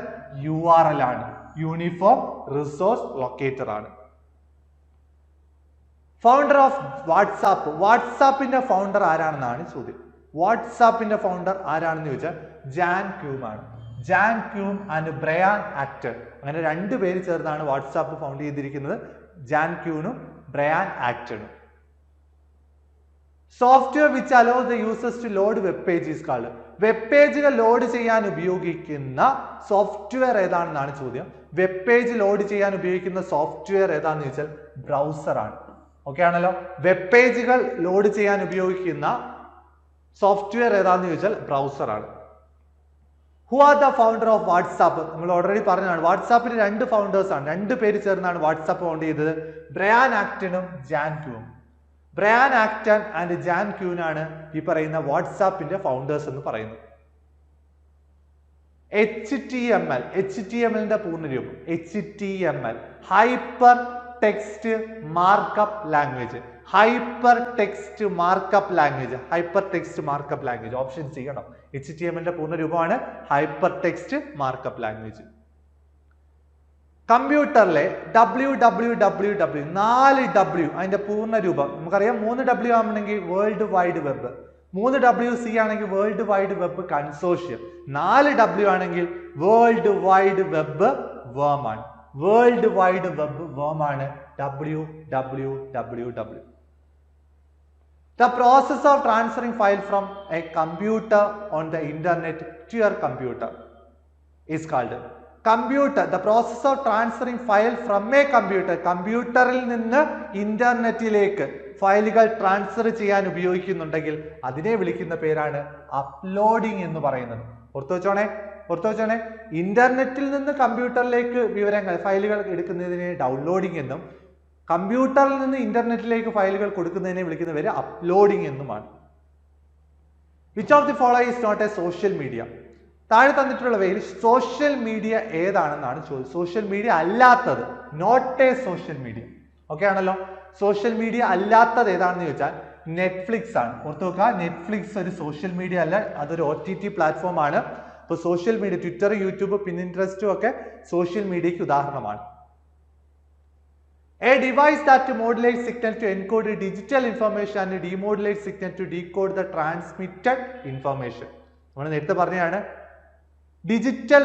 URL ആണ്, യൂണിഫോം റിസോഴ്സ് ലൊക്കേറ്റർ ആണ്. Founder of WhatsApp. വാട്സാപ്പിന്റെ ഫൗണ്ടർ ആരാണെന്നാണ് ചോദ്യം. വാട്സാപ്പിന്റെ ഫൗണ്ടർ ആരാണെന്ന് ചോദിച്ചാൽ ജാൻ ക്യൂം ആണ്. Jan Koum and Brian Acton, അങ്ങനെ രണ്ടു പേര് ചേർന്നാണ് വാട്സാപ്പ് ഫൗണ്ട് ചെയ്തിരിക്കുന്നത്, ജാൻ ക്യൂനും ബ്രയാൻ ആക്ടണും. Software which allows the users to load web page is called. Web പേജുകൾ ലോഡ് ചെയ്യാൻ ഉപയോഗിക്കുന്ന സോഫ്റ്റ്വെയർ ഏതാണെന്നാണ് ചോദ്യം. വെബ് പേജ് ലോഡ് ചെയ്യാൻ ഉപയോഗിക്കുന്ന സോഫ്റ്റ്വെയർ ഏതാണെന്ന് ചോദിച്ചാൽ ബ്രൗസർ ആണ്. ഓക്കെ ആണല്ലോ. വെബ് പേജുകൾ ലോഡ് ചെയ്യാൻ ഉപയോഗിക്കുന്ന സോഫ്റ്റ്വെയർ ഏതാണെന്ന് ചോദിച്ചാൽ ബ്രൗസർ ആണ്. Who are the founder of WhatsApp? നമ്മൾ ഓൾറെഡി പറഞ്ഞതാണ്, വാട്സാപ്പിന് രണ്ട് ഫൗണ്ടേഴ്സ് ആണ്, രണ്ട് പേര് ചേർന്നാണ് വാട്സാപ്പ് ഫൗണ്ട് ചെയ്തത്, ബ്രയാൻ ആക്ടണും ജാൻ ക്യൂവും. ബ്രയാൻ ആക്ടൺ ആൻഡ് ജാൻ ക്യൂനാണ് ഈ പറയുന്ന വാട്സാപ്പിന്റെ ഫൗണ്ടേഴ്സ് എന്ന് പറയുന്നത്. HTML പൂർണ്ണരൂപം HTML, hyper text markup language. Hyper text markup language, hyper text markup language, option C കേട്ടോ. HTML പൂർണ്ണരൂപമാണ് ഹൈപ്പർ ടെക്സ്റ്റ് മാർക്കപ്പ് ലാംഗ്വേജ്. കമ്പ്യൂട്ടറിലെ www, 4 W അതിന്റെ പൂർണ്ണ രൂപം നമുക്കറിയാം. 3 W ആണെങ്കിൽ വേൾഡ് വൈഡ് വെബ്, 3 WC ആണെങ്കിൽ world wide web consortium, 4 W ആണെങ്കിൽ വേൾഡ് വൈഡ് വെബ് വേം ആണ്. വേൾഡ് വൈഡ് വെബ് വേം ആണ് www. The process of transferring file from a computer on the internet to your computer is called computer. The process of transferring file from a computer, കമ്പ്യൂട്ടറിൽ നിന്ന് ഇന്റർനെറ്റിലേക്ക് ഫയലുകൾ ട്രാൻസ്ഫർ ചെയ്യാൻ ഉപയോഗിക്കുന്നുണ്ടെങ്കിൽ അതിനെ വിളിക്കുന്ന പേരാണ് അപ്ലോഡിംഗ് എന്ന് പറയുന്നത്. ഓർത്തു വെച്ചോണേ. ഇന്റർനെറ്റിൽ നിന്ന് കമ്പ്യൂട്ടറിലേക്ക് വിവരങ്ങൾ, ഫയലുകൾ എടുക്കുന്നതിനെ ഡൗൺലോഡിംഗ് എന്നും, കമ്പ്യൂട്ടറിൽ നിന്ന് ഇന്റർനെറ്റിലേക്ക് ഫയലുകൾ കൊടുക്കുന്നതിനെ വിളിക്കുന്ന പേര് അപ്ലോഡിംഗ് എന്നുമാണ്. Which of the following is not a social media? താഴെ തന്നിട്ടുള്ളവയിൽ സോഷ്യൽ മീഡിയ ഏതാണെന്നാണ് ചോദ്യം. സോഷ്യൽ മീഡിയ അല്ലാത്തത്, not a social media. Okay ആണല്ലോ. സോഷ്യൽ മീഡിയ അല്ലാത്തത് ഏതാണെന്ന് ചോദിച്ചാൽ നെറ്റ്ഫ്ലിക്സ് ആണ്. ഓർത്തു നോക്കുക, നെറ്റ്ഫ്ലിക്സ് ഒരു സോഷ്യൽ മീഡിയ അല്ല, അതൊരു OTT പ്ലാറ്റ്ഫോം ആണ്. അപ്പോൾ സോഷ്യൽ മീഡിയ, ട്വിറ്റർ, യൂട്യൂബ്, പിൻട്രസ്റ്റും ഒക്കെ സോഷ്യൽ മീഡിയയ്ക്ക് ഉദാഹരണമാണ്. A device that modulates signal to encode digital information and demodulates signal to decode the transmitted information. നമ്മൾ നേരത്തെ പറഞ്ഞതാണ്, ഡിജിറ്റൽ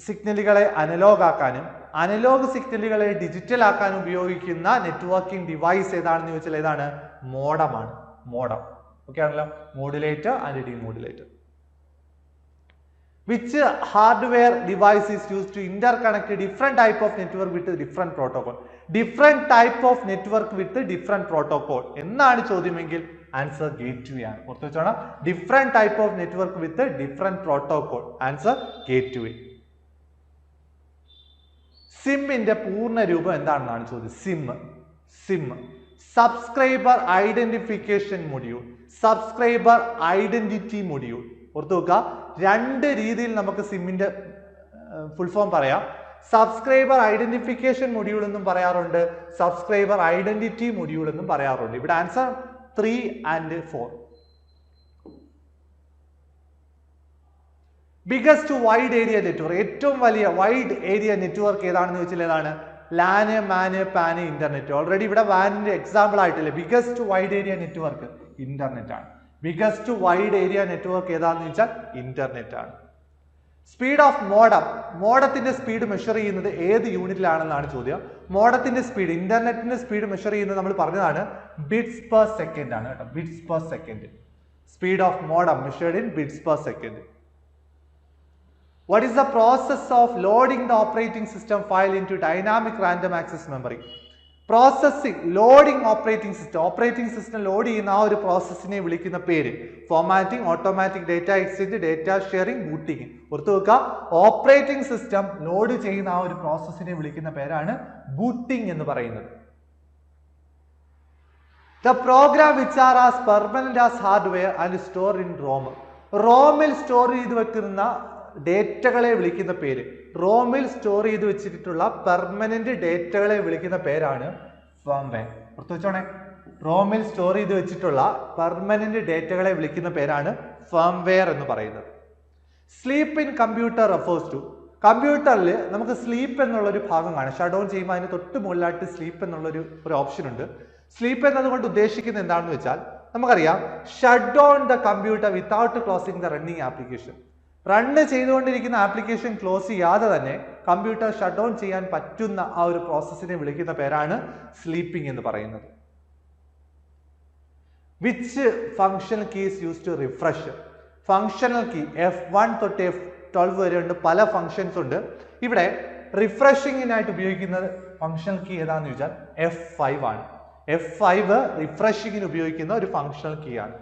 സിഗ്നലുകളെ അനലോഗ് ആക്കാനും അനലോഗ് സിഗ്നലുകളെ ഡിജിറ്റൽ ആക്കാനും ഉപയോഗിക്കുന്ന നെറ്റ്വർക്കിംഗ് ഡിവൈസ് ഏതാണെന്ന് ചോദിച്ചാൽ ഏതാണ്? മോഡമാണ്. മോഡം. ഓക്കെ ആണല്ലോ. Modulator and demodulator. Which hardware device is used to interconnect different type of network with different protocol? Different type of network with different protocol എന്നാണ് ചോദ്യമെങ്കിൽ ആൻസർ ഗേറ്റ്വേ ആണ്. ഓർത്തു വെച്ചോണം, different type of network with different protocol, answer gateway. സിമ്മിന്റെ പൂർണ്ണ രൂപം എന്താണെന്നാണ് ചോദ്യം. SIM subscriber identification module, subscriber identity module. ഓർത്തു നോക്കുക, രണ്ട് രീതിയിൽ നമുക്ക് സിമ്മിന്റെ ഫുൾ ഫോം പറയാം. സബ്സ്ക്രൈബർ ഐഡന്റിഫിക്കേഷൻ മൊഡ്യൂൾ എന്നും പറയാറുണ്ട്, സബ്സ്ക്രൈബർ ഐഡന്റിറ്റി മൊഡ്യൂൾ എന്നും പറയാറുണ്ട്. ഇവിടെ answer 3 and 4. Biggest wide area network, ഏറ്റവും വലിയ വൈഡ് ഏരിയ നെറ്റ്വർക്ക് ഏതാണെന്ന് ചോദിച്ചാൽ ഏതാണ്? LAN, MAN, PAN, internet. Already ഇവിടെ വാനിന്റെ എക്സാമ്പിൾ ആയിട്ടില്ലേ. Biggest wide area network internet ആണ്. ബിഗസ്റ്റ് വൈഡ് ഏരിയ നെറ്റ്വർക്ക് ഏതാണെന്ന് ചോദിച്ചാൽ ഇന്റർനെറ്റ് ആണ്. സ്പീഡ് ഓഫ് മോഡം, മോഡത്തിന്റെ സ്പീഡ് മെഷർ ചെയ്യുന്നത് ഏത് യൂണിറ്റിലാണെന്നാണ് ചോദ്യം. മോഡത്തിന്റെ സ്പീഡ്, ഇന്റർനെറ്റിന്റെ സ്പീഡ് മെഷർ ചെയ്യുന്നത് നമ്മൾ പറഞ്ഞതാണ് ബിറ്റ്സ് പെർ സെക്കൻഡ് ആണ് കേട്ടോ. Bits per second. Speed of modem measured in bits per second. What is the process of loading the operating system file into dynamic random access memory? Processing, loading operating system load ചെയ്യുന്ന ആ ഒരു പ്രോസസ്സിനെ വിളിക്കുന്ന പേര് formatting, automatic data exchange, data sharing, booting. ഓർത്തു വെക്കുക, ഓപ്പറേറ്റിംഗ് സിസ്റ്റം ലോഡ് ചെയ്യുന്ന ആ ഒരു പ്രോസസ്സിനെ വിളിക്കുന്ന പേരാണ് ബൂട്ടിംഗ് എന്ന് പറയുന്നത്. The program which are as permanent as hardware and stored in ROM. റോമിൽ സ്റ്റോർ ചെയ്ത് വെക്കുന്ന ഡേറ്റകളെ വിളിക്കുന്ന പേര്, റോമിൽ സ്റ്റോർ ചെയ്ത് വെച്ചിട്ടുള്ള പെർമനന്റ് ഡേറ്റകളെ വിളിക്കുന്ന പേരാണ് ഫേംവെയർ. ഓർത്തു വെച്ചോണേ, റോമിൽ സ്റ്റോർ ചെയ്ത് വെച്ചിട്ടുള്ള പെർമനന്റ് ഡേറ്റകളെ വിളിക്കുന്ന പേരാണ് ഫേംവെയർ എന്ന് പറയുന്നത്. Sleep in computer refers to, കമ്പ്യൂട്ടറിൽ നമുക്ക് സ്ലീപ്പ് എന്നുള്ളൊരു ഭാഗം കാണാം. ഷട്ട് ഡൗൺ ചെയ്യുമ്പോൾ അതിന് തൊട്ട് മുകളിലായിട്ട് സ്ലീപ്പ് എന്നുള്ളൊരു ഓപ്ഷൻ ഉണ്ട്. സ്ലീപ്പ് എന്നതുകൊണ്ട് ഉദ്ദേശിക്കുന്നത് എന്താണെന്ന് വെച്ചാൽ നമുക്കറിയാം, shut down the computer without closing the running application. Run ചെയ്തുകൊണ്ടിരിക്കുന്ന ആപ്ലിക്കേഷൻ ക്ലോസ് ചെയ്യാതെ തന്നെ കമ്പ്യൂട്ടർ ഷട്ട് ഡൗൺ ചെയ്യാൻ പറ്റുന്ന ആ ഒരു പ്രോസസ്സിനെ വിളിക്കുന്ന പേരാണ് സ്ലീപ്പിംഗ് എന്ന് പറയുന്നത്. Which functional keys use to refresh? Functional key F1 തൊട്ട് F12 വരെ ഉണ്ട്, പല ഫങ്ഷൻസ് ഉണ്ട്. ഇവിടെ റിഫ്രഷിങ്ങിനായിട്ട് ഉപയോഗിക്കുന്ന ഫങ്ഷണൽ കീ ഏതാണെന്ന് ചോദിച്ചാൽ F5 ആണ്. F5 റിഫ്രഷിങ്ങിന് ഉപയോഗിക്കുന്ന ഒരു ഫങ്ഷണൽ കീ ആണ്.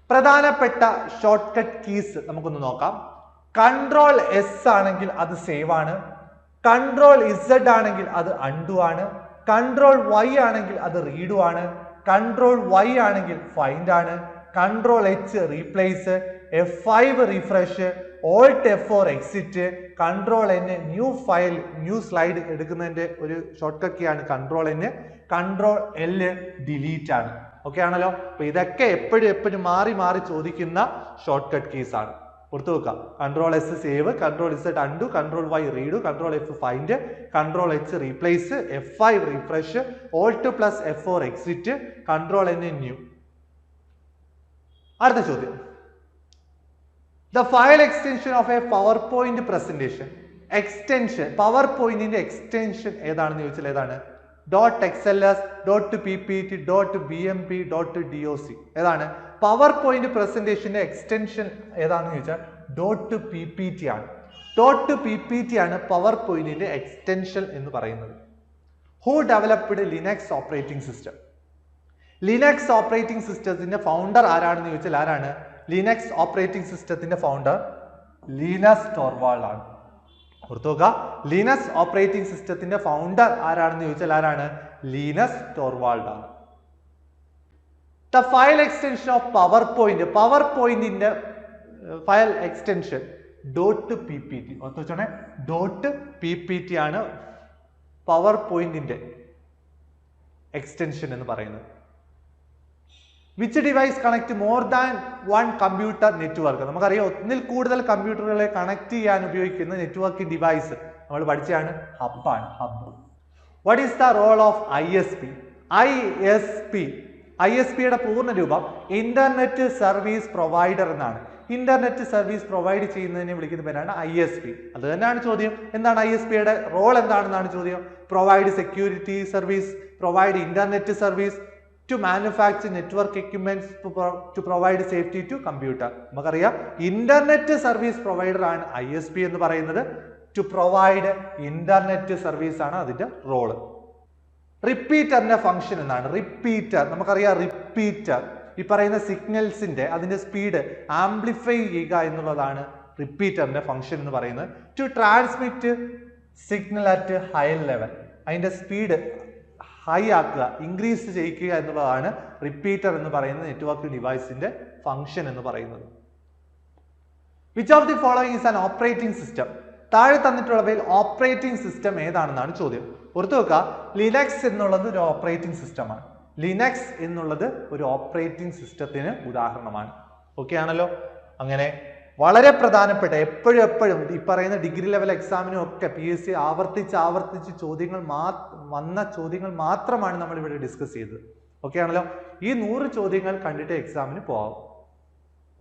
പ്രധാനപ്പെട്ട ഷോർട്ട് കട്ട് കീസ് നമുക്കൊന്ന് നോക്കാം. കൺട്രോൾ S ആണെങ്കിൽ അത് സേവ് ആണ്, കൺട്രോൾ Z ആണെങ്കിൽ അത് അൺഡു ആണ്, കൺട്രോൾ Y ആണെങ്കിൽ അത് റീഡു ആണ്, കൺട്രോൾ Y ആണെങ്കിൽ ഫൈൻഡ് ആണ്, control H replace, F5 refresh, alt F4 exit, control N new file new slide എടുക്കുന്നതിന്റെ ഒരു ഷോർട്ട് കട്ട് കീ ആണ് control N, control L delete ആണ്. ഓക്കെ ആണല്ലോ. അപ്പൊ ഇതൊക്കെ എപ്പോഴും മാറി മാറി ചോദിക്കുന്ന ഷോർട്ട് കട്ട് കീസ് ആണ്. ഓർത്തു വെക്കുക, control S save, control Z undo, control Y redo, control F find, control H replace, F5 refresh, alt plus F4 exit, control N new. അടുത്ത ചോദ്യം, the file extension of a PowerPoint presentation. Extension, power പോയിന്റിന്റെ എക്സ്റ്റൻഷൻ ഏതാണെന്ന് ചോദിച്ചാൽ ഏതാണ്? .xls, .ppt, .bmp, .doc. ഏതാണ്? പവർ പോയിന്റ് പ്രസന്റേഷന്റെ എക്സ്റ്റൻഷൻ ഏതാണെന്ന് ചോദിച്ചാൽ .ppt ആണ്. .ppt ആണ് പവർ പോയിന്റിന്റെ എക്സ്റ്റൻഷൻ എന്ന് പറയുന്നത്. Who developed Linux operating system? Linux operating സിസ്റ്റത്തിന്റെ ഫൗണ്ടർ ആരാണെന്ന് ചോദിച്ചാൽ ആരാണ്? ലിനക്സ് ഓപ്പറേറ്റിംഗ് സിസ്റ്റത്തിന്റെ ഫൗണ്ടർ ലിനസ് ടോർവാൾഡ് ആണ്. ഓർത്തുക, ലിനക്സ് ഓപ്പറേറ്റിംഗ് സിസ്റ്റത്തിന്റെ ഫൗണ്ടർ ആരാണെന്ന് ചോദിച്ചാൽ ആരാണ്? ലിനസ് ടോർവാൾഡ് ആണ്. The file extension of power point, power പോയിന്റിന്റെ ഫയൽ എക്സ്റ്റൻഷൻ .ppt. ഓർത്തു വെച്ചോണേ, .ppt ആണ് പവർ പോയിന്റിന്റെ എക്സ്റ്റൻഷൻ എന്ന് പറയുന്നത്. Which device connect more than one computer network? നമുക്കറിയാം, ഒന്നിൽ കൂടുതൽ കമ്പ്യൂട്ടറുകളെ കണക്ട് ചെയ്യാൻ ഉപയോഗിക്കുന്ന നെറ്റ്വർക്കിംഗ് ഡിവൈസ് നമ്മൾ പഠിച്ചതാണ് ഹബ്ബാണ്. Hub. What is the role of ISP? ISPയുടെ പൂർണ്ണ രൂപം ഇന്റർനെറ്റ് സർവീസ് പ്രൊവൈഡർ എന്നാണ്. ഇന്റർനെറ്റ് സർവീസ് പ്രൊവൈഡ് ചെയ്യുന്നതിനെ വിളിക്കുന്ന പേരാണ് ISP. അത് തന്നെയാണ് ചോദ്യം. എന്താണ് ISPയുടെ റോൾ എന്താണെന്നാണ് ചോദ്യം. Provide security service, provide internet service, to manufacture network equipments, to provide safety to computer. നമുക്കറിയാം, ഇന്റർനെറ്റ് സർവീസ് പ്രൊവൈഡർ ആണ് ISP എന്ന് പറയുന്നത്. ടു പ്രൊവൈഡ് ഇന്റർനെറ്റ് സർവീസ് ആണ് അതിന്റെ റോള്. റിപ്പീറ്ററിന്റെ ഫംഗ്ഷൻ എന്നാണ്. റിപ്പീറ്റർ നമുക്കറിയാം, റിപ്പീറ്റർ ഈ പറയുന്ന സിഗ്നൽസിന്റെ അതിന്റെ സ്പീഡ് ആംപ്ലിഫൈ ചെയ്യുക എന്നുള്ളതാണ് റിപ്പീറ്ററിന്റെ ഫംഗ്ഷൻ എന്ന് പറയുന്നത്. To transmit signal at high level, അതിന്റെ സ്പീഡ് ഹൈ ആക്കുക, ഇൻക്രീസ് ചെയ്യിക്കുക എന്നുള്ളതാണ് റിപ്പീറ്റർ എന്ന് പറയുന്ന നെറ്റ്വർക്ക് ഡിവൈസിന്റെ ഫംഗ്ഷൻ എന്ന് പറയുന്നത്. Which of the following is an operating system? താഴെ തന്നിട്ടുള്ളവയിൽ ഓപ്പറേറ്റിംഗ് സിസ്റ്റം ഏതാണെന്നാണ് ചോദ്യം. ഓർത്തു വെക്കുക, ലിനക്സ് എന്നുള്ളത് ഒരു ഓപ്പറേറ്റിംഗ് സിസ്റ്റമാണ്. ലിനക്സ് എന്നുള്ളത് ഒരു ഓപ്പറേറ്റിംഗ് സിസ്റ്റത്തിന് ഉദാഹരണമാണ്. ഓക്കെ ആണല്ലോ. അങ്ങനെ വളരെ പ്രധാനപ്പെട്ട എപ്പോഴും ഈ പറയുന്ന ഡിഗ്രി ലെവൽ എക്സാമിനും ഒക്കെ PSC ആവർത്തിച്ച് ചോദ്യങ്ങൾ വന്ന ചോദ്യങ്ങൾ മാത്രമാണ് നമ്മൾ ഇവിടെ ഡിസ്കസ് ചെയ്തത്. ഓക്കെ ആണല്ലോ. ഈ 100 ചോദ്യങ്ങൾ കണ്ടിട്ട് എക്സാമിന് പോകാം.